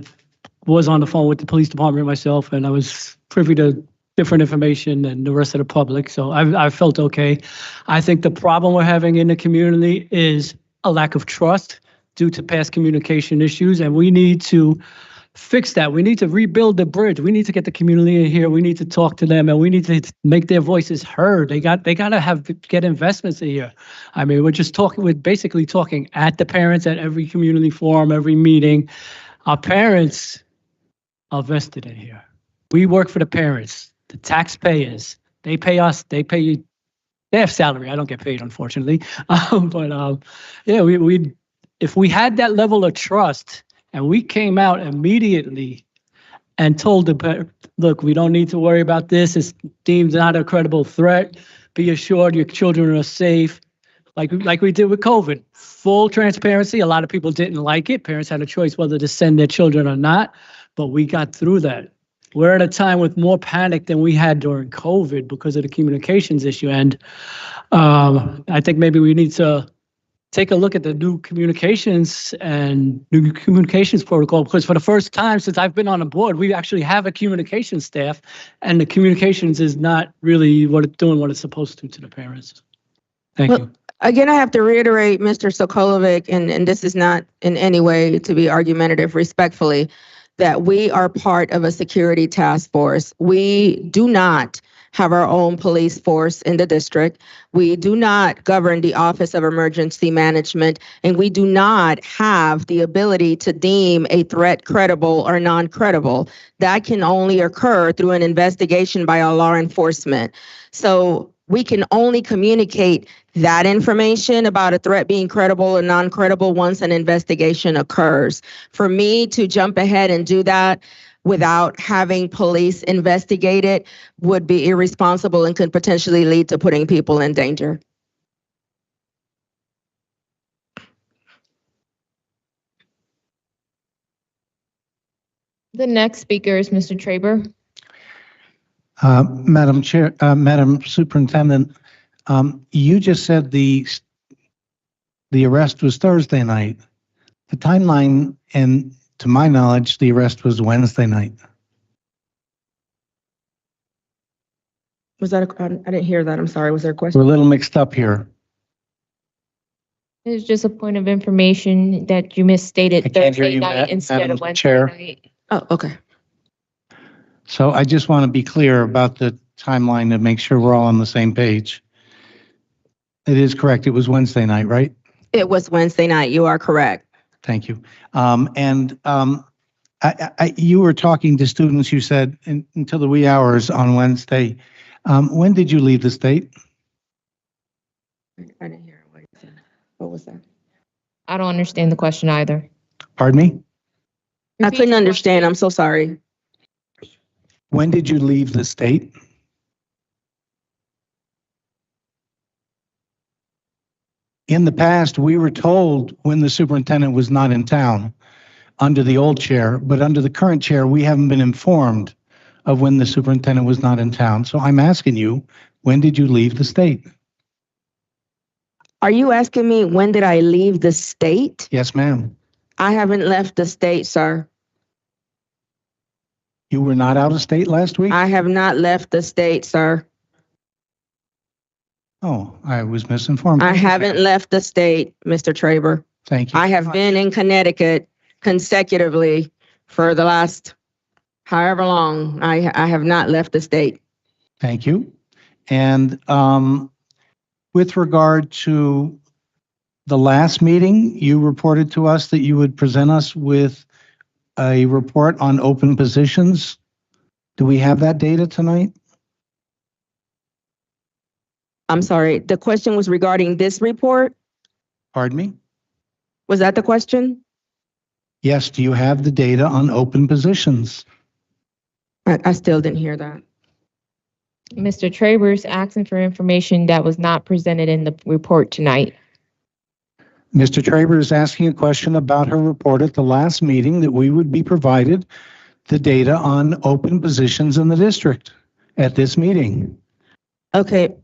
was on the phone with the police department myself, and I was privy to different information than the rest of the public. So I felt okay. I think the problem we're having in the community is a lack of trust due to past communication issues, and we need to fix that. We need to rebuild the bridge. We need to get the community in here. We need to talk to them, and we need to make their voices heard. They got to get investments in here. I mean, we're basically talking at the parents at every community forum, every meeting. Our parents are vested in here. We work for the parents, the taxpayers. They pay us. They have salary. I don't get paid, unfortunately. Yeah, we if we had that level of trust, and we came out immediately and told the parents, look, we don't need to worry about this. It's deemed not a credible threat. Be assured your children are safe. Like we did with COVID. Full transparency. A lot of people didn't like it. Parents had a choice whether to send their children or not, but we got through that. We're at a time with more panic than we had during COVID because of the communications issue. And I think maybe we need to take a look at the new communications protocol, because for the first time since I've been on the board, we actually have a communications staff, and the communications is not really doing what it's supposed to the parents. Thank you. Again, I have to reiterate, Mr. Sokolovic, and this is not in any way to be argumentative, respectfully, that we are part of a security task force. We do not have our own police force in the district. We do not govern the Office of Emergency Management, and we do not have the ability to deem a threat credible or non-credible. That can only occur through an investigation by our law enforcement. So we can only communicate that information about a threat being credible or non-credible once an investigation occurs. For me to jump ahead and do that without having police investigate it would be irresponsible and could potentially lead to putting people in danger. The next speaker is Mr. Traber. Madam Chair, Madam Superintendent, you just said the arrest was Thursday night. The timeline, and to my knowledge, the arrest was Wednesday night. Was that I didn't hear that. I'm sorry. Was there a question? We're a little mixed up here. It's just a point of information that you misstated I can't hear Thursday you, night instead Madam of Wednesday Chair. night. Oh, okay. So I just want to be clear about the timeline to make sure we're all on the same page. It is correct. It was Wednesday night, right? It was Wednesday night. You are correct. Thank you. You were talking to students, you said, until the wee hours on Wednesday. When did you leave the state? I didn't hear what you said. What was that? I don't understand the question either. Pardon me? I couldn't understand. I'm so sorry. When did you leave the state? In the past, we were told when the superintendent was not in town under the old chair, but under the current chair, we haven't been informed of when the superintendent was not in town. So I'm asking you, when did you leave the state? Are you asking me when did I leave the state? Yes, ma'am. I haven't left the state, sir. You were not out of state last week? I have not left the state, sir. Oh, I was misinformed. I haven't left the state, Mr. Traber. Thank you. I have been in Connecticut consecutively for the last however long. I have not left the state. Thank you. And with regard to the last meeting, you reported to us that you would present us with a report on open positions. Do we have that data tonight? I'm sorry, the question was regarding this report? Pardon me? Was that the question? Yes, do you have the data on open positions? I still didn't hear that. Mr. Traber's asking for information that was not presented in the report tonight. Mr. Traber is asking a question about her report at the last meeting that we would be provided the data on open positions in the district at this meeting. Okay,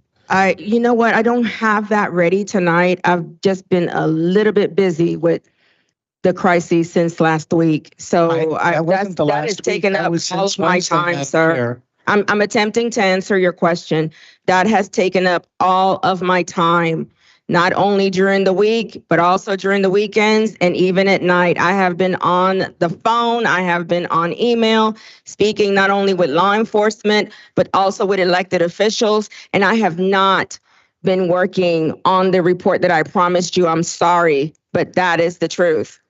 you know what? I don't have that ready tonight. I've just been a little bit busy with the crises since last week. So that has taken up all of my time, sir. I'm attempting to answer your question. That has taken up all of my time, not only during the week, but also during the weekends and even at night. I have been on the phone. I have been on email, speaking not only with law enforcement, but also with elected officials. And I have not been working on the report that I promised you. I'm sorry, but that is the truth.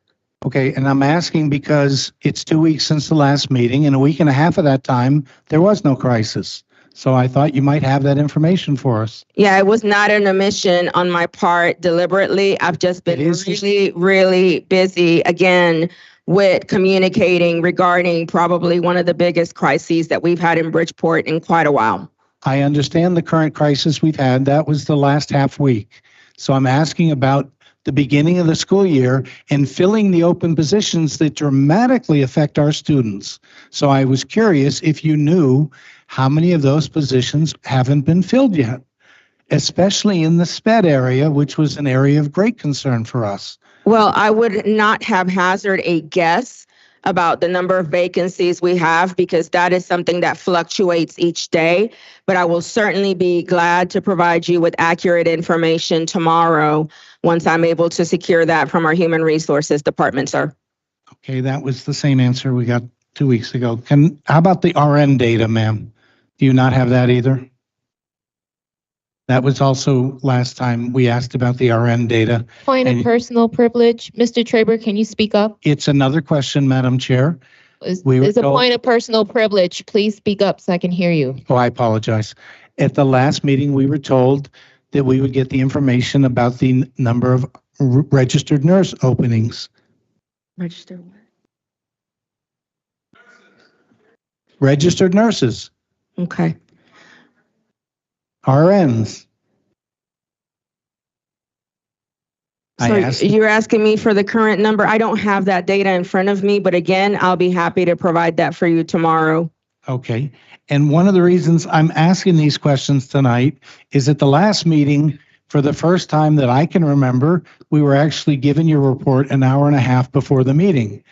Okay, and I'm asking because it's 2 weeks since the last meeting, and a week and a half of that time, there was no crisis. So I thought you might have that information for us. Yeah, it was not an omission on my part deliberately. I've just been really, really busy again with communicating regarding probably one of the biggest crises that we've had in Bridgeport in quite a while. I understand the current crisis we've had. That was the last half week. So I'm asking about the beginning of the school year and filling the open positions that dramatically affect our students. So I was curious if you knew how many of those positions haven't been filled yet, especially in the SPED area, which was an area of great concern for us. Well, I would not have hazarded a guess about the number of vacancies we have because that is something that fluctuates each day. But I will certainly be glad to provide you with accurate information tomorrow once I'm able to secure that from our Human Resources Department, sir. Okay, that was the same answer we got 2 weeks ago. How about the RN data, ma'am? Do you not have that either? That was also last time we asked about the RN data. Point of personal privilege. Mr. Traber, can you speak up? It's another question, Madam Chair. It's a point of personal privilege. Please speak up so I can hear you. Oh, I apologize. At the last meeting, we were told that we would get the information about the number of registered nurse openings. Registered what? Registered nurses. Okay. RNs. So you're asking me for the current number. I don't have that data in front of me, but again, I'll be happy to provide that for you tomorrow. Okay. And one of the reasons I'm asking these questions tonight is at the last meeting, for the first time that I can remember, we were actually given your report an hour and a half before the meeting,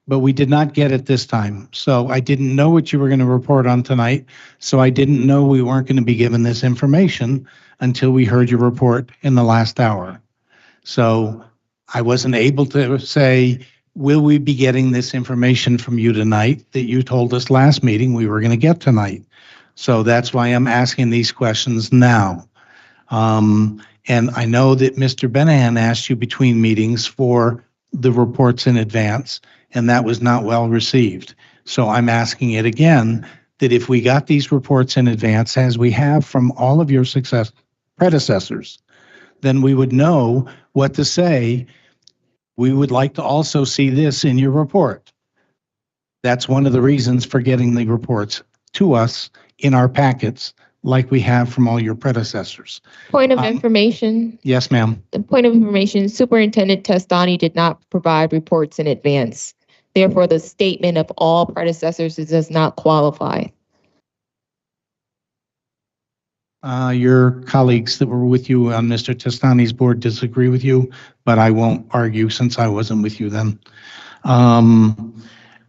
but we did not get it this time. So I didn't know what you were going to report on tonight. So I didn't know we weren't going to be given this information until we heard your report in the last hour. So I wasn't able to say, will we be getting this information from you tonight that you told us last meeting we were going to get tonight? So that's why I'm asking these questions now. And I know that Mr. Benahan asked you between meetings for the reports in advance, and that was not well received. So I'm asking it again, that if we got these reports in advance, as we have from all of your predecessors, then we would know what to say. We would like to also see this in your report. That's one of the reasons for getting the reports to us in our packets, like we have from all your predecessors. Point of information. Yes, ma'am. The point of information, Superintendent Testani did not provide reports in advance. Therefore, the statement of all predecessors does not qualify. Your colleagues that were with you on Mr. Testani's board disagree with you, but I won't argue since I wasn't with you then.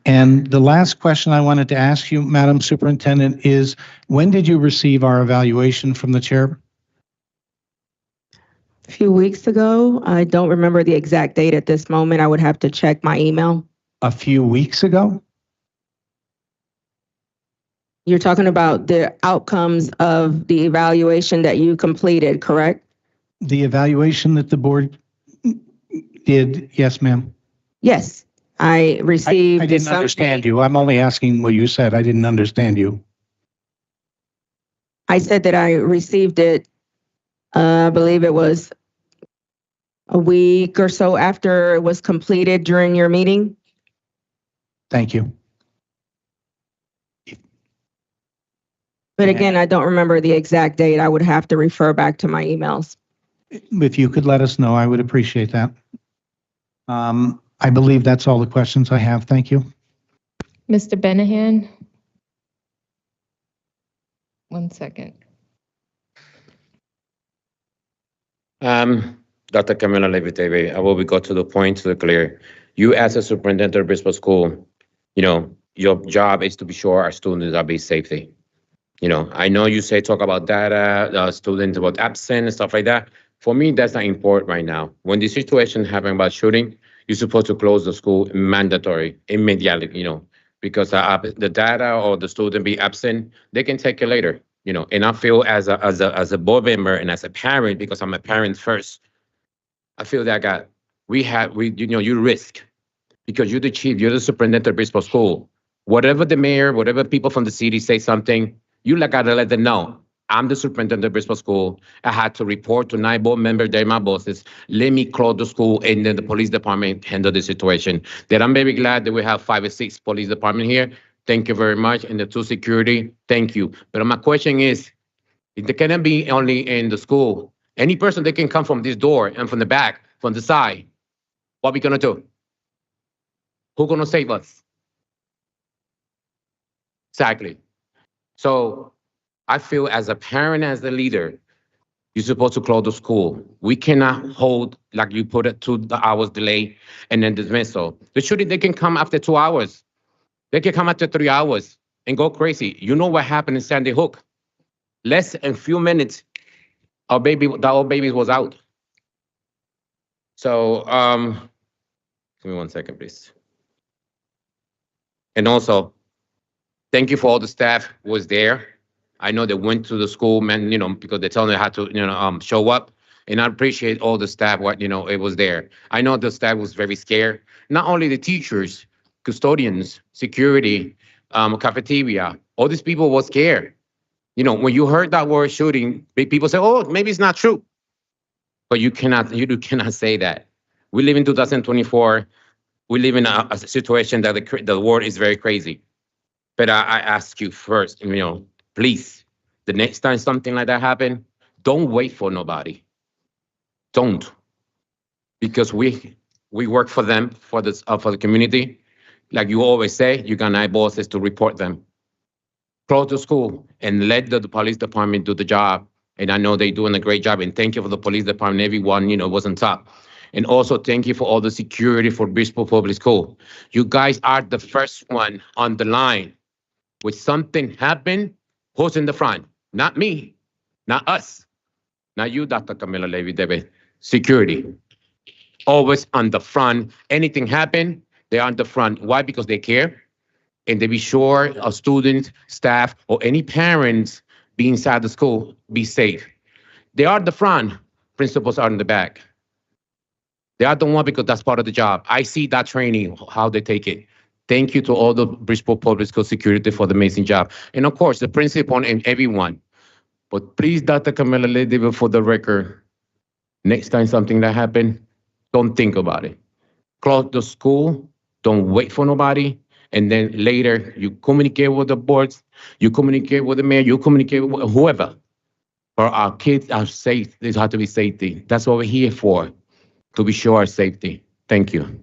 And the last question I wanted to ask you, Madam Superintendent, is when did you receive our evaluation from the chair? A few weeks ago. I don't remember the exact date at this moment. I would have to check my email. A few weeks ago? You're talking about the outcomes of the evaluation that you completed, correct? The evaluation that the board did, yes, ma'am. Yes, I received. I didn't understand you. I'm only asking what you said. I didn't understand you. I said that I received it, I believe it was a week or so after it was completed during your meeting. Thank you. But again, I don't remember the exact date. I would have to refer back to my emails. If you could let us know, I would appreciate that. I believe that's all the questions I have. Thank you. Mr. Benahan? 1 second. Dr. Camila Leviteve, I will go to the point, to the clear. You as a superintendent of Bridgeport School, your job is to be sure our students are being safety. I know you say talk about data, students about absent and stuff like that. For me, that's not important right now. When the situation happened about shooting, you're supposed to close the school mandatory immediately, because the data or the student be absent, they can take it later, And I feel as a board member and as a parent, because I'm a parent first, I feel that you risk, because you're the chief, you're the superintendent of Bridgeport School. Whatever the mayor, whatever people from the city say something, you gotta let them know. I'm the superintendent of Bridgeport School. I had to report to 9 board members, they're my bosses. Let me close the school, and then the police department handle the situation. That I'm very glad that we have 5 or 6 police department here. Thank you very much. And the 2 security, thank you. But my question is, it cannot be only in the school. Any person that can come from this door and from the back, from the side, what we gonna do? Who gonna save us? Exactly. So I feel as a parent, as a leader, you're supposed to close the school. We cannot hold, like you put it, 2 hours delay and then dismissal. The shooting, they can come after 2 hours. They can come after 3 hours and go crazy. You know what happened in Sandy Hook? Less than a few minutes, our baby was out. So, give me 1 second, please. And also, thank you for all the staff who was there. I know they went to the school, man, because they told me they had to, show up. And I appreciate all the staff, it was there. I know the staff was very scared. Not only the teachers, custodians, security, cafeteria, all these people were scared. When you heard that word shooting, people say, oh, maybe it's not true. But you cannot say that. We live in 2024. We live in a situation that the world is very crazy. But I ask you first, please, the next time something like that happen, don't wait for nobody. Don't. Because we work for them, for the community. Like you always say, you got 9 bosses to report them. Close the school and let the police department do the job. And I know they're doing a great job. And thank you for the police department. Everyone, was on top. And also thank you for all the security for Bridgeport Public School. You guys are the first one on the line. When something happen, who's in the front? Not me, not us, not you, Dr. Camila Levy-Debe. Security, always on the front. Anything happen, they're on the front. Why? Because they care, and they be sure our students, staff, or any parents be inside the school, be safe. They are the front, principals are in the back. They are the one because that's part of the job. I see that training, how they take it. Thank you to all the Bridgeport Public School security for the amazing job. And of course, the principal and everyone. But please, Dr. Camila Levy, for the record, next time something that happen, don't think about it. Close the school, don't wait for nobody. And then later, you communicate with the boards, you communicate with the mayor, you communicate with whoever. For our kids are safe, there has to be safety. That's what we're here for, to be sure our safety. Thank you.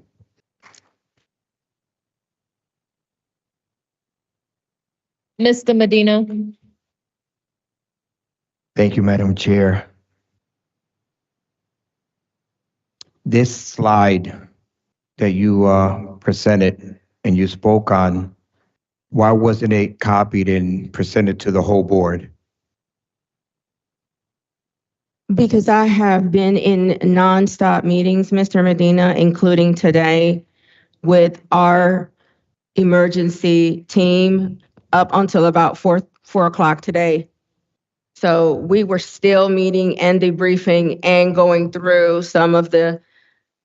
Mr. Medina? Thank you, Madam Chair. This slide that you presented and you spoke on, why wasn't it copied and presented to the whole board? Because I have been in nonstop meetings, Mr. Medina, including today with our emergency team up until about 4 o'clock today. So we were still meeting and debriefing and going through some of the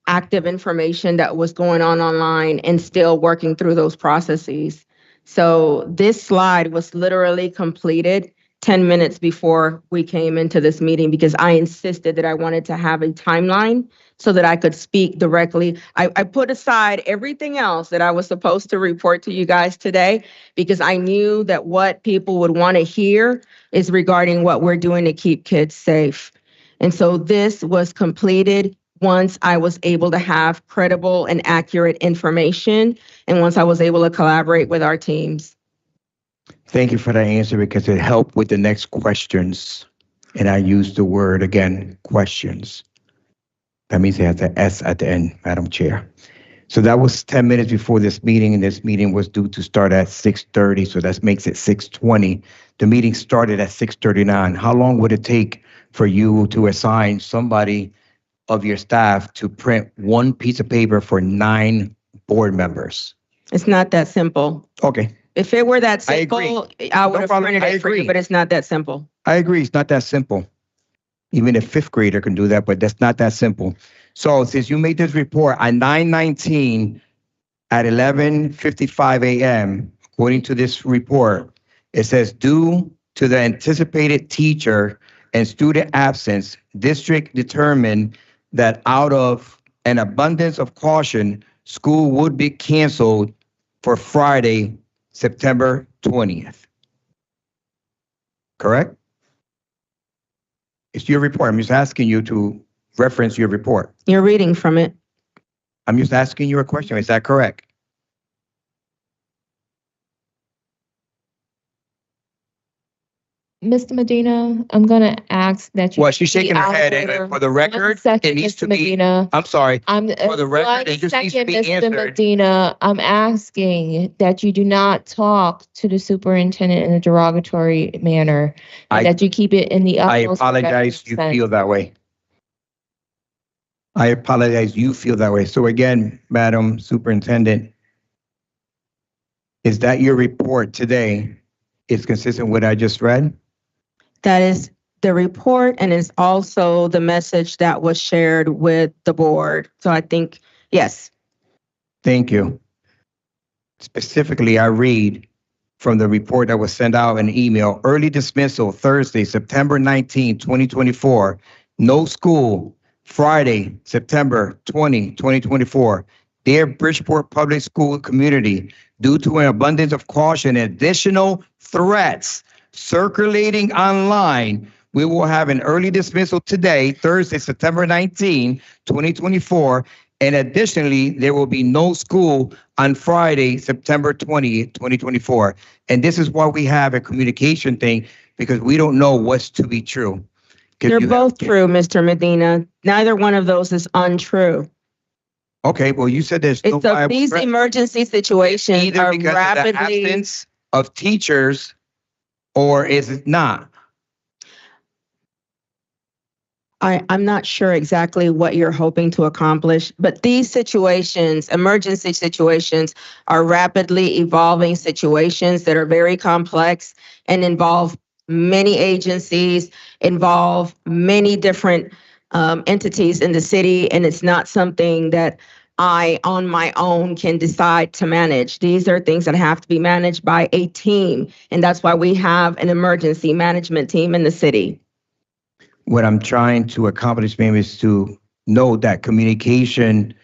active information that was going on online and still working through those processes. So this slide was literally completed 10 minutes before we came into this meeting because I insisted that I wanted to have a timeline so that I could speak directly. I put aside everything else that I was supposed to report to you guys today because I knew that what people would want to hear is regarding what we're doing to keep kids safe. And so this was completed once I was able to have credible and accurate information and once I was able to collaborate with our teams. Thank you for that answer because it helped with the next questions. And I used the word again, questions. That means it has an S at the end, Madam Chair. So that was 10 minutes before this meeting, and this meeting was due to start at 6:30, so that makes it 6:20. The meeting started at 6:39. How long would it take for you to assign somebody of your staff to print one piece of paper for 9 board members? It's not that simple. Okay. If it were that simple, I would have printed it for you, but it's not that simple. I agree, it's not that simple. Even a 5th grader can do that, but that's not that simple. So since you made this report on 9/19 at 11:55 a.m., according to this report, it says due to the anticipated teacher and student absence, district determined that out of an abundance of caution, school would be canceled for Friday, September 20th. Correct? It's your report. I'm just asking you to reference your report. You're reading from it. I'm just asking you a question. Is that correct? Mr. Medina, I'm gonna ask that you. Well, she's shaking her head, and for the record, it needs to be. Medina. I'm sorry. For the record, One it just needs to second, be Mr. answered. Medina, I'm asking that you do not talk to the superintendent in a derogatory manner, and that you keep it in the I utmost. apologize. You feel that way. I apologize. You feel that way. So again, Madam Superintendent, is that your report today? Is consistent with what I just read? That is the report and is also the message that was shared with the board. So I think, yes. Thank you. Specifically, I read from the report that was sent out in email, early dismissal Thursday, September 19, 2024. No school, Friday, September 20, 2024. Dear Bridgeport Public School community, due to an abundance of caution and additional threats circulating online, we will have an early dismissal today, Thursday, September 19, 2024. And additionally, there will be no school on Friday, September 20, 2024. And this is why we have a communication thing, because we don't know what's to be true. They're both true, Mr. Medina. Neither one of those is untrue. Okay, well, you said there's no viable these threat. emergency situations Either are because of the rapidly. absence of teachers, or is it not? I'm not sure exactly what you're hoping to accomplish, but these situations, emergency situations, are rapidly evolving situations that are very complex and involve many agencies, involve many different entities in the city, and it's not something that I, on my own, can decide to manage. These are things that have to be managed by a team, and that's why we have an emergency management team in the city. What I'm trying to accomplish, ma'am, is to know that communication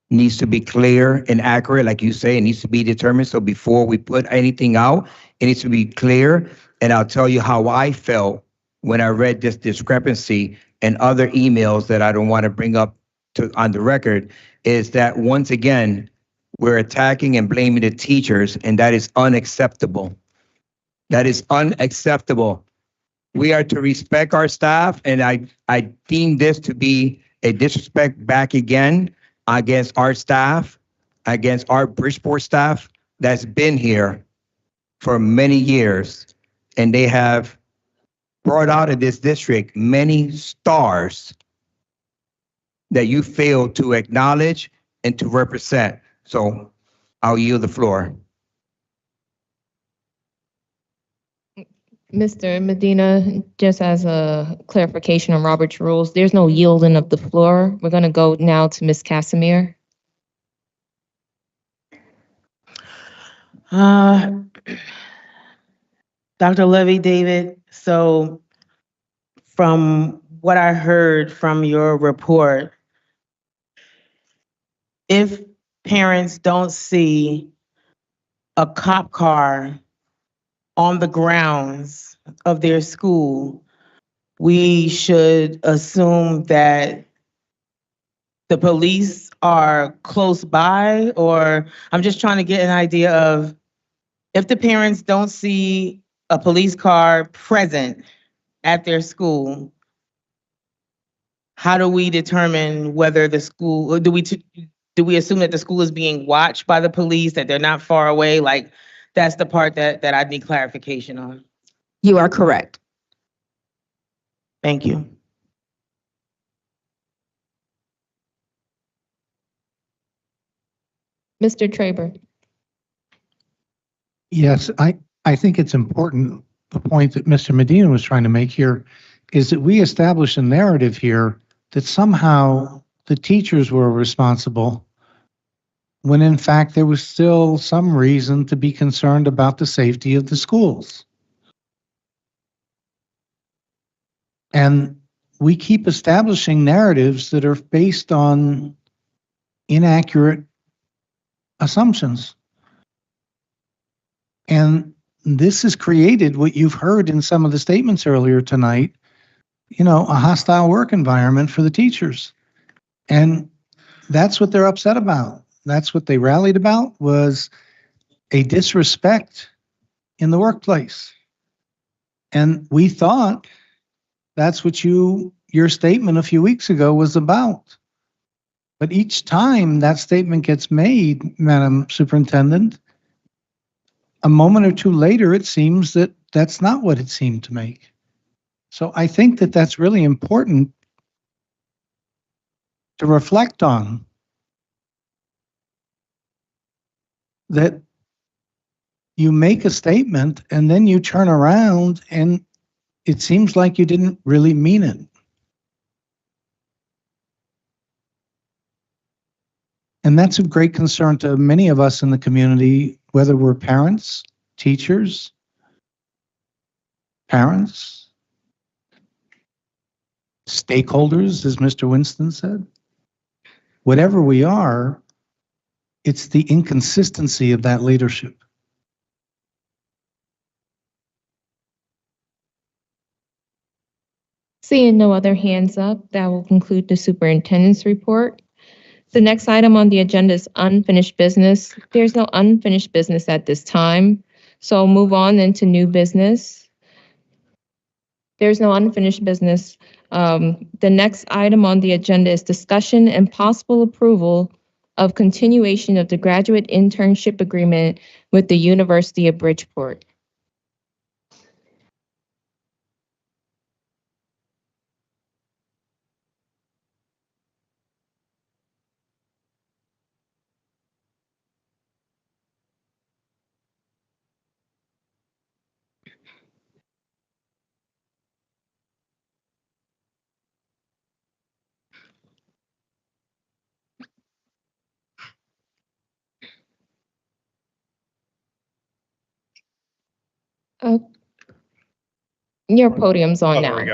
needs to be clear and accurate. Like you say, it needs to be determined. So before we put anything out, it needs to be clear. And I'll tell you how I felt when I read this discrepancy and other emails that I don't want to bring up on the record, is that once again, we're attacking and blaming the teachers, and that is unacceptable. That is unacceptable. we are to respect our staff, and I deem this to be a disrespect back again against our staff, against our Bridgeport staff that's been here for many years, and they have brought out of this district many stars that you fail to acknowledge and to represent. So I'll yield the floor. Mr. Medina, just as a clarification on Robert's rules, there's no yielding of the floor. We're going to go now to Ms. Casimir. Dr. Levy, David, so from what I heard from your report, if parents don't see a cop car on the grounds of their school, we should assume that the police are close by, or I'm just trying to get an idea of if the parents don't see a police car present at their school, how do we determine whether the school, or do we assume that the school is being watched by the police, that they're not far away? Like, that's the part that I need clarification on. You are correct. Thank you. Mr. Traber. Yes, I think it's important. The point that Mr. Medina was trying to make here is that we establish a narrative here that somehow the teachers were responsible when in fact there was still some reason to be concerned about the safety of the schools. And we keep establishing narratives that are based on inaccurate assumptions. And this has created what you've heard in some of the statements earlier tonight, a hostile work environment for the teachers. And that's what they're upset about. That's what they rallied about, was a disrespect in the workplace. And we thought that's what your statement a few weeks ago was about. But each time that statement gets made, Madam Superintendent, a moment or two later, it seems that that's not what it seemed to make. So I think that that's really important to reflect on. That you make a statement and then you turn around and it seems like you didn't really mean it. And that's of great concern to many of us in the community, whether we're parents, teachers, stakeholders, as Mr. Winston said. Whatever we are, it's the inconsistency of that leadership. Seeing no other hands up, that will conclude the superintendent's report. The next item on the agenda is unfinished business. There's no unfinished business at this time, so I'll move on into new business. There's no unfinished business. The next item on the agenda is discussion and possible approval of continuation of the graduate internship agreement with the University of Bridgeport. Your podium's on now. There we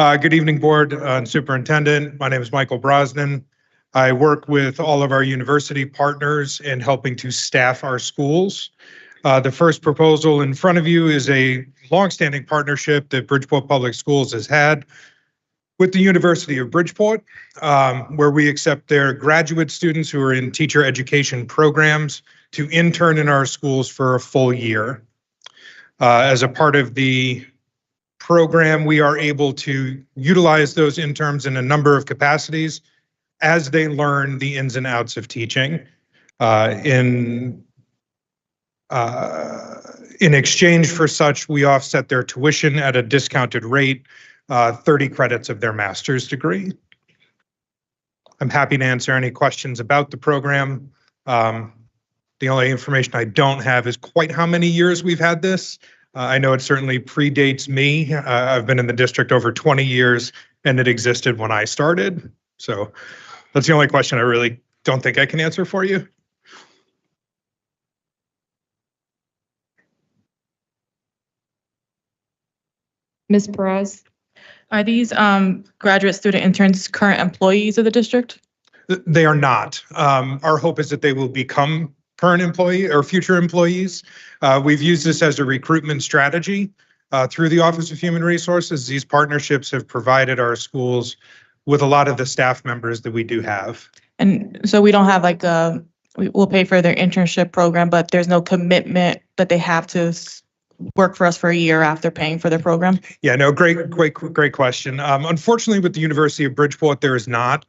go. Good evening, Board and Superintendent. My name is Michael Brosnan. I work with all of our university partners in helping to staff our schools. The first proposal in front of you is a longstanding partnership that Bridgeport Public Schools has had with the University of Bridgeport, where we accept their graduate students who are in teacher education programs to intern in our schools for a full year. As a part of the program, we are able to utilize those interns in a number of capacities as they learn the ins and outs of teaching. In exchange for such, we offset their tuition at a discounted rate, 30 credits of their master's degree. I'm happy to answer any questions about the program. The only information I don't have is quite how many years we've had this. I know it certainly predates me. I've been in the district over 20 years, and it existed when I started. So that's the only question I really don't think I can answer for you. Ms. Perez? Are these graduate student interns current employees of the district? They are not. Our hope is that they will become current employee or future employees. We've used this as a recruitment strategy through the Office of Human Resources. These partnerships have provided our schools with a lot of the staff members that we do have. And so we don't have like we'll pay for their internship program, but there's no commitment that they have to work for us for a year after paying for their program? Yeah, no, great question. Unfortunately, with the University of Bridgeport, there is not.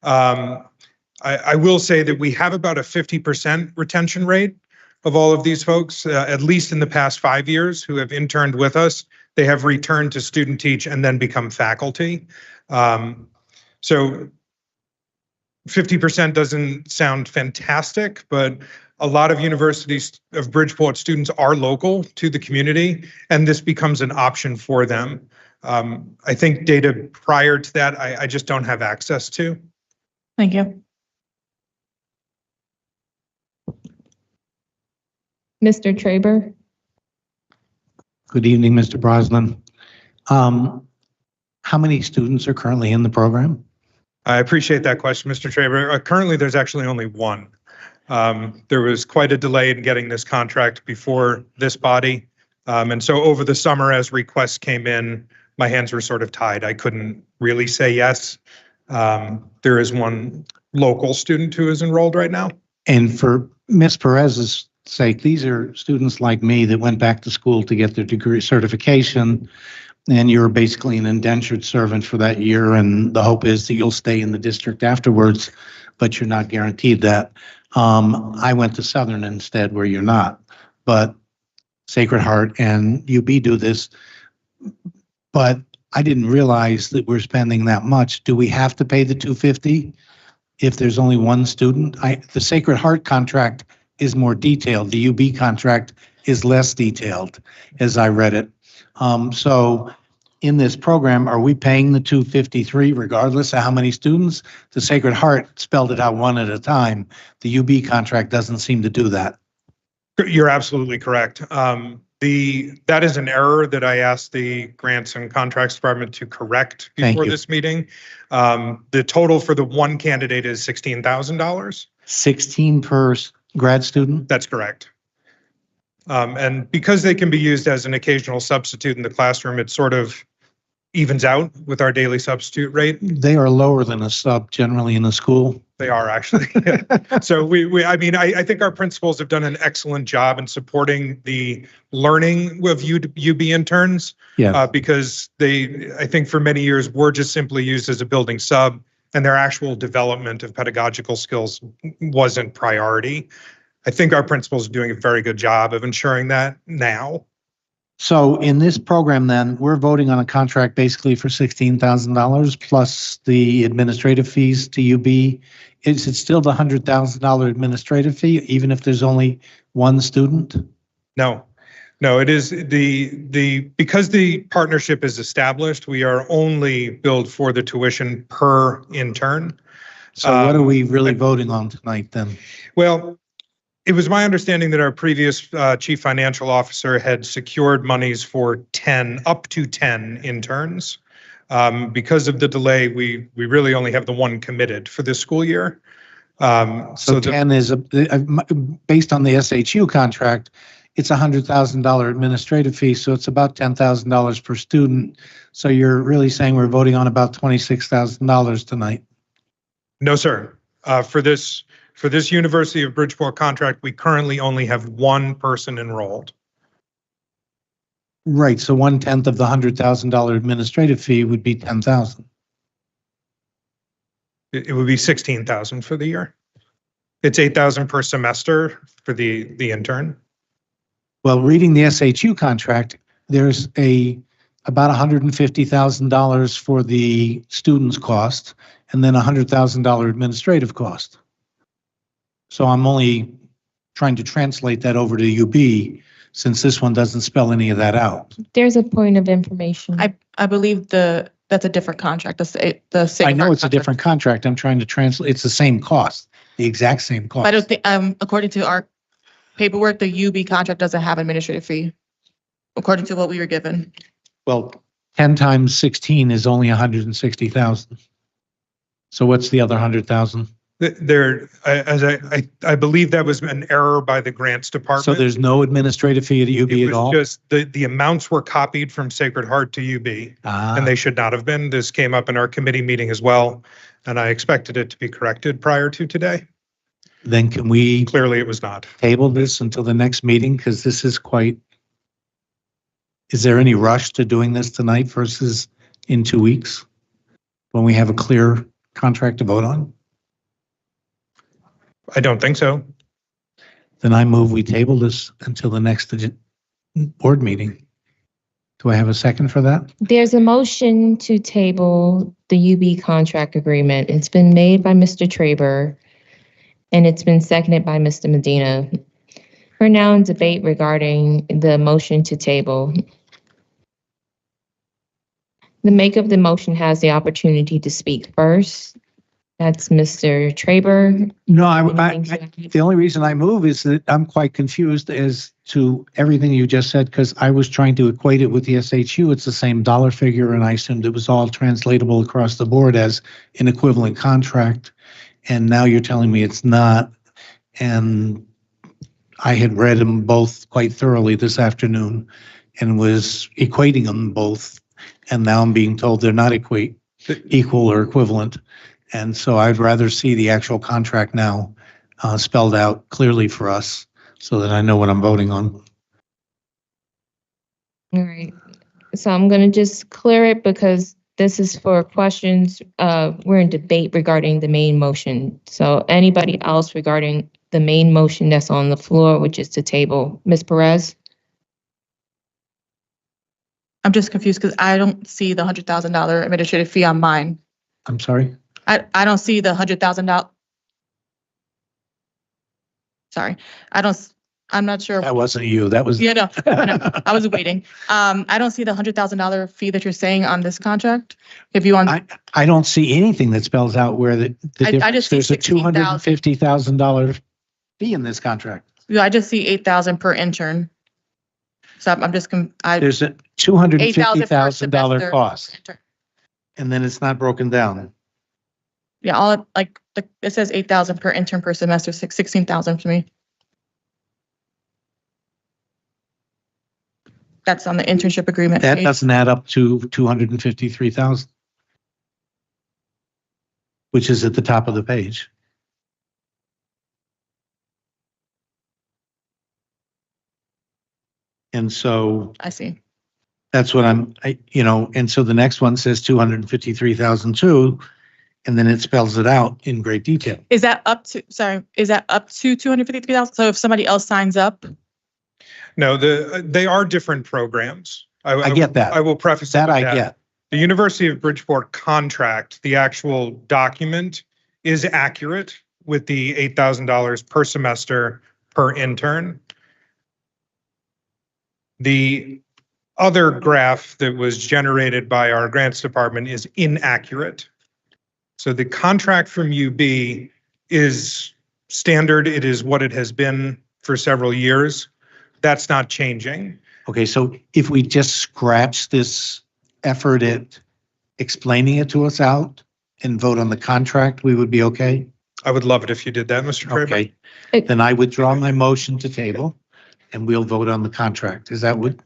I will say that we have about a 50% retention rate of all of these folks, at least in the past 5 years, who have interned with us. They have returned to student teach and then become faculty. So 50% doesn't sound fantastic, but a lot of universities of Bridgeport students are local to the community, and this becomes an option for them. I think data prior to that, I just don't have access to. Thank you. Mr. Traber? Good evening, Mr. Brosnan. How many students are currently in the program? I appreciate that question, Mr. Traber. Currently, there's actually only one. There was quite a delay in getting this contract before this body. And so over the summer, as requests came in, my hands were sort of tied. I couldn't really say yes. There is one local student who is enrolled right now. And for Ms. Perez's sake, these are students like me that went back to school to get their degree certification, and you're basically an indentured servant for that year, and the hope is that you'll stay in the district afterwards, but you're not guaranteed that. I went to Southern instead, where you're not, but Sacred Heart and UB do this, but I didn't realize that we're spending that much. Do we have to pay the $250 if there's only one student? The Sacred Heart contract is more detailed. The UB contract is less detailed, as I read it. So in this program, are we paying the $253 regardless of how many students? The Sacred Heart spelled it out one at a time. The UB contract doesn't seem to do that. You're absolutely correct. That is an error that I asked the Grants and Contracts Department to correct before this meeting. The total for the one candidate is $16,000. 16 per grad student? That's correct. And because they can be used as an occasional substitute in the classroom, it sort of evens out with our daily substitute rate. They are lower than a sub generally in a school. They are actually. So I think our principals have done an excellent job in supporting the learning of UB interns. Yeah. Because I think for many years, were just simply used as a building sub, and their actual development of pedagogical skills wasn't priority. I think our principals are doing a very good job of ensuring that now. So in this program, then, we're voting on a contract basically for $16,000 plus the administrative fees to UB. Is it still the $100,000 administrative fee, even if there's only one student? No, it is because the partnership is established, we are only billed for the tuition per intern. So what are we really voting on tonight then? Well, it was my understanding that our previous chief financial officer had secured monies for up to 10 interns. Because of the delay, we really only have the one committed for this school year. So 10 is, based on the SHU contract, it's a $100,000 administrative fee, so it's about $10,000 per student. So you're really saying we're voting on about $26,000 tonight? No, sir. For this University of Bridgeport contract, we currently only have one person enrolled. Right, so 1/10 of the $100,000 administrative fee would be 10,000. It would be 16,000 for the year. It's 8,000 per semester for the intern. Well, reading the SHU contract, there's about $150,000 for the student's cost and then $100,000 administrative cost. So I'm only trying to translate that over to UB since this one doesn't spell any of that out. There's a point of information. I believe that's a different contract. The I know it's a different contract. I'm trying to translate. It's the same cost, the exact same cost. I don't think, according to our paperwork, the UB contract doesn't have administrative fee, according to what we were given. Well, 10 times 16 is only 160,000. So what's the other 100,000? There, as I believe that was an error by the grants department. So there's no administrative fee at UB at all? It was just the amounts were copied from Sacred Heart to UB, and they should not have been. This came up in our committee meeting as well, and I expected it to be corrected prior to today. Then can we Clearly, it was not. table this until the next meeting? Because this is quite, is there any rush to doing this tonight versus in 2 weeks when we have a clear contract to vote on? I don't think so. Then I move we table this until the next board meeting. Do I have a second for that? There's a motion to table the UB contract agreement. It's been made by Mr. Traber, and it's been seconded by Mr. Medina. We're now in debate regarding the motion to table. The maker of the motion has the opportunity to speak first. That's Mr. Traber. No, the only reason I move is that I'm quite confused as to everything you just said, because I was trying to equate it with the SHU. It's the same dollar figure, and I assumed it was all translatable across the board as an equivalent contract. And now you're telling me it's not. And I had read them both quite thoroughly this afternoon and was equating them both. And now I'm being told they're not equal or equivalent. And so I'd rather see the actual contract now spelled out clearly for us so that I know what I'm voting on. All right. So I'm going to just clear it because this is for questions. We're in debate regarding the main motion. So anybody else regarding the main motion that's on the floor, which is to table, Ms. Perez? I'm just confused because I don't see the $100,000 administrative fee on mine. I'm sorry? I don't see the $100,000. Sorry, I'm not sure. That wasn't you. That was. Yeah, no, I was waiting. I don't see the $100,000 fee that you're saying on this contract. If you want, I don't see anything that spells out where the I just see there's a $250,000 fee in this contract. Yeah, I just see $8,000 per intern. So I'm just there's a $250,000 cost, intern. And then it's not broken down. Yeah, it says $8,000 per intern per semester, $16,000 for me. That's on the internship agreement. That doesn't add up to $253,000, which is at the top of the page. And so I see. That's what and so the next one says 253,000 too, and then it spells it out in great detail. Is that up to 253,000? So if somebody else signs up? No, they are different programs. I get that. I will preface that. With I get. The University of Bridgeport contract, the actual document is accurate with the $8,000 per semester per intern. The other graph that was generated by our grants department is inaccurate. So the contract from UB is standard. It is what it has been for several years. That's not changing. Okay, so if we just scratch this effort at explaining it to us out and vote on the contract, we would be okay? I would love it if you did that, Mr. Traber. Okay, then I withdraw my motion to table and we'll vote on the contract. Is that what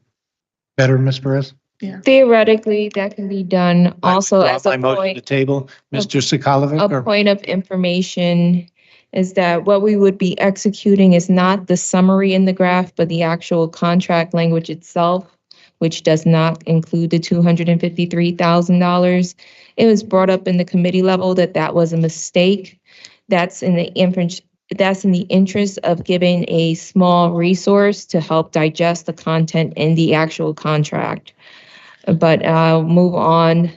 better, Ms. Perez? Yeah. Theoretically, that can be done also as a motion to table. Mr. Sokolovic? A point of information is that what we would be executing is not the summary in the graph, but the actual contract language itself, which does not include the $253,000. It was brought up in the committee level that that was a mistake. That's in the interest of giving a small resource to help digest the content in the actual contract. But I'll move on.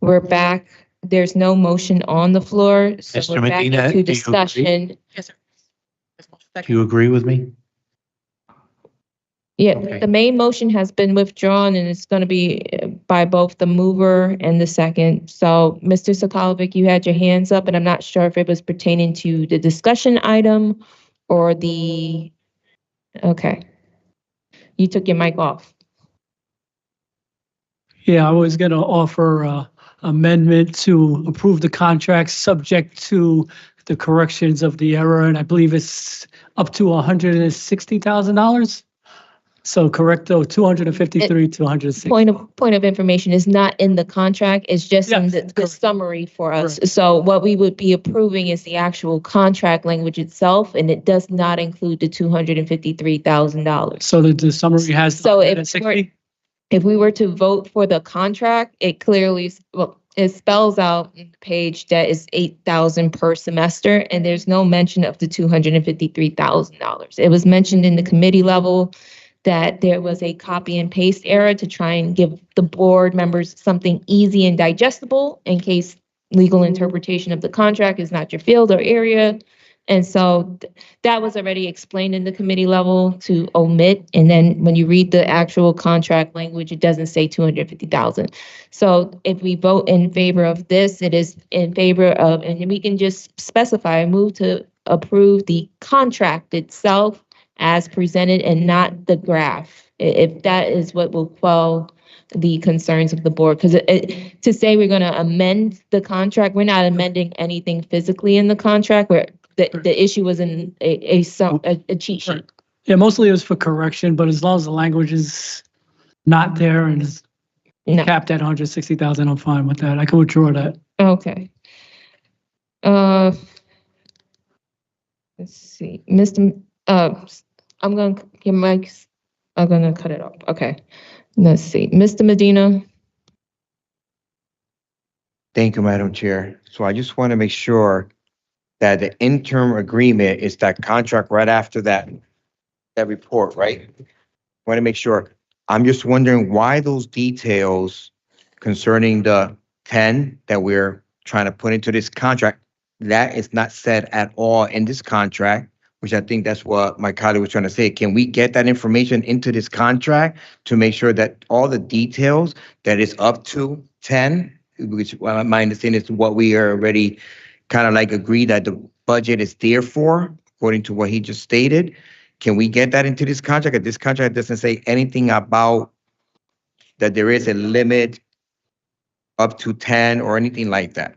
We're back. There's no motion on the floor, so Mr. we're back Medina, into do you agree? discussion. Yes, sir. Do you agree with me? Yeah, Okay. the main motion has been withdrawn and it's going to be by both the mover and the second. So, Mr. Sokolovic, you had your hands up and I'm not sure if it was pertaining to the discussion item or the, okay. You took your mic off. Yeah, I was going to offer amendment to approve the contract subject to the corrections of the error, and I believe it's up to $160,000. So correct though, 253 to 160. Point of information is not in the contract, it's just in the summary for us. So what we would be approving is the actual contract language itself, and it does not include the $253,000. So the summary has So 160? if we were to vote for the contract, it clearly, well, it spells out in the page that is $8,000 per semester, and there's no mention of the $253,000. It was mentioned in the committee level that there was a copy and paste error to try and give the board members something easy and digestible in case legal interpretation of the contract is not your field or area. And so that was already explained in the committee level to omit. And then when you read the actual contract language, it doesn't say 250,000. So if we vote in favor of this, it is in favor of, and we can just specify, move to approve the contract itself as presented and not the graph, if that is what will quell the concerns of the board. Because to say we're going to amend the contract, we're not amending anything physically in the contract. Where the issue was in a cheat sheet. Yeah, mostly it was for correction, but as long as the language is not there and is capped at 160,000, I'm fine with that. I can withdraw that. Okay. Let's see, I'm going to give Mike, I'm going to cut it off. Okay. Let's see, Mr. Medina. Thank you, Madam Chair. So I just want to make sure that the interim agreement is that contract right after that report, right? Want to make sure. I'm just wondering why those details concerning the 10 that we're trying to put into this contract, that is not said at all in this contract, which I think that's what my colleague was trying to say. Can we get that information into this contract to make sure that all the details that is up to 10, which my understanding is what we are already kind of like agreed that the budget is there for, according to what he just stated. Can we get that into this contract? If this contract doesn't say anything about that there is a limit up to 10 or anything like that.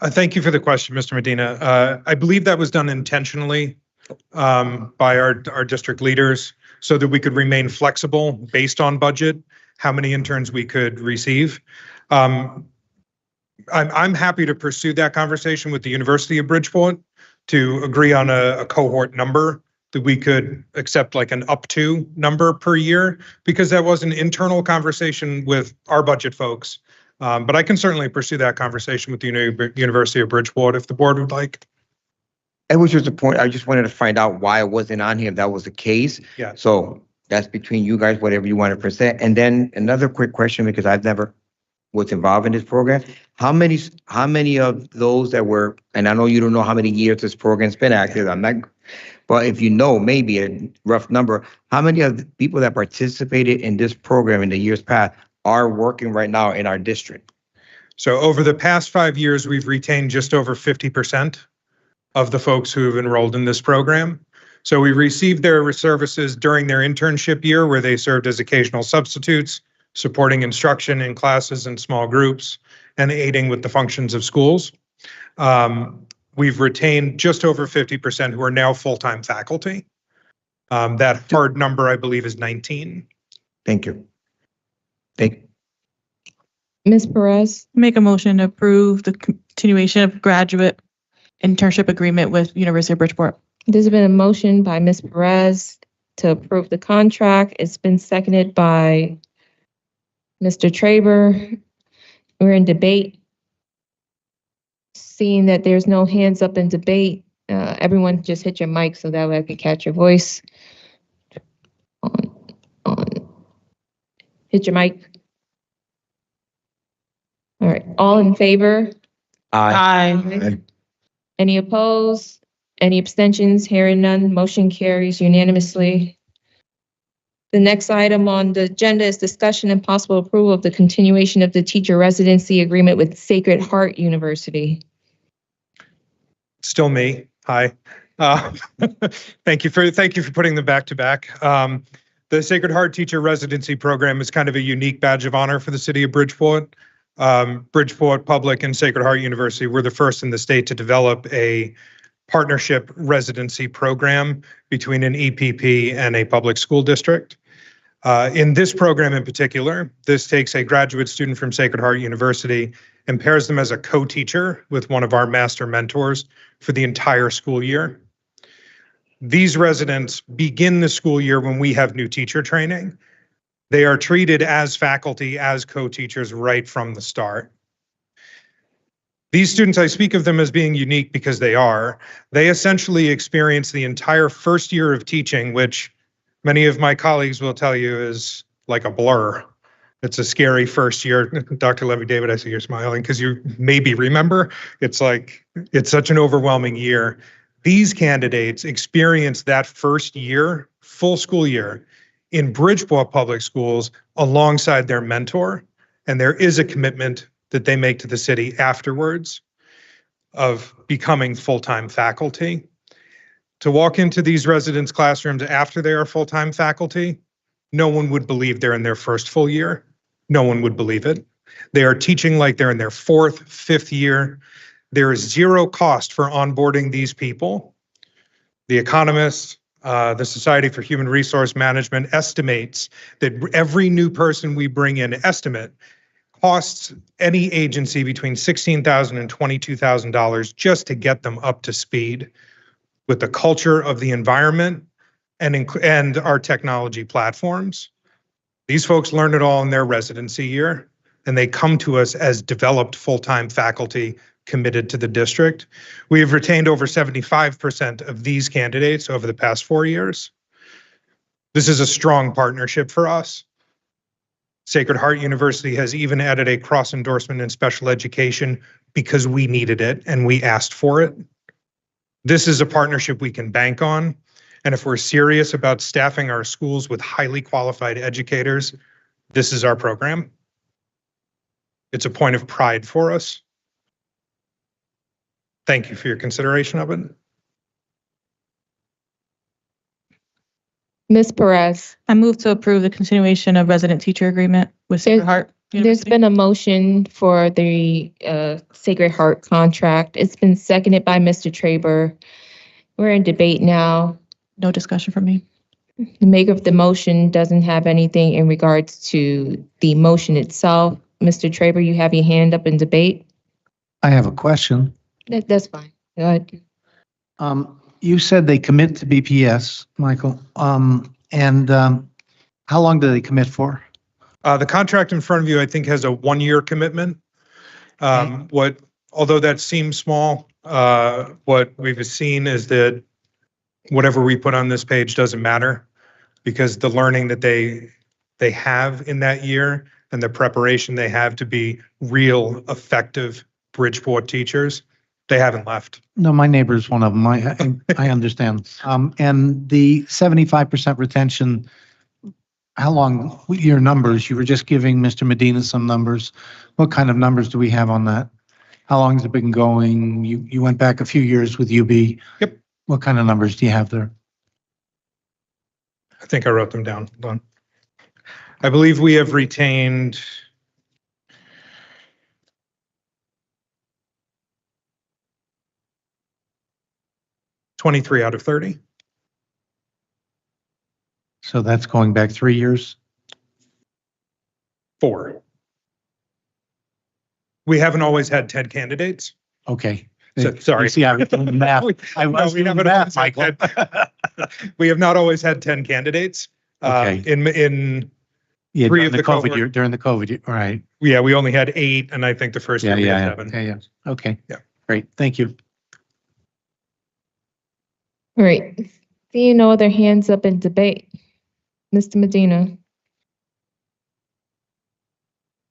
Thank you for the question, Mr. Medina. I believe that was done intentionally by our district leaders so that we could remain flexible based on budget, how many interns we could receive. I'm happy to pursue that conversation with the University of Bridgeport to agree on a cohort number that we could accept, like an up to number per year, because that was an internal conversation with our budget folks. But I can certainly pursue that conversation with the University of Bridgeport if the board would like. It was just a point. I just wanted to find out why it wasn't on here if that was the case. Yeah. So that's between you guys, whatever you want to present. And then another quick question, because I've never was involved in this program. How many of those that were, and I know you don't know how many years this program's been active, I'm not, but if you know, maybe a rough number, how many of the people that participated in this program in the years past are working right now in our district? So over the past 5 years, we've retained just over 50% of the folks who have enrolled in this program. So we received their services during their internship year, where they served as occasional substitutes, supporting instruction in classes and small groups, and aiding with the functions of schools. We've retained just over 50% who are now full-time faculty. That hard number, I believe, is 19. Thank you. Thank you. Ms. Perez. Make a motion to approve the continuation of graduate internship agreement with University of Bridgeport. There's been a motion by Ms. Perez to approve the contract. It's been seconded by Mr. Traber. We're in debate. Seeing that there's no hands up in debate, everyone just hit your mic so that way I can catch your voice. On. Hit your mic. All right, all in favor? Aye. Any opposed? Any abstentions? Hearing none, motion carries unanimously. The next item on the agenda is discussion and possible approval of the continuation of the teacher residency agreement with Sacred Heart University. Still me. Hi. Thank you for putting them back to back. The Sacred Heart Teacher Residency Program is kind of a unique badge of honor for the city of Bridgeport. Bridgeport Public and Sacred Heart University were the first in the state to develop a partnership residency program between an EPP and a public school district. In this program in particular, this takes a graduate student from Sacred Heart University and pairs them as a co-teacher with one of our master mentors for the entire school year. These residents begin the school year when we have new teacher training. They are treated as faculty, as co-teachers right from the start. These students, I speak of them as being unique because they are. They essentially experience the entire first year of teaching, which many of my colleagues will tell you is like a blur. It's a scary first year. Dr. Levy-David, I see you're smiling because you maybe remember. It's such an overwhelming year. These candidates experience that first year, full school year, in Bridgeport Public Schools alongside their mentor. And there is a commitment that they make to the city afterwards of becoming full-time faculty. To walk into these residents' classrooms after they are full-time faculty, no one would believe they're in their first full year. No one would believe it. They are teaching like they're in their fourth, fifth year. There is zero cost for onboarding these people. The Economist, the Society for Human Resource Management estimates that every new person we bring in costs any agency between $16,000 and $22,000 just to get them up to speed with the culture of the environment and our technology platforms. These folks learn it all in their residency year, and they come to us as developed full-time faculty committed to the district. We have retained over 75% of these candidates over the past 4 years. This is a strong partnership for us. Sacred Heart University has even added a cross endorsement in special education because we needed it and we asked for it. This is a partnership we can bank on. And if we're serious about staffing our schools with highly qualified educators, this is our program. It's a point of pride for us. Thank you for your consideration of it. Ms. Perez. I move to approve the continuation of resident teacher agreement with Sacred Heart University. There's been a motion for the Sacred Heart contract. It's been seconded by Mr. Traber. We're in debate now. No discussion from me. The maker of the motion doesn't have anything in regards to the motion itself. Mr. Traber, you have your hand up in debate. I have a question. That's fine. Go ahead. You said they commit to BPS, Michael. And how long do they commit for? The contract in front of you, I think, has a 1-year commitment. Although that seems small, what we've seen is that whatever we put on this page doesn't matter because the learning that they have in that year and the preparation they have to be real, effective Bridgeport teachers, they haven't left. No, my neighbor's one of them. I understand. And the 75% retention, how long, your numbers, you were just giving Mr. Medina some numbers. What kind of numbers do we have on that? How long has it been going? You went back a few years with UB. Yep. What kind of numbers do you have there? I think I wrote them down. Hold on. I believe we have retained 23 out of 30. So that's going back 3 years? 4. We haven't always had 10 candidates. Okay. So, sorry. You see, I was doing math. I was we doing haven't math, always Michael. we have not always had 10 candidates. Okay. In Yeah, three during of the the COVID cohort- year, during the COVID year, all right. Yeah, we only had 8, and I think the first Yeah, year we had yeah, 7. yeah, yeah. Okay. Yeah. Great. Thank you. All right. Seeing no other hands up in debate. Mr. Medina.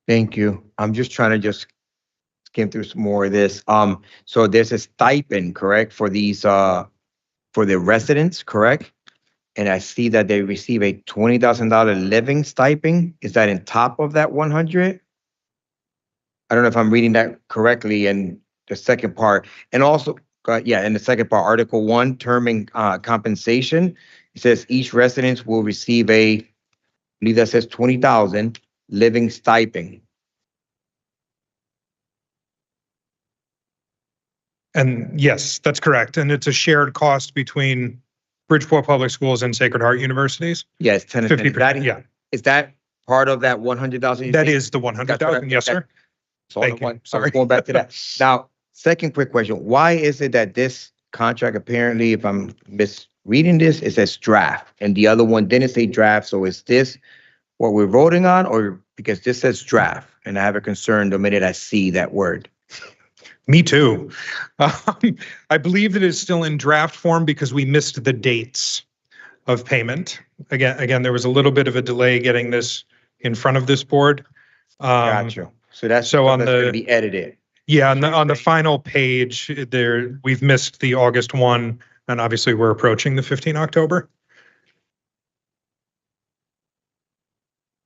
Thank you. I'm just trying to just skim through some more of this. So there's a stipend, correct, for these, for the residents, correct? And I see that they receive a $20,000 living stipend. Is that in top of that 100? I don't know if I'm reading that correctly in the second part. And also, in the second part, Article 1, terming compensation. It says each resident will receive I believe that says 20,000 living stipend. And yes, that's correct. And it's a shared cost between Bridgeport Public Schools and Sacred Heart Universities. Yes, 10 and 10. 50%, yeah. Is that part of that 100,000? That is the 100,000, yes, sir. Thank you. Sorry, going back to that. Now, second quick question. Why is it that this contract, apparently, if I'm misreading this, it says draft, and the other one didn't say draft, so is this what we're voting on, or because this says draft, and I have a concern the minute I see that word? Me too. I believe it is still in draft form because we missed the dates of payment. Again, there was a little bit of a delay getting this in front of this board. Gotcha. So that's on going to be edited. Yeah, on the final page there, we've missed the August 1, and obviously we're approaching the 15 October.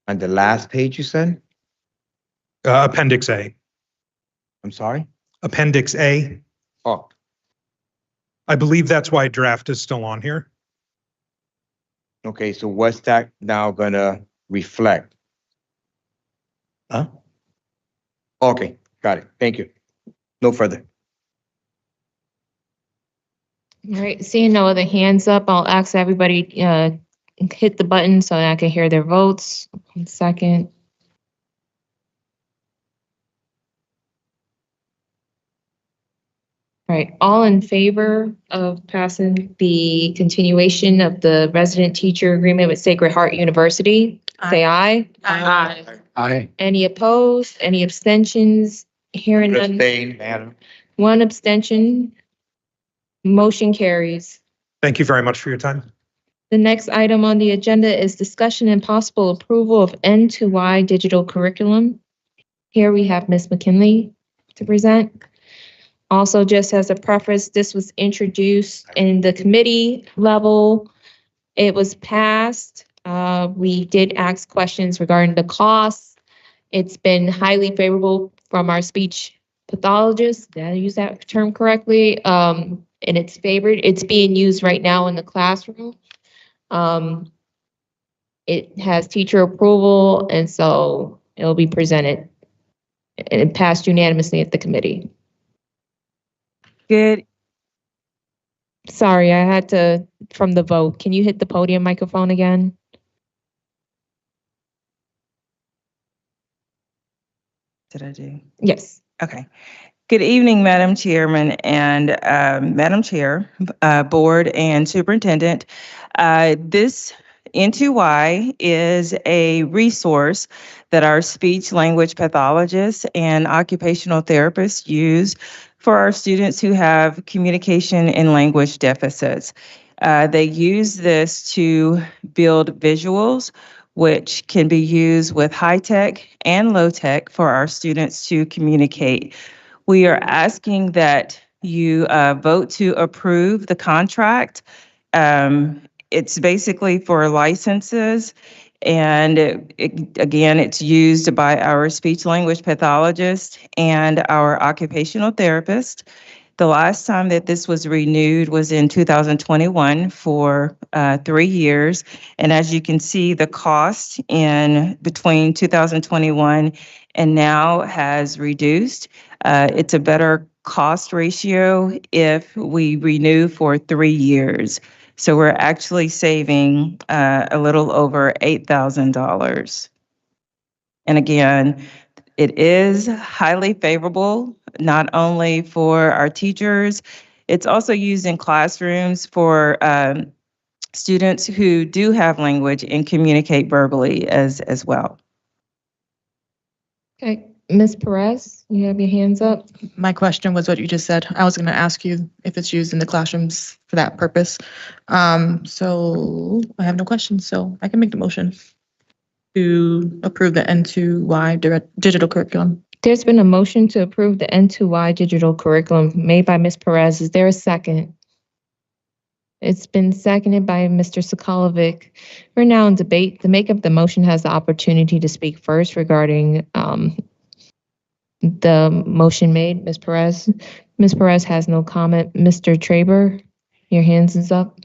On the last page, you said? Appendix A. I'm sorry? Appendix A. Oh. I believe that's why draft is still on here. Okay, so what's that now gonna reflect? Huh? Okay, got it. Thank you. No further. All right, seeing no other hands up, I'll ask everybody hit the button so that I can hear their votes. 1 second. All right, all in favor of passing the continuation of the resident teacher agreement with Sacred Heart University, say aye. Aye. Aye. Any opposed? Any abstentions? Hearing none. Abstain, madam. 1 abstention. Motion carries. Thank you very much for your time. The next item on the agenda is discussion and possible approval of N2Y digital curriculum. Here we have Ms. McKinley to present. Also, just as a preface, this was introduced in the committee level. It was passed. We did ask questions regarding the costs. It's been highly favorable from our speech pathologist. Did I use that term correctly? And it's favored. It's being used right now in the classroom. It has teacher approval, and so it'll be presented and passed unanimously at the committee. Good. Sorry, I had to, from the vote. Can you hit the podium microphone again? Did I do? Yes. Okay. Good evening, Madam Chairman and Madam Chair, Board and Superintendent. This N2Y is a resource that our speech language pathologists and occupational therapists use for our students who have communication and language deficits. They use this to build visuals, which can be used with high tech and low tech for our students to communicate. We are asking that you vote to approve the contract. It's basically for licenses, and again, it's used by our speech language pathologist and our occupational therapist. The last time that this was renewed was in 2021 for 3 years. And as you can see, the cost in between 2021 and now has reduced. It's a better cost ratio if we renew for 3 years. So we're actually saving a little over $8,000. And again, It is highly favorable, not only for our teachers, it's also used in classrooms for students who do have language and communicate verbally as well. Okay, Ms. Perez, you have your hands up. My question was what you just said. I was going to ask you if it's used in the classrooms for that purpose. So I have no questions, so I can make the motion to approve the N2Y digital curriculum. There's been a motion to approve the N2Y digital curriculum made by Ms. Perez. Is there a second? It's been seconded by Mr. Sokolovic. We're now in debate. The maker of the motion has the opportunity to speak first regarding the motion made. Ms. Perez. Ms. Perez has no comment. Mr. Traber, your hands is up.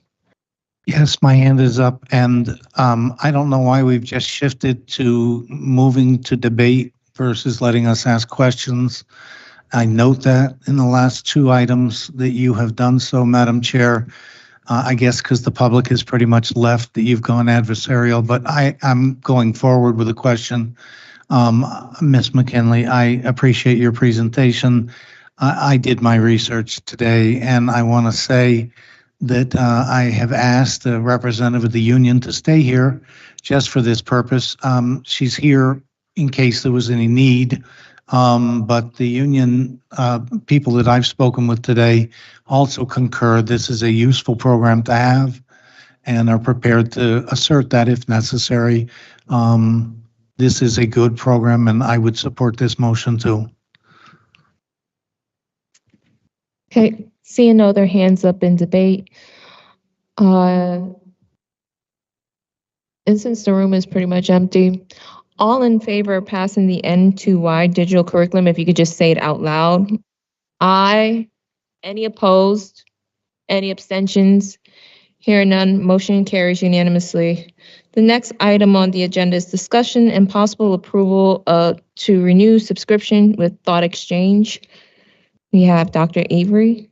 Yes, my hand is up, and I don't know why we've just shifted to moving to debate versus letting us ask questions. I note that in the last two items that you have done so, Madam Chair. I guess because the public has pretty much left that you've gone adversarial, but I'm going forward with a question. Ms. McKinley, I appreciate your presentation. I did my research today, and I want to say that I have asked a representative of the union to stay here just for this purpose. She's here in case there was any need. But the union people that I've spoken with today also concur this is a useful program to have and are prepared to assert that if necessary. This is a good program, and I would support this motion too. Okay, seeing no other hands up in debate. And since the room is pretty much empty, all in favor of passing the N2Y digital curriculum, if you could just say it out loud. Aye. Any opposed? Any abstentions? Hearing none, motion carries unanimously. The next item on the agenda is discussion and possible approval to renew subscription with Thought Exchange. We have Dr. Avery.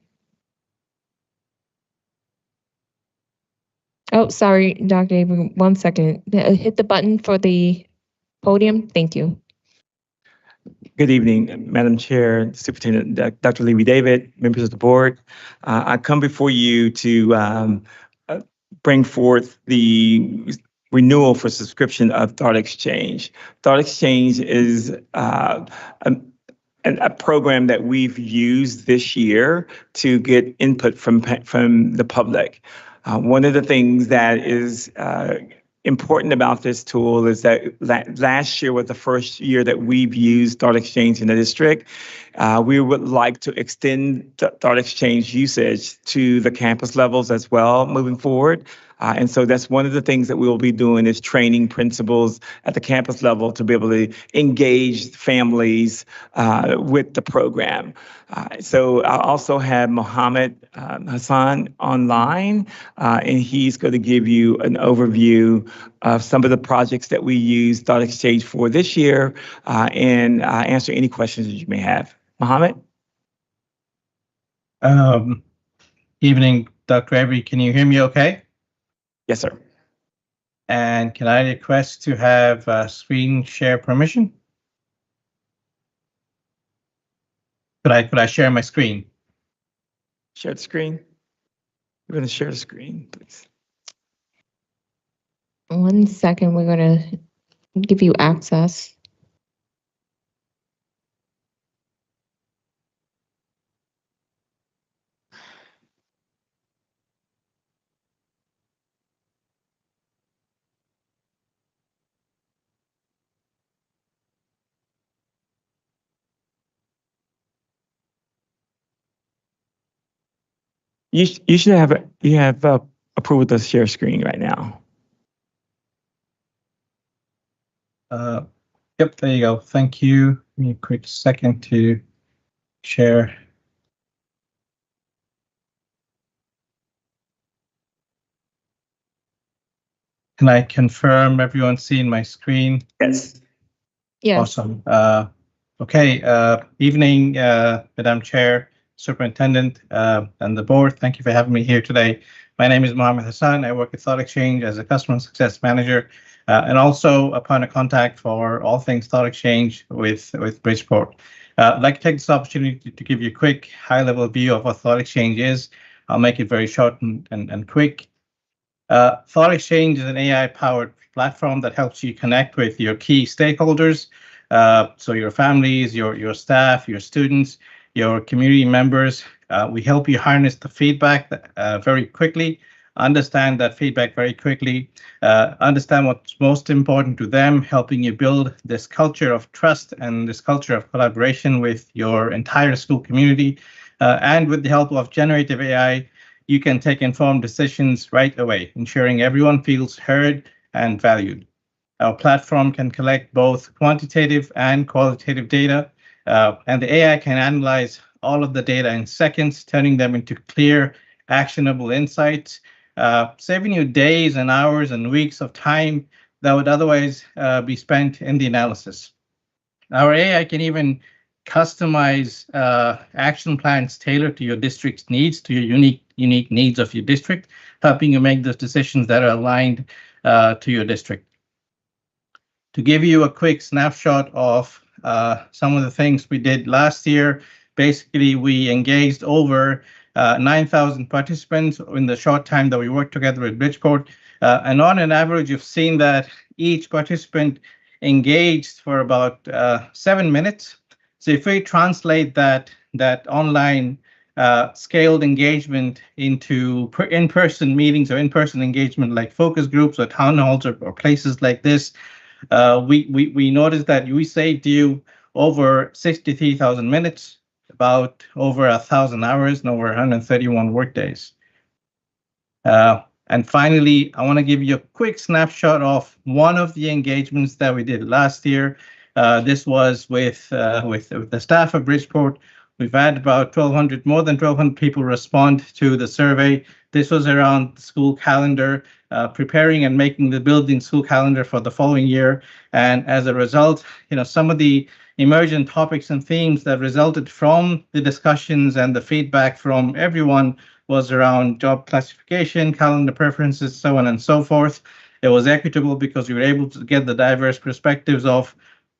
Oh, sorry, Dr. Avery, 1 second. Hit the button for the podium. Thank you. Good evening, Madam Chair, Superintendent Dr. Levy David, members of the board. I come before you to bring forth the renewal for subscription of Thought Exchange. Thought Exchange is a program that we've used this year to get input from the public. One of the things that is important about this tool is that last year was the first year that we've used Thought Exchange in the district. We would like to extend Thought Exchange usage to the campus levels as well moving forward. And so that's one of the things that we will be doing is training principals at the campus level to be able to engage families with the program. So I also have Mohammed Hassan online, and he's going to give you an overview of some of the projects that we use Thought Exchange for this year and answer any questions that you may have. Mohammed? Evening, Dr. Avery. Can you hear me okay? Yes, sir. And can I request to have screen share permission? Could I share my screen? Share the screen. We're going to share the screen, please. 1 second, we're going to give you access. You should have approval to share screen right now. Yep, there you go. Thank you. Give me a quick second to share. Can I confirm everyone's seeing my screen? Yes. Yes. Awesome. Okay. Evening, Madam Chair, Superintendent, and the board. Thank you for having me here today. My name is Mohammed Hassan. I work at Thought Exchange as a customer success manager. and also a point of contact for all things Thought Exchange with Bridgeport. I'd like to take this opportunity to give you a quick high-level view of what Thought Exchange is. I'll make it very short and quick. Thought Exchange is an AI-powered platform that helps you connect with your key stakeholders, so your families, your staff, your students, your community members. We help you harness the feedback very quickly, understand that feedback very quickly, understand what's most important to them, helping you build this culture of trust and this culture of collaboration with your entire school community. And with the help of generative AI, you can take informed decisions right away, ensuring everyone feels heard and valued. Our platform can collect both quantitative and qualitative data, and the AI can analyze all of the data in seconds, turning them into clear, actionable insights, saving you days and hours and weeks of time that would otherwise be spent in the analysis. Our AI can even customize action plans tailored to your district's needs, to your unique needs of your district, helping you make those decisions that are aligned to your district. To give you a quick snapshot of some of the things we did last year, basically we engaged over 9,000 participants in the short time that we worked together with Bridgeport. And on an average, you've seen that each participant engaged for about 7 minutes. So if we translate that online scaled engagement into in-person meetings or in-person engagement like focus groups or town halls or places like this, we noticed that we saved you over 63,000 minutes, about over 1,000 hours, and over 131 workdays. And finally, I want to give you a quick snapshot of one of the engagements that we did last year. This was with the staff of Bridgeport. We've had about more than 1,200 people respond to the survey. This was around the school calendar, preparing and making the building school calendar for the following year. And as a result, some of the emergent topics and themes that resulted from the discussions and the feedback from everyone was around job classification, calendar preferences, so on and so forth. It was equitable because we were able to get the diverse perspectives of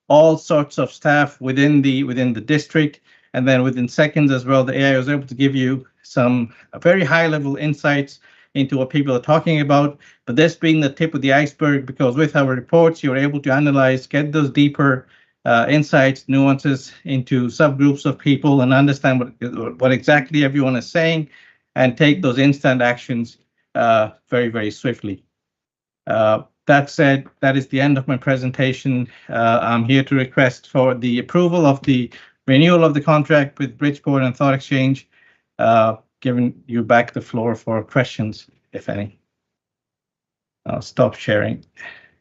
all sorts of staff within the district. And then within seconds as well, the AI was able to give you some very high-level insights into what people are talking about. But this being the tip of the iceberg, because with our reports, you're able to analyze, get those deeper insights, nuances into subgroups of people and understand what exactly everyone is saying and take those instant actions very, very swiftly. That said, that is the end of my presentation. I'm here to request for the approval of the renewal of the contract with Bridgeport and Thought Exchange, giving you back the floor for questions, if any. I'll stop sharing.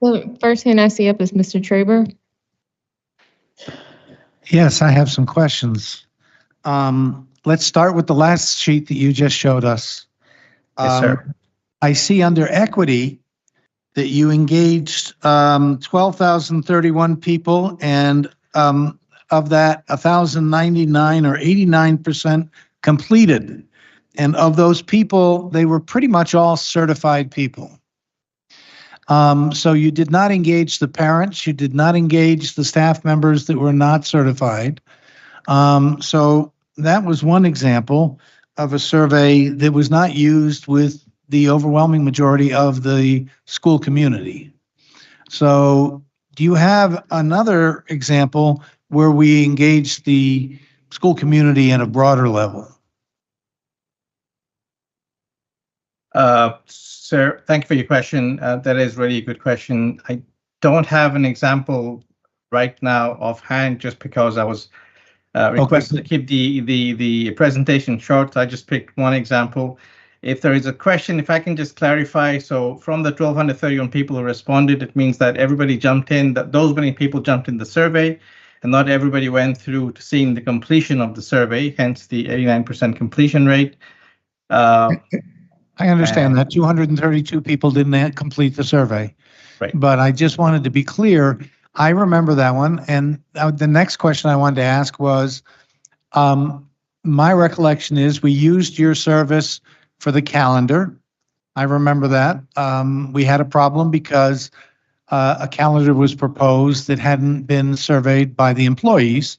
The first hand I see up is Mr. Traber. Yes, I have some questions. Let's start with the last sheet that you just showed us. Yes, sir. I see under equity that you engaged 12,031 people, and of that, 1,099 or 89% completed. And of those people, they were pretty much all certified people. So you did not engage the parents, you did not engage the staff members that were not certified. So that was one example of a survey that was not used with the overwhelming majority of the school community. So do you have another example where we engage the school community at a broader level? Sir, thank you for your question. That is really a good question. I don't have an example right now offhand, just because I was requested to keep the presentation short. I just picked one example. If there is a question, if I can just clarify, so from the 1,231 people who responded, it means that everybody jumped in, that those many people jumped in the survey, and not everybody went through to seeing the completion of the survey, hence the 89% completion rate. I understand that 232 people didn't complete the survey. Right. But I just wanted to be clear. I remember that one. And the next question I wanted to ask was, my recollection is we used your service for the calendar. I remember that. We had a problem because a calendar was proposed that hadn't been surveyed by the employees.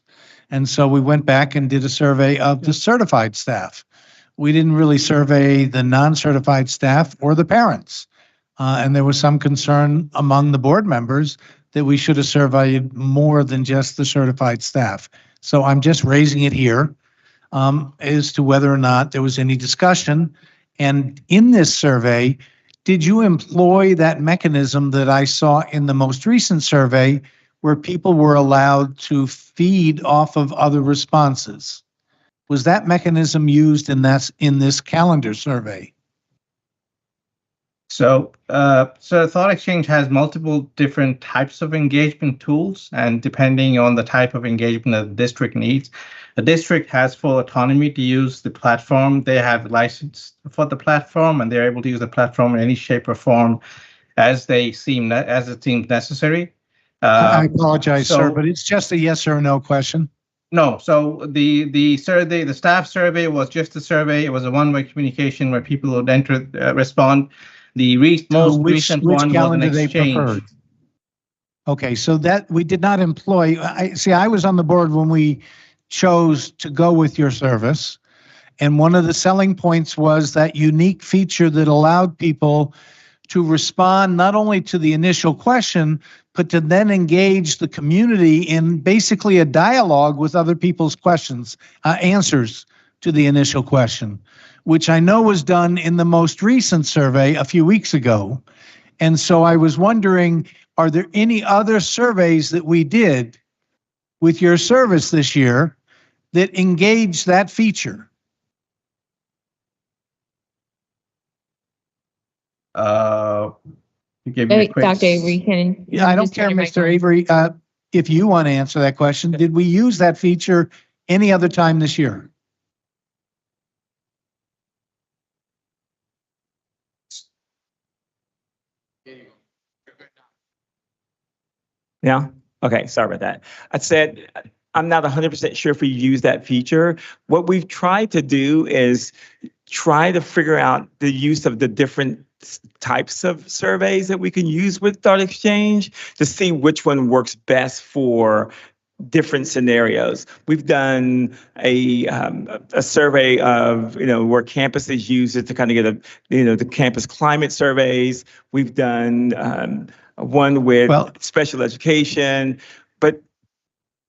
And so we went back and did a survey of the certified staff. We didn't really survey the non-certified staff or the parents. And there was some concern among the board members that we should have surveyed more than just the certified staff. So I'm just raising it here as to whether or not there was any discussion. And in this survey, did you employ that mechanism that I saw in the most recent survey where people were allowed to feed off of other responses? Was that mechanism used in this calendar survey? So Thought Exchange has multiple different types of engagement tools, and depending on the type of engagement that the district needs, the district has full autonomy to use the platform. They have license for the platform, and they're able to use the platform in any shape or form as it seems necessary. I apologize, sir, but it's just a yes or no question. No, so the survey, the staff survey was just a survey. It was a one-way communication where people would respond. The most recent one was an exchange. Okay, so that we did not employ. I was on the board when we chose to go with your service, and one of the selling points was that unique feature that allowed people to respond not only to the initial question, but to then engage the community in basically a dialogue with other people's questions, answers to the initial question, which I know was done in the most recent survey a few weeks ago. And so I was wondering, are there any other surveys that we did with your service this year that engaged that feature? Dr. Avery, Yeah, I don't care, Mr. Avery, if you want to answer that question. Did we use that feature any other time this year? Yeah. Okay. Sorry about that. I said, I'm not 100% sure if we use that feature. What we've tried to do is try to figure out the use of the different types of surveys that we can use with Thought Exchange to see which one works best for different scenarios. We've done a survey of, where campuses use it to kind of get the campus climate surveys. We've done one with special education, but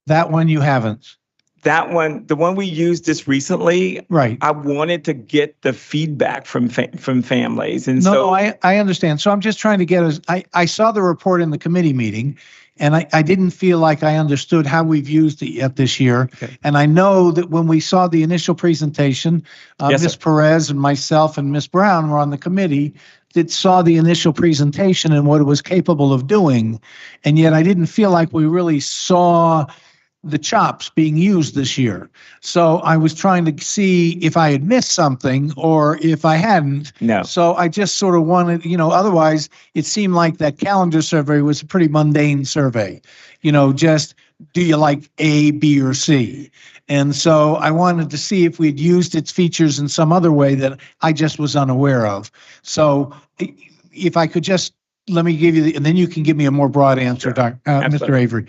that one you haven't. That one, the one we used just recently, right? I wanted to get the feedback from families, and I understand. So I'm just trying to get I saw the report in the committee meeting, and I didn't feel like I understood how we've used it yet this year. Okay. And I know that when we saw the initial presentation, Yes, Ms. sir. Perez and myself and Ms. Brown were on the committee that saw the initial presentation and what it was capable of doing, and yet I didn't feel like we really saw the chops being used this year. So I was trying to see if I had missed something or if I hadn't. No. So I just sort of wanted, otherwise it seemed like that calendar survey was a pretty mundane survey. Just do you like A, B, or C? And so I wanted to see if we'd used its features in some other way that I just was unaware of. So if I could just, let me give you and then you can give me a more broad answer, Sure. Mr. Avery.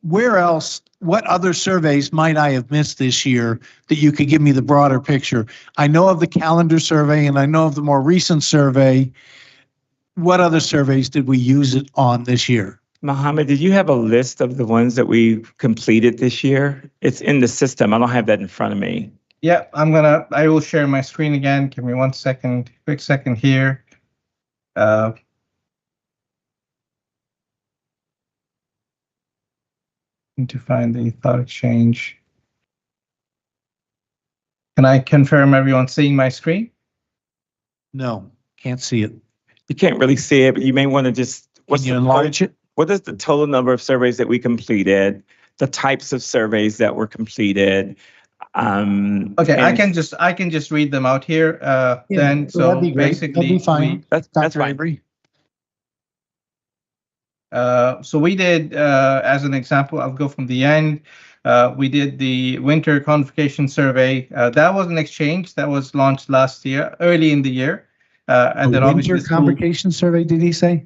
Where else, what other surveys might I have missed this year that you could give me the broader picture? I know of the calendar survey and I know of the more recent survey. What other surveys did we use it on this year? Mohammed, did you have a list of the ones that we completed this year? It's in the system. I don't have that in front of me. Yeah, I will share my screen again. Give me 1 second, quick second here. Need to find the Thought Exchange. Can I confirm everyone's seeing my screen? No, can't see it. You can't really see it, but you may want to just, Can you enlarge it? what is the total number of surveys that we completed? The types of surveys that were completed? Okay, I can just read them out here. Then, so that'd be great. basically, That'd be fine. That's Dr. fine. Avery. So we did, as an example, I'll go from the end. We did the winter convocation survey. That was an exchange that was launched last year, early in the year. And then obviously winter convocation survey, did he say?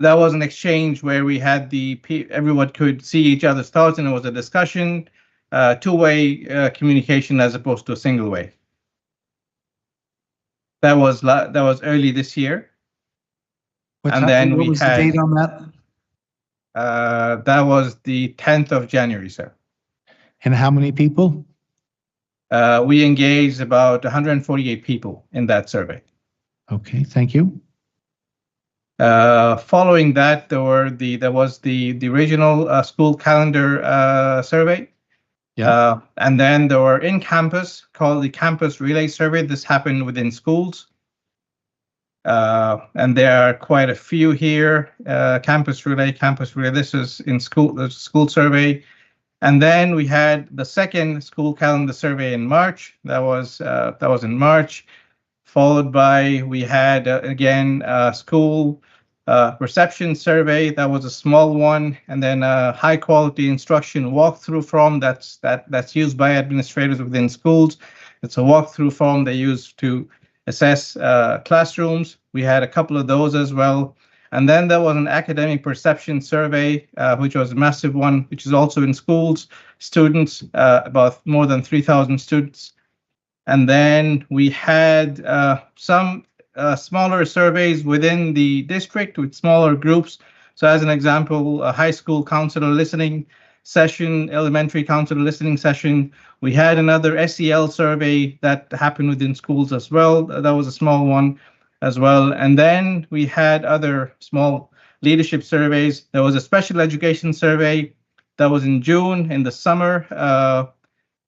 that was an exchange where we had everyone could see each other's thoughts, and it was a discussion, two-way communication as opposed to a single way. That was early this year. What we was had the date on that? that was the 10th of January, sir. And how many people? We engaged about 148 people in that survey. Okay, thank you. Following that, there was the original school calendar survey. Yeah. And then there were in campus called the campus relay survey. This happened within schools. And there are quite a few here. Campus relay. This is in school, the school survey. And then we had the second school calendar survey in March. That was in March. Followed by, we had again school reception survey. That was a small one, and then a high quality instruction walkthrough form that's used by administrators within schools. It's a walkthrough form they use to assess classrooms. We had a couple of those as well. And then there was an academic perception survey, which was a massive one, which is also in schools, students, about more than 3,000 students. And then we had some smaller surveys within the district with smaller groups. So as an example, a high school counselor listening session, elementary counselor listening session. We had another SEL survey that happened within schools as well. That was a small one as well. And then we had other small leadership surveys. There was a special education survey that was in June in the summer.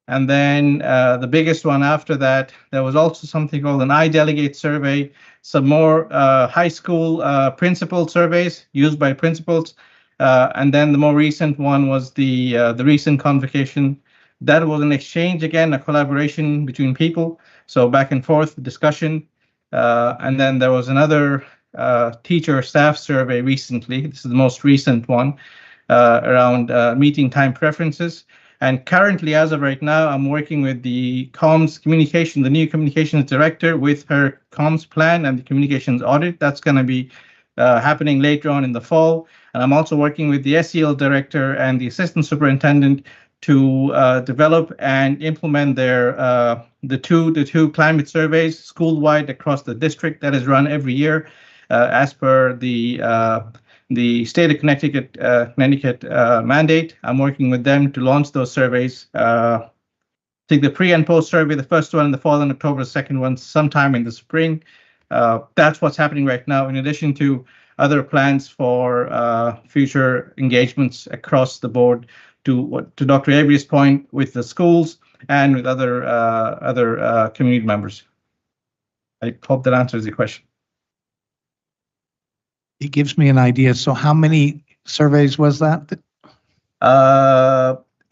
And then the biggest one after that, there was also something called an iDelegate survey, some more high school principal surveys used by principals. And then the more recent one was the recent convocation. That was an exchange, again, a collaboration between people. So back and forth discussion. And then there was another teacher staff survey recently. This is the most recent one around meeting time preferences. And currently, as of right now, I'm working with the the new communications director with her comms plan and the communications audit. That's going to be happening later on in the fall. And I'm also working with the SEL director and the assistant superintendent to develop and implement the two climate surveys school-wide across the district that is run every year as per the state of Connecticut mandate. I'm working with them to launch those surveys. I think the pre and post survey, the first one in the fall in October, the second one sometime in the spring. That's what's happening right now, in addition to other plans for future engagements across the board to Dr. Avery's point with the schools and with other community members. I hope that answers the question. It gives me an idea. So how many surveys was that?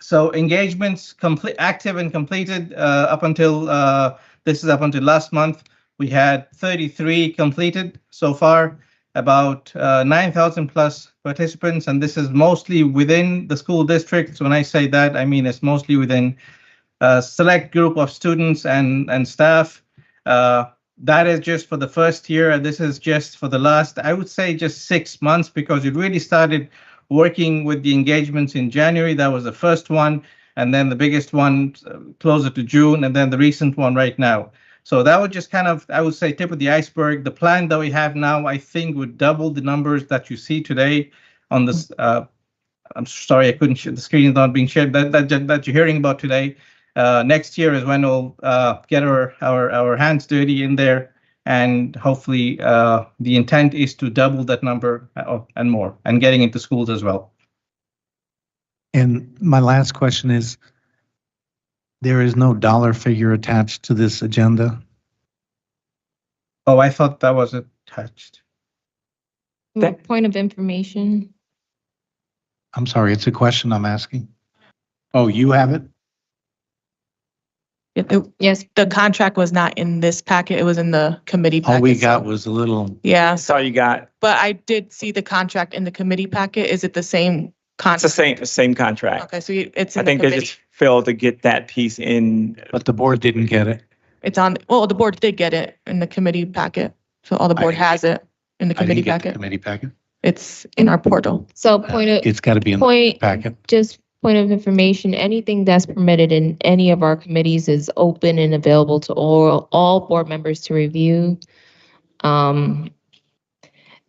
So engagements active and completed up until this is up until last month. We had 33 completed so far, about 9,000 plus participants, and this is mostly within the school districts. When I say that, I mean it's mostly within a select group of students and staff. That is just for the first year, and this is just for the last, I would say, just 6 months, because it really started working with the engagements in January. That was the first one, and then the biggest one closer to June, and then the recent one right now. So that would just kind of, I would say, tip of the iceberg. The plan that we have now, I think, would double the numbers that you see today on this. I'm sorry, I couldn't share, the screen is not being shared, that you're hearing about today. Next year is when we'll get our hands dirty in there, and hopefully the intent is to double that number and more, and getting into schools as well. And my last question is, there is no dollar figure attached to this agenda? Oh, I thought that was attached. Point of information. I'm sorry, it's a question I'm asking. Oh, you have it? Yes, the contract was not in this packet. It was in the committee packet. All we got was a little. Yeah. That's all you got. But I did see the contract in the committee packet. Is it the same contract? It's the same contract. Okay, so it's in I the think they committee. just failed to get that piece in. But the board didn't get it. It's on, well, the board did get it in the committee packet. So all the board has it in the I didn't committee get the packet. committee packet. It's in our portal. So point of, It's got to be in the point, packet. just point of information, anything that's permitted in any of our committees is open and available to all board members to review.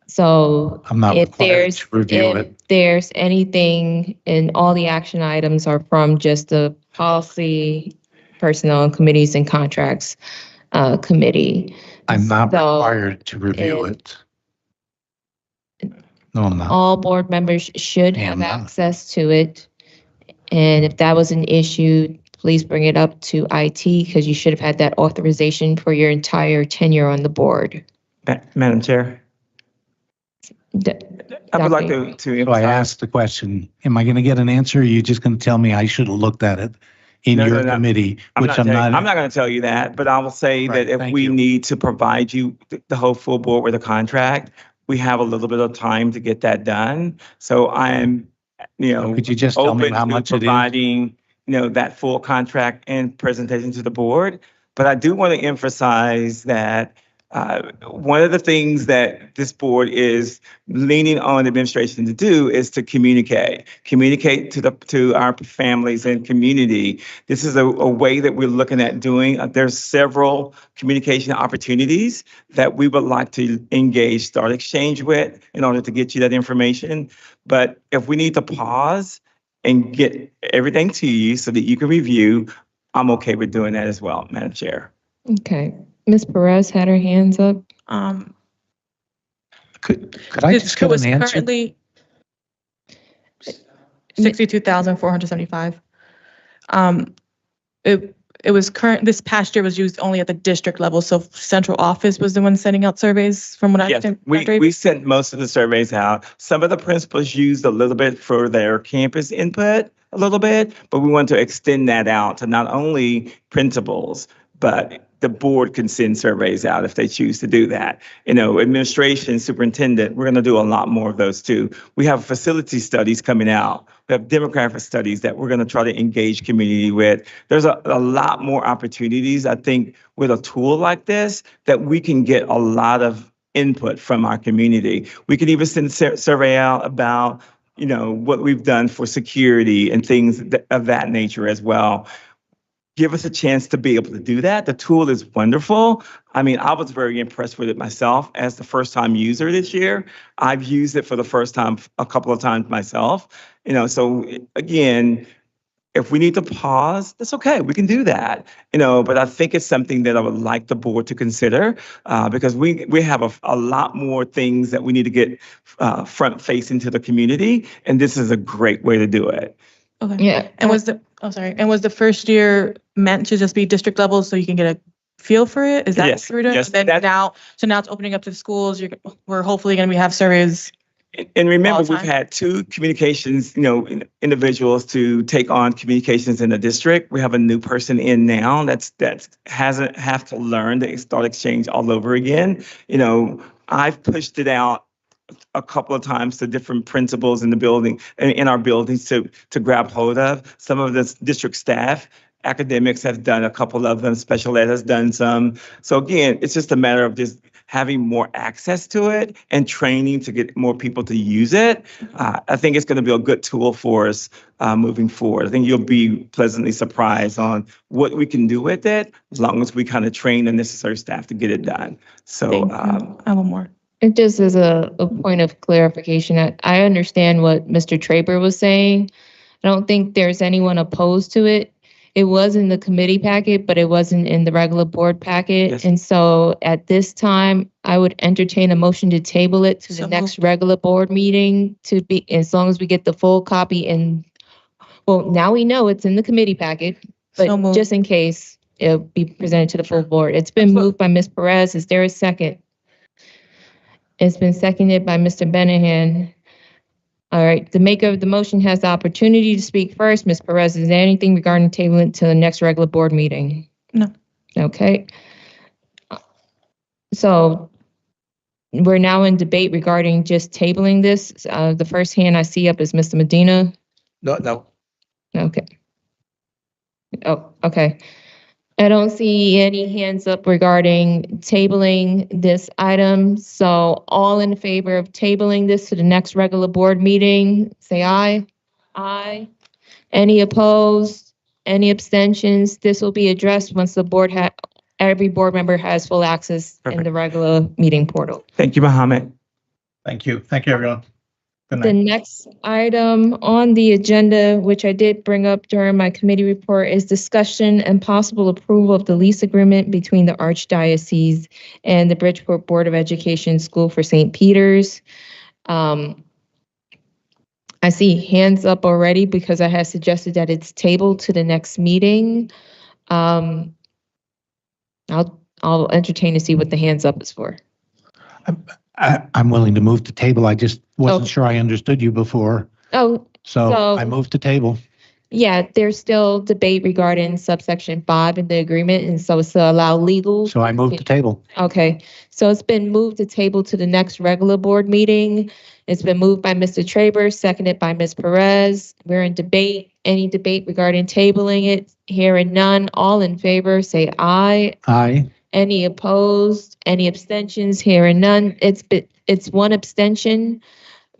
So I'm not if required there's, to review if it. there's anything, and all the action items are from just the policy, personnel and committees and contracts committee. I'm not So required to review if- it. No, I'm not. all board members should Yeah, have I'm not. access to it. And if that was an issue, please bring it up to IT because you should have had that authorization for your entire tenure on the board. Madam Chair, I would like to So I emphasize. asked the question, am I going to get an answer? Or are you just going to tell me I should have looked at it in No, your no, no. committee, which I'm I'm not. not going to tell you that, but I will say Right, that if thank we you. need to provide you the whole full board with a contract, we have a little bit of time to get that done. So I'm, Could you just tell me open how to much it is? providing, that full contract and presentation to the board. But I do want to emphasize that one of the things that this board is leaning on administration to do is to communicate to our families and community. This is a way that we're looking at doing. There's several communication opportunities that we would like to engage Start Exchange with in order to get you that information. But if we need to pause and get everything to you so that you can review, I'm okay with doing that as well, Madam Chair. Okay. Ms. Perez had her hands up. Could I just get It was an answer? currently 62,475. It was this past year was used only at the district level. So central office was the one sending out surveys from what I Yes, understand. we sent most of the surveys out. Some of the principals used a little bit for their campus input, a little bit, but we want to extend that out to not only principals, but the board can send surveys out if they choose to do that. Administration, superintendent, we're going to do a lot more of those too. We have facility studies coming out. We have demographic studies that we're going to try to engage community with. There's a lot more opportunities, I think, with a tool like this that we can get a lot of input from our community. We can even send survey out about, what we've done for security and things of that nature as well. Give us a chance to be able to do that. The tool is wonderful. I mean, I was very impressed with it myself as the first-time user this year. I've used it for the first time a couple of times myself. So again, if we need to pause, that's okay. We can do that. But I think it's something that I would like the board to consider because we have a lot more things that we need to get front-facing to the community, and this is a great way to do it. Okay. Yeah. And was the first year meant to just be district level so you can get a feel for it? Is that Yes, what we're doing? yes, Then now it's opening up to the schools. We're hopefully going to have surveys. And remember, all the we've time. had two communications, individuals to take on communications in the district. We have a new person in now that hasn't have to learn the Start Exchange all over again. I've pushed it out a couple of times to different principals in the building, in our buildings to grab hold of. Some of the district staff, academics have done a couple of them, special ed has done some. So again, it's just a matter of just having more access to it and training to get more people to use it. I think it's going to be a good tool for us moving forward. I think you'll be pleasantly surprised on what we can do with it as long as we kind of train the necessary staff to get it done. So I have one more. And just as a point of clarification, I understand what Mr. Traber was saying. I don't think there's anyone opposed to it. It was in the committee packet, but it wasn't in the regular board packet. Yes. And so at this time, I would entertain a motion to table it to the next regular board meeting to be, as long as we get the full copy. And well, now we know it's in the committee packet, but So moved. just in case it'll be presented to the full board. It's been moved by Ms. Perez. Is there a second? It's been seconded by Mr. Benahan. All right, the maker of the motion has the opportunity to speak first. Ms. Perez, is there anything regarding tabling to the next regular board meeting? No. Okay. So we're now in debate regarding just tabling this. The first hand I see up is Mr. Medina. No. Okay. Oh, okay. I don't see any hands up regarding tabling this item. So all in favor of tabling this to the next regular board meeting, say aye. Aye. Any opposed? Any abstentions? This will be addressed once the every board member has full access in the regular meeting portal. Thank you, Mohammed. Thank you. Thank you, everyone. Good The night. next item on the agenda, which I did bring up during my committee report, is discussion and possible approval of the lease agreement between the Archdiocese and the Bridgeport Board of Education School for St. Peter's. I see hands up already because I had suggested that it's tabled to the next meeting. I'll entertain to see what the hands up is for. I'm willing to move to table. I just wasn't sure I understood you before. Oh, So I moved to table. yeah, there's still debate regarding subsection 5 in the agreement, and so it's to allow legal. So I moved to table. Okay, so it's been moved to table to the next regular board meeting. It's been moved by Mr. Traber, seconded by Ms. Perez. We're in debate. Any debate regarding tabling it? Hearing none. All in favor, say aye. Aye. Any opposed? Any abstentions? Hearing none. It's one abstention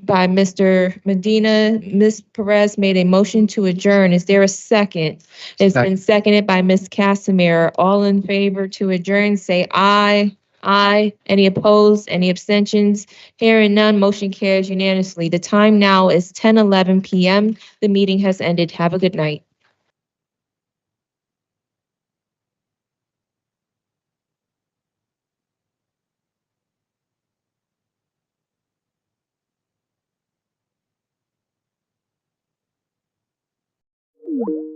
by Mr. Medina. Ms. Perez made a motion to adjourn. Is there a second? It's been seconded by Ms. Casimir. All in favor to adjourn, say aye. Aye. Any opposed? Any abstentions? Hearing none, motion carries unanimously. The time now is 10:11 p.m. The meeting has ended. Have a good night. you